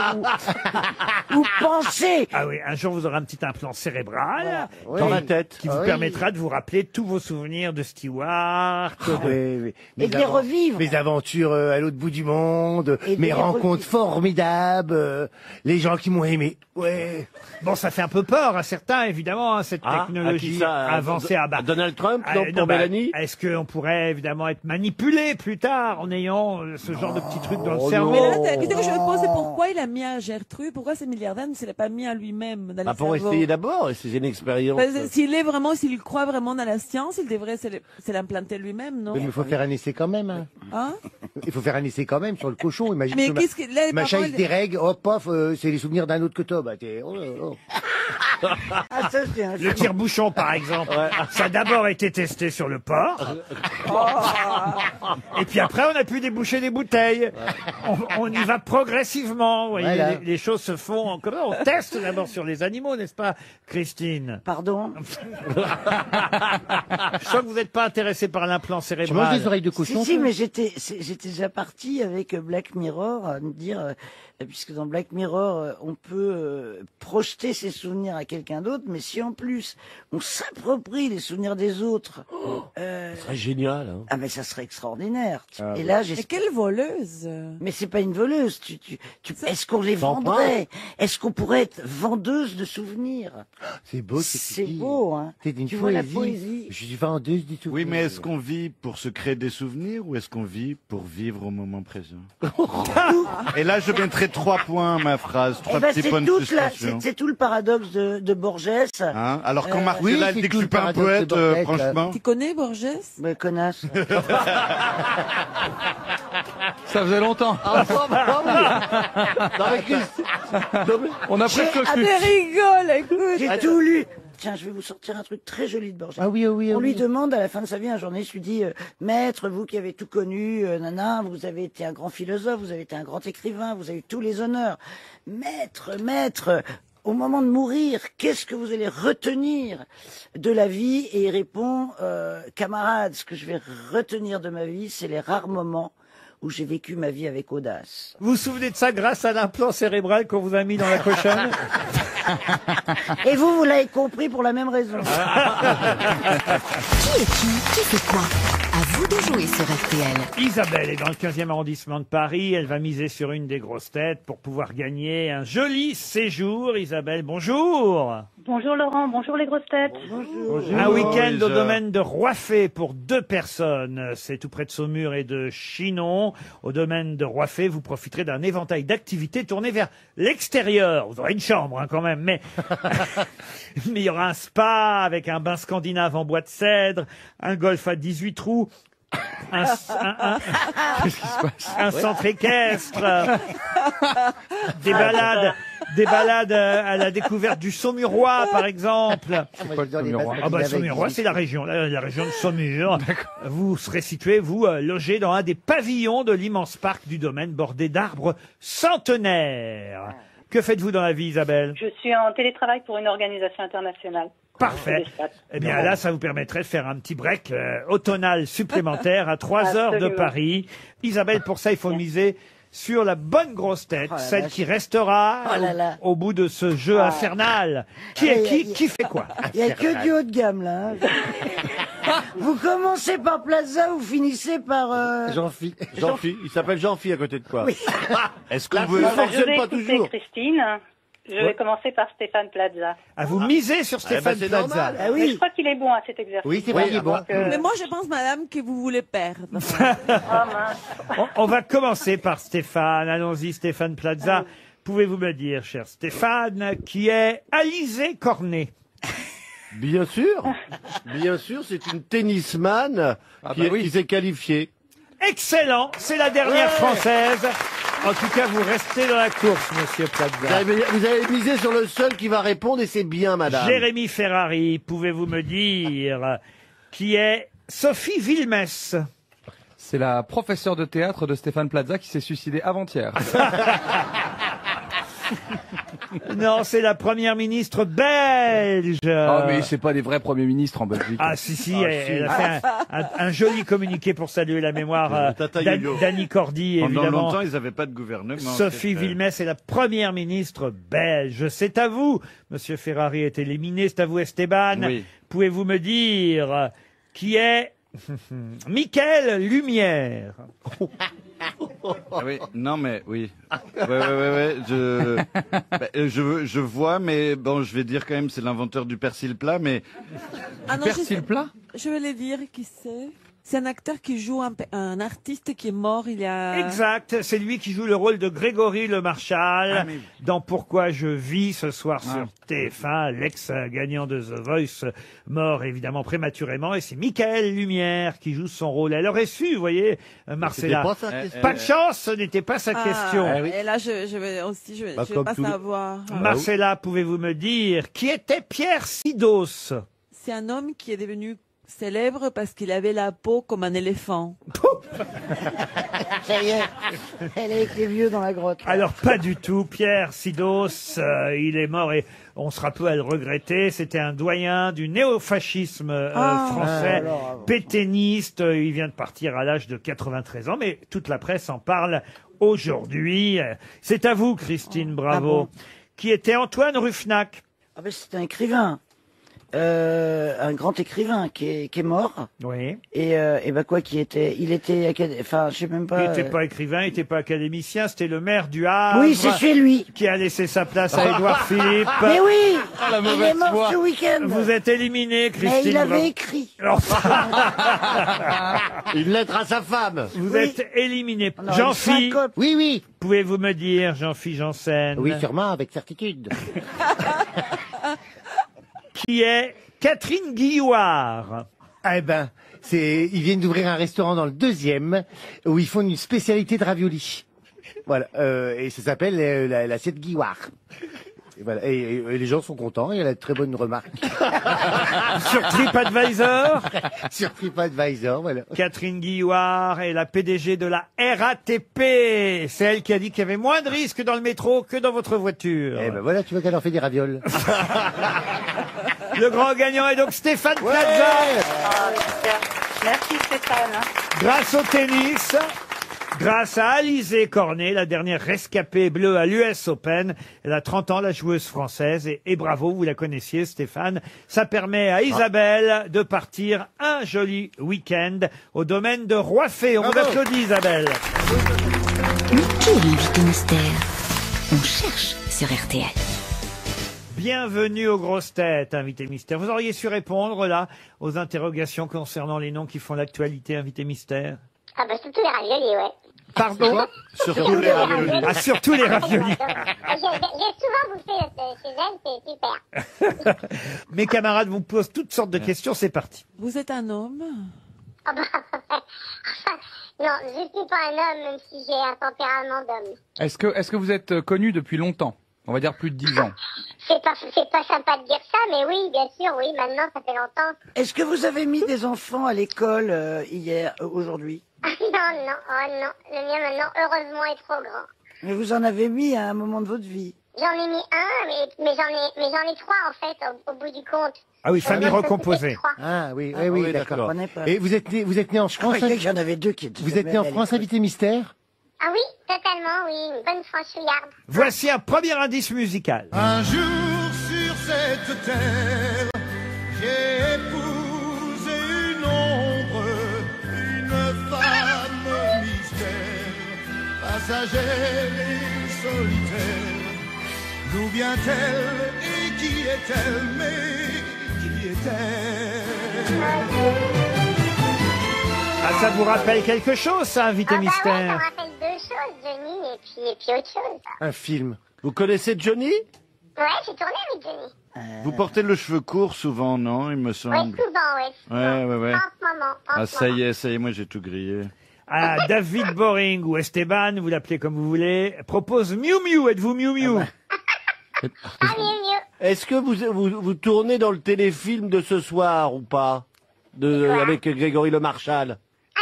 ou penser. Ah oui, un jour vous aurez un petit implant cérébral Dans la tête. qui vous oui. permettra de vous rappeler tous vos souvenirs de Stewart. Oui, oui. Et de les revivre. Mes aventures à l'autre bout du monde, Et de mes les rencontres revivre. formidables, les gens qui m'ont aimé. Ouais. Bon, ça fait un peu peur à certains, évidemment, cette Ah, technologie à qui ça, avancée. à Donald Trump, non, pour non, Mélanie est-ce qu'on pourrait évidemment être manipulé plus tard en ayant ce genre de petits trucs dans le cerveau? Mais là, la question que je me pose, c'est pourquoi il a mis à Gertrude, pourquoi c'est milliardaire ne s'il l'a pas mis à lui-même dans le Pour cerveau. essayer d'abord, et c'est une expérience. S'il croit vraiment dans la science, il devrait se l'implanter lui-même, non? Mais il faut faire un essai quand même. Hein. Hein? Il faut faire un essai quand même sur le cochon. Imagine Mais que qu'est-ce que là, les machin parents, il se dérègle, hop, pof, c'est les souvenirs d'un autre que toi. Bah, oh, oh. Ah, ça, c'est un Le tire-bouchon, par exemple, ça a d'abord été testé sur le porc. Et puis après, on a pu déboucher des bouteilles. On y va progressivement. Vous voyez, Voilà. les choses se font. Comment on teste d'abord sur les animaux, n'est-ce pas, Christine? Pardon? Je sens que vous n'êtes pas intéressé par l'implant Tu manges cérébral. des oreilles de cochon? Si, mais j'étais déjà parti avec Black Mirror à me dire, puisque dans Black Mirror, on peut projeter ses souvenirs à quelqu'un d'autre, mais si en plus on s'approprie les souvenirs des autres, Ce serait génial. Hein. ah mais ça serait extraordinaire. Ah, Et là, Mais j'espère. quelle voleuse! Mais c'est pas une voleuse. Est-ce qu'on les vendrait? Est-ce qu'on pourrait être vendeuse de souvenirs? C'est beau, C'est beau, hein. C'est une Tu vois la poésie. poésie. Je suis vendeuse du tout. Oui, mais est-ce qu'on vit pour se créer des souvenirs ou est-ce qu'on vit pour vivre au moment présent? Et là, je mettrai 3 points à ma phrase, 3 Eh ben, petits points de suspension. c'est tout le paradoxe de Borges. Hein? Alors quand Marcella oui, elle dit c'est que je tout suis le pas un paradoxe de poète, Borges, franchement. Tu connais Borges? Mais connasse. Ça faisait longtemps. On a presque Ah, mais rigole, écoute! J'ai tout lu. Tiens, je vais vous sortir un truc très joli de Borges. Ah oui, oui, On oui. lui demande à la fin de sa vie, un journaliste lui dit, maître, vous qui avez tout connu, nana, vous avez été un grand philosophe, vous avez été un grand écrivain, vous avez eu tous les honneurs. Maître, au moment de mourir, qu'est-ce que vous allez retenir de la vie? Et il répond, camarade, ce que je vais retenir de ma vie, c'est les rares moments où j'ai vécu ma vie avec audace. Vous vous souvenez de ça grâce à l'implant cérébral qu'on vous a mis dans la cochonne? Et vous l'avez compris pour la même raison. Qui est qui fait quoi? À vous de jouer sur RTL. Isabelle est dans le 15e arrondissement de Paris. Elle va miser sur une des grosses têtes pour pouvoir gagner un joli séjour. Isabelle, bonjour. Bonjour Laurent, bonjour les grosses têtes. Un week-end Isa. au domaine de Roiffet pour 2 personnes. C'est tout près de Saumur et de Chinon. Au domaine de Roiffet, vous profiterez d'un éventail d'activités tournées vers l'extérieur. Vous aurez une chambre quand même, mais mais il y aura un spa avec un bain scandinave en bois de cèdre, un golf à 18 trous, Un centre équestre. Des balades à la découverte du Saumurois, par exemple. Le Saumurois, c'est la région de Saumur. Vous serez situé, vous, logé dans un des pavillons de l'immense parc du domaine bordé d'arbres centenaires. Que faites-vous dans la vie, Isabelle? Je suis en télétravail pour une organisation internationale. Parfait. Eh bien là, ça vous permettrait de faire un petit break automnal supplémentaire à 3 heures de Absolument. Paris. Isabelle, pour ça, il faut miser sur la bonne grosse tête, celle qui restera au bout de ce jeu infernal. Qui fait quoi? Il n'y a que du haut de gamme, là. hein. Vous commencez par Plaza, vous finissez par... Jean-Phi. Il s'appelle Jean-Phi à côté de quoi? Oui. Est-ce que Je vous vais fonctionne pas écouter toujours? Christine. Je vais commencer par Stéphane Plaza. Ah, vous misez sur Stéphane c'est Plaza. normal. Ah Mais je crois qu'il est bon à cet exercice. Oui, c'est vrai, il est bon. Donc, Mais moi, je pense, madame, que vous voulez perdre. ah, mince. On va commencer par Stéphane. Allons-y, Stéphane Plaza. Pouvez-vous me dire, cher Stéphane, qui est Alizé Cornet? Bien sûr, c'est une tennisman qui s'est qualifiée. Excellent, c'est la dernière française. En tout cas, vous restez dans la course, monsieur Plaza. Vous avez misé sur le seul qui va répondre et c'est bien, madame. Jérémy Ferrari, pouvez-vous me dire qui est Sophie Vilmès? C'est la professeure de théâtre de Stéphane Plaza qui s'est suicidée avant-hier. Non, c'est la première ministre belge. Oh, mais c'est pas des vrais premiers ministres en Belgique. Ah si, elle a fait un joli communiqué pour saluer la mémoire d'Annie Cordy, Pendant évidemment. longtemps, ils n'avaient pas de gouvernement. Sophie Vilmès est la première ministre belge. C'est à vous, monsieur Ferrari est éliminé, c'est à vous Esteban. Oui. Pouvez-vous me dire qui est Michael Lumière? Ah oui, non mais oui. Ouais. Je vois, mais bon, je vais dire quand même, c'est l'inventeur du persil plat, mais Ah non, persil plat? Je vais le dire qui c'est. C'est un acteur qui joue un artiste qui est mort il y a... Exact, c'est lui qui joue le rôle de Grégory Le Marchal dans Pourquoi je vis ce soir sur TF1, l'ex-gagnant de The Voice, mort évidemment prématurément, et c'est Michael Lumière qui joue son rôle. Elle aurait su, vous voyez, Marcella. C'était pas sa question. Pas de chance, ce n'était pas sa question. Et là, je vais aussi, je vais pas savoir. Marcella, pouvez-vous me dire qui était Pierre Sidos? C'est un homme qui est devenu célèbre parce qu'il avait la peau comme un éléphant. Ça y est, elle est avec les vieux dans la grotte. Alors pas du tout, Pierre Sidos, il est mort et on sera peu à le regretter. C'était un doyen du néofascisme français, pétainiste. Il vient de partir à l'âge de 93 ans, mais toute la presse en parle aujourd'hui. C'est à vous, Christine Bravo, qui était Antoine Ruffnac. Ah ben c'est un écrivain. Un grand écrivain qui est mort. Oui. Et ben quoi, il était, enfin, je sais même pas. Il n'était pas écrivain, il n'était pas académicien, c'était le maire du Havre. Oui, c'est chez lui. Qui a laissé sa place à Édouard Philippe. Mais oui, la il mauvaise est mort foi. ce week-end. Vous êtes éliminé, Christine. Mais il avait Bravo. écrit. Une lettre à sa femme. Vous êtes éliminé. On aurait Jean-Phi, 5 copies. Oui, oui. pouvez-vous me dire, Jean-Phi Janssen, Oui, sûrement, avec certitude. qui est Catherine Guillouard? Eh ben, ils viennent d'ouvrir un restaurant dans le 2e où ils font une spécialité de ravioli. Voilà, et ça s'appelle l'assiette Guillouard. Et voilà, et les gens sont contents, il y a de très bonnes remarques. Sur TripAdvisor? Sur TripAdvisor, voilà. Catherine Guillouard est la PDG de la RATP. C'est elle qui a dit qu'il y avait moins de risques dans le métro que dans votre voiture. Eh ben voilà, tu vois qu'elle en fait des ravioles. Le grand gagnant est donc Stéphane Plaza. Merci Stéphane. Grâce au tennis, grâce à Alizé Cornet, la dernière rescapée bleue à l'US Open. Elle a 30 ans, la joueuse française. Et bravo, vous la connaissiez, Stéphane. Ça permet à Isabelle de partir un joli week-end au domaine de Roiffet. On vous applaudit, Isabelle. Mais qui est l'invité mystère? On cherche sur RTL. Bienvenue aux grosses têtes, invité mystère. Vous auriez su répondre, là, aux interrogations concernant les noms qui font l'actualité, invité mystère? Ah bah surtout les raviolis, ouais. Pardon? Surtout les raviolis. Ah, surtout les raviolis. J'ai souvent bouffé chez elle, c'est super. Mes camarades vous posent toutes sortes de questions, c'est parti. Vous êtes un homme? Ah bah, enfin, non, je suis pas un homme, même si j'ai un tempérament d'homme. Est-ce que vous êtes connu depuis longtemps? On va dire plus de 10 ans. C'est pas sympa de dire ça, mais oui, bien sûr, oui, maintenant, ça fait longtemps. Est-ce que vous avez mis des enfants à l'école hier, aujourd'hui? Ah non, non, oh non, le mien maintenant, heureusement, est trop grand. Mais vous en avez mis à un moment de votre vie. J'en ai mis un, mais j'en ai trois, en fait, au bout du compte. Ah oui, famille recomposée. Ah oui, oui, oui, d'accord. comprenais pas. Et vous êtes né en Je France? croyais qu'il y en avait deux qui étaient Vous êtes né en France, invité mystère? Ah oui, totalement, oui, une bonne franchouillarde. Voici un premier indice musical. Un jour sur cette terre, j'ai épousé une ombre, une femme mystère, passagère et solitaire. D'où vient-elle et qui est-elle, mais qui est-elle? Ah, ça vous rappelle quelque chose, ça, invité Ah bah ouais, ça mystère? me rappelle deux choses, Johnny et puis autre chose. Un film. Vous connaissez Johnny? Ouais, j'ai tourné avec Johnny. Vous portez le cheveu court souvent, non, il me Ouais, semble. souvent, ouais. Ouais. En ce moment, Ah, ça y est, moi j'ai tout grillé. Ah, David Boring ou Esteban, vous l'appelez comme vous voulez, propose Miu Miu. Êtes-vous Miu Miu? Ah, mieux, mieux. Est-ce que vous tournez dans le téléfilm de ce soir ou pas? Avec Grégory Le Marchal? Ah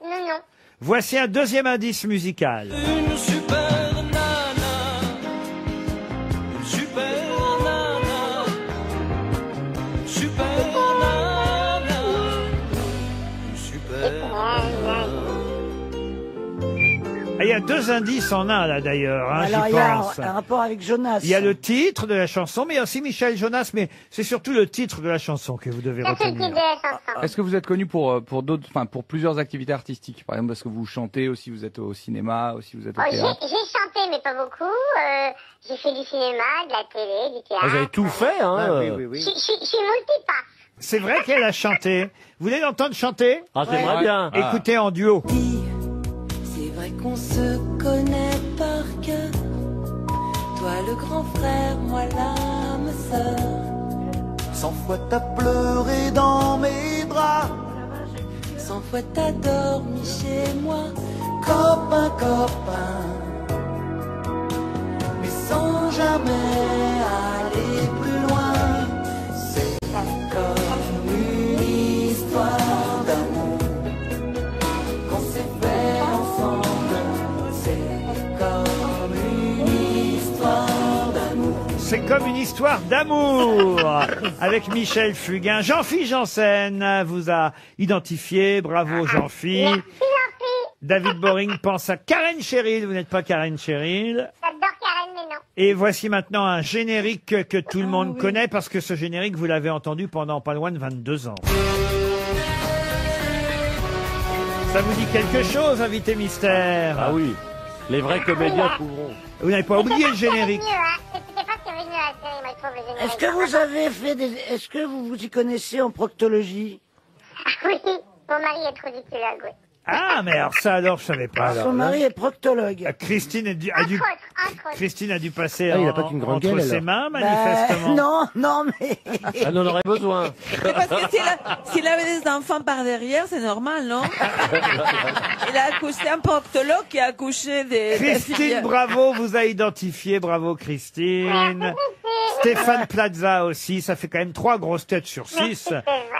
non, non, non. Voici un deuxième indice musical. Une super nana, une super nana, super nana, une super nana. Ah, il y a deux indices en un, là, d'ailleurs, hein, Alors, j'y il y a pense. un rapport avec Jonas. Il y a le titre de la chanson, mais il y a aussi Michel Jonas, mais c'est surtout le titre de la chanson que vous devez Ça, c'est le retenir. titre de la chanson. Est-ce que vous êtes connu pour d'autres, enfin pour plusieurs activités artistiques? Par exemple, parce que vous chantez, aussi vous êtes au cinéma, aussi vous êtes au Oh, théâtre. j'ai chanté, mais pas beaucoup. J'ai fait du cinéma, de la télé, du théâtre. Vous avez tout fait, hein? Ah oui, oui, oui. Je suis multipasse. C'est vrai qu'elle a chanté. Vous voulez l'entendre chanter? Ah, j'aimerais bien. Écoutez en duo. C'est vrai qu'on se connaît par cœur. Toi le grand frère, moi l'âme sœur. 100 fois t'as pleuré dans mes bras, 100 fois t'as dormi chez moi. copain, copain, mais sans jamais aller plus loin. C'est comme une histoire d'amour qu'on s'est fait ensemble. C'est comme une histoire d'amour. C'est comme une histoire d'amour avec Michel Fugain. Jean-Philippe Janssen vous a identifié. Bravo Jean-Philippe. Merci, Jean-Philippe. David Boring pense à Karen Cheryl. Vous n'êtes pas Karen Cheryl. J'adore Karen, mais non. Et voici maintenant un générique que tout le monde connaît parce que ce générique, vous l'avez entendu pendant pas loin de 22 ans. Ça vous dit quelque chose, invité mystère? Ah oui, les vrais comédiens trouveront. Vous n'avez pas oublié le générique? C'est mieux, hein. C'était pas ce qui est venu à la série, moi, je trouve, le générique. Est-ce que vous avez fait des... Est-ce que vous vous y connaissez en proctologie? Oui, mon mari est productologue, oui. Ah, mais alors ça, alors, je savais pas. Son mari est proctologue. Christine a dû Entre autres. Christine a dû passer Ah, il a pas qu'une grande entre gueule, ses alors. mains, Bah, manifestement. non, non, mais... Elle en aurait besoin. C'est parce que s'il avait des enfants par derrière, c'est normal, non? Il a accouché un proctologue qui a accouché des Christine filles. Bravo vous a identifié. Bravo, Christine. Stéphane Plaza aussi. Ça fait quand même 3 grosses têtes sur 6.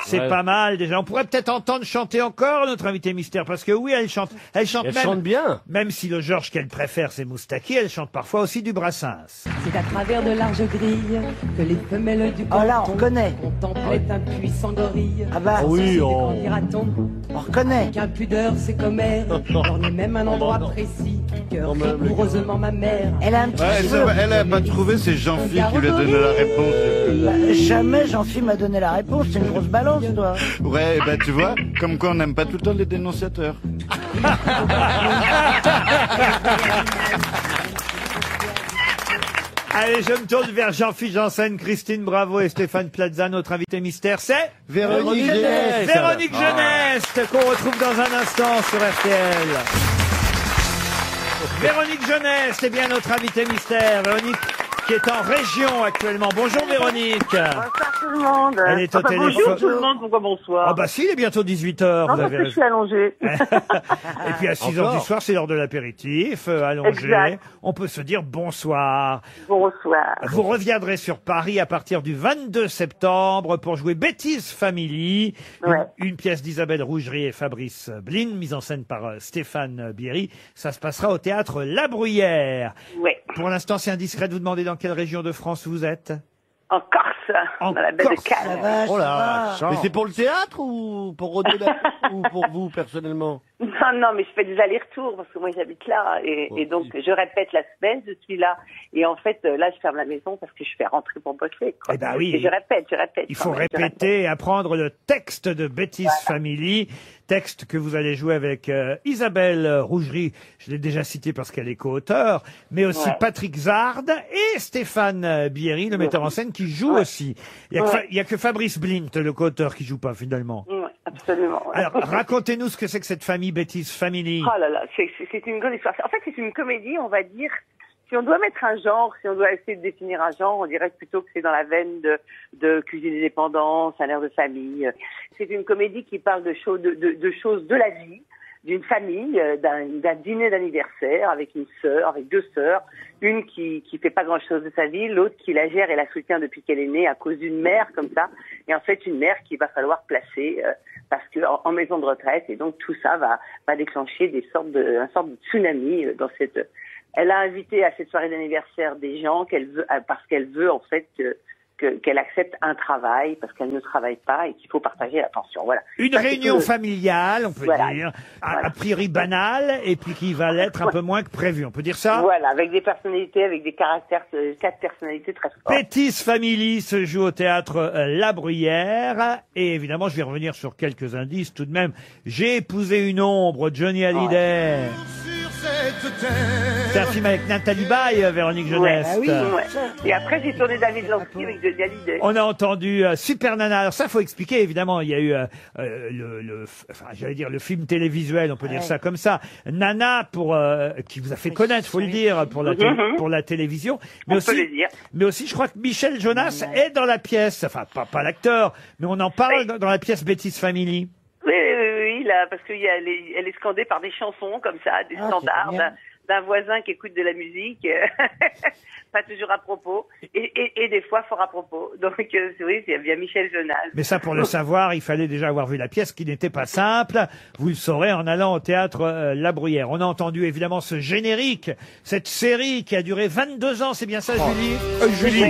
C'est Ouais. pas mal, déjà. On pourrait peut-être entendre chanter encore notre invité mystère. Parce que oui, elle chante. Elle chante Elle même. chante bien. Même si le Georges qu'elle préfère, c'est Moustaki, elle chante parfois aussi du Brassens. C'est à travers de larges grilles que les femelles du Oh là, on canton reconnaît. contemplaient un puissant gorille. Ah bah, Oui, Quand dira-t-on on reconnaît. qu'impudeur c'est commère, on est même un endroit précis, cœur Non, mais- rigoureusement ma mère. Elle a un petit Ouais, cheveu. elle a pas trouvé, c'est Jean-Philippe qui lui a donné la réponse. Bah, jamais Jean-Philippe m'a donné la réponse. C'est une grosse balance, toi. Ouais, bah tu vois, comme quoi on n'aime pas tout le temps les dénonciateurs. Allez, je me tourne vers Jean-Philippe Janssen, Christine Bravo et Stéphane Plaza. Notre invité mystère, c'est Véronique Jeunesse. Véronique Jeunesse, qu'on retrouve dans un instant sur RTL. Véronique Jeunesse, c'est bien notre invité mystère. Véronique, qui est en région actuellement. Bonjour Véronique. Bonsoir tout le monde. Elle est au téléphone. Bonjour tout le monde, pourquoi bonsoir? Ah bah si, il est bientôt 18h. Non, parce que je suis allongée. Et puis à 6h du soir, c'est l'heure de l'apéritif, allongé. Exact. On peut se dire bonsoir. Bonsoir. Vous reviendrez sur Paris à partir du 22 septembre pour jouer Bêtise Family, une pièce d'Isabelle Rougerie et Fabrice Blin, mise en scène par Stéphane Bierry. Ça se passera au théâtre La Bruyère. Ouais. Pour l'instant, c'est indiscret de vous demander dans quelle région de France vous êtes. En Corse, dans la baie de Cannes. Oh là, mais c'est pour le théâtre ou pour Rodé ou pour vous personnellement? Non, mais je fais des allers-retours parce que moi j'habite là et donc je répète la semaine, je suis là et en fait là je ferme la maison parce que je fais rentrer pour bosser. Eh ben oui. Et je répète. Il faut répéter et apprendre le texte de Bêtise Family, texte que vous allez jouer avec Isabelle Rougerie, je l'ai déjà cité parce qu'elle est co-auteure, mais aussi Patrick Zard et Stéphane Bierry, le metteur en scène, qui joue aussi. Il y a que Fabrice Blint, le co-auteur, qui joue pas finalement. Oui, absolument. Alors, racontez-nous ce que c'est que cette famille Bêtise Family. Oh là là, c'est une grande histoire. En fait, c'est une comédie, on va dire. Si on doit mettre un genre, si on doit essayer de définir un genre, on dirait plutôt que c'est dans la veine de cuisine et dépendance, un air de famille. C'est une comédie qui parle de choses de la vie, d'une famille, d'un dîner d'anniversaire avec une sœur, avec deux sœurs, une qui fait pas grand chose de sa vie, l'autre qui la gère et la soutient depuis qu'elle est née à cause d'une mère comme ça, et en fait une mère qu'il va falloir placer parce que en maison de retraite, et donc tout ça va déclencher un sorte de tsunami dans cette. Elle a invité à cette soirée d'anniversaire des gens parce qu'elle veut en fait qu'elle accepte un travail parce qu'elle ne travaille pas et qu'il faut partager la pension. Voilà. Une réunion familiale, on peut dire, a priori banale, et puis qui va l'être un peu moins que prévu. On peut dire ça? Voilà, avec des personnalités, avec des caractères, 4 personnalités très fortes. Bêtise Family se joue au théâtre La Bruyère. Et évidemment, je vais revenir sur quelques indices tout de même. J'ai épousé une ombre, Johnny Hallyday. C'est un film avec Nathalie Baye, Véronique Jeunesse. Et après, j'ai tourné David Lansky avec Johnny Hallyday. On a entendu Super Nana. Alors ça, faut expliquer, évidemment. Il y a eu le film télévisuel, on peut dire ça comme ça. Nana, qui vous a fait connaître, faut le dire, pour la télévision. Mais aussi, je crois que Michel Jonas est dans la pièce. Enfin, pas l'acteur, mais on en parle dans la pièce Bêtise Family. Oui, là, parce qu'elle est scandée par des chansons comme ça, des standards d'un voisin qui écoute de la musique, pas toujours à propos, et des fois fort à propos. Donc oui, c'est bien Michel Jonas. Mais ça, pour le savoir, il fallait déjà avoir vu la pièce, qui n'était pas simple. Vous le saurez en allant au théâtre La Bruyère. On a entendu évidemment ce générique, cette série qui a duré 22 ans, c'est bien ça, Julie? Julie.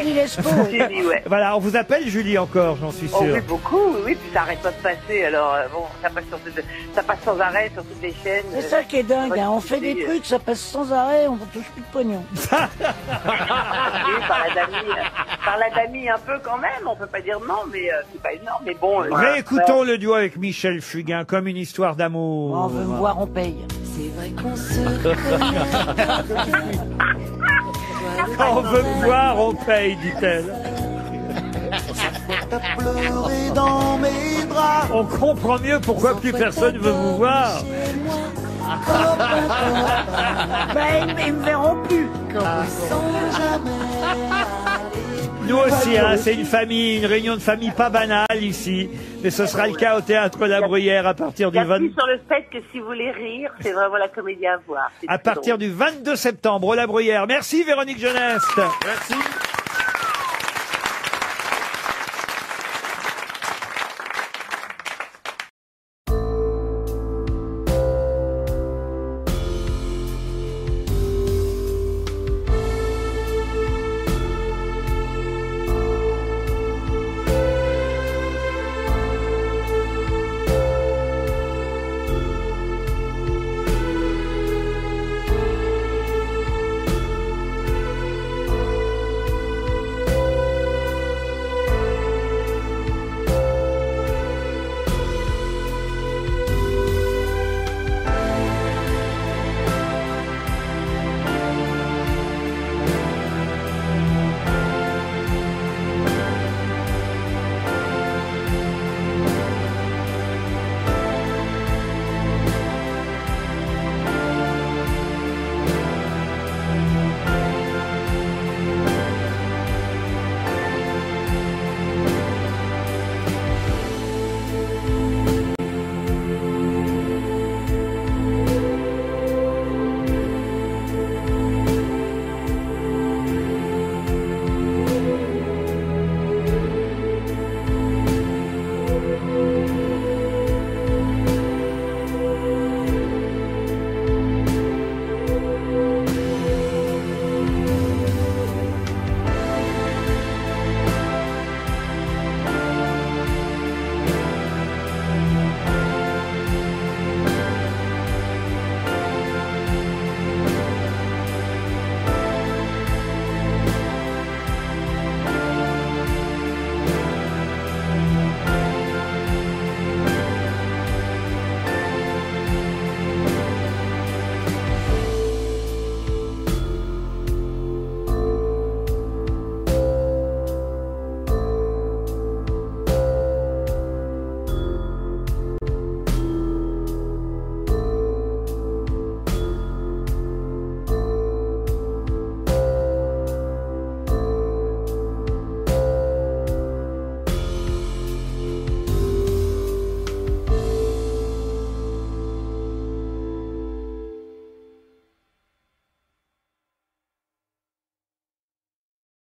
Julie, ouais. Voilà, on vous appelle Julie encore, j'en suis sûr. Oui, beaucoup, oui, puis ça arrête pas de passer, alors bon, ça passe sans arrêt sur toutes les chaînes. C'est ça qui est dingue, on fait des trucs, ça passe sans arrêt, on ne touche plus de pognon. Par la damie un peu quand même, on peut pas dire non, mais c'est pas énorme, mais bon. Réécoutons le duo avec Michel Fugain, Comme une histoire d'amour. On veut me voir, on paye. C'est vrai qu'on se connaît. Quand on veut me voir, on paye, dit-elle. On comprend mieux pourquoi plus personne veut vous voir. Ils me verront plus. Nous aussi, hein, c'est une famille, une réunion de famille pas banale ici. Mais ce sera le cas au théâtre La Bruyère à partir du 20. Sur le fait que si vous voulez rire, c'est vraiment la comédie à voir. À partir du 22 septembre au La Bruyère. Merci Véronique Jeunesse. Merci.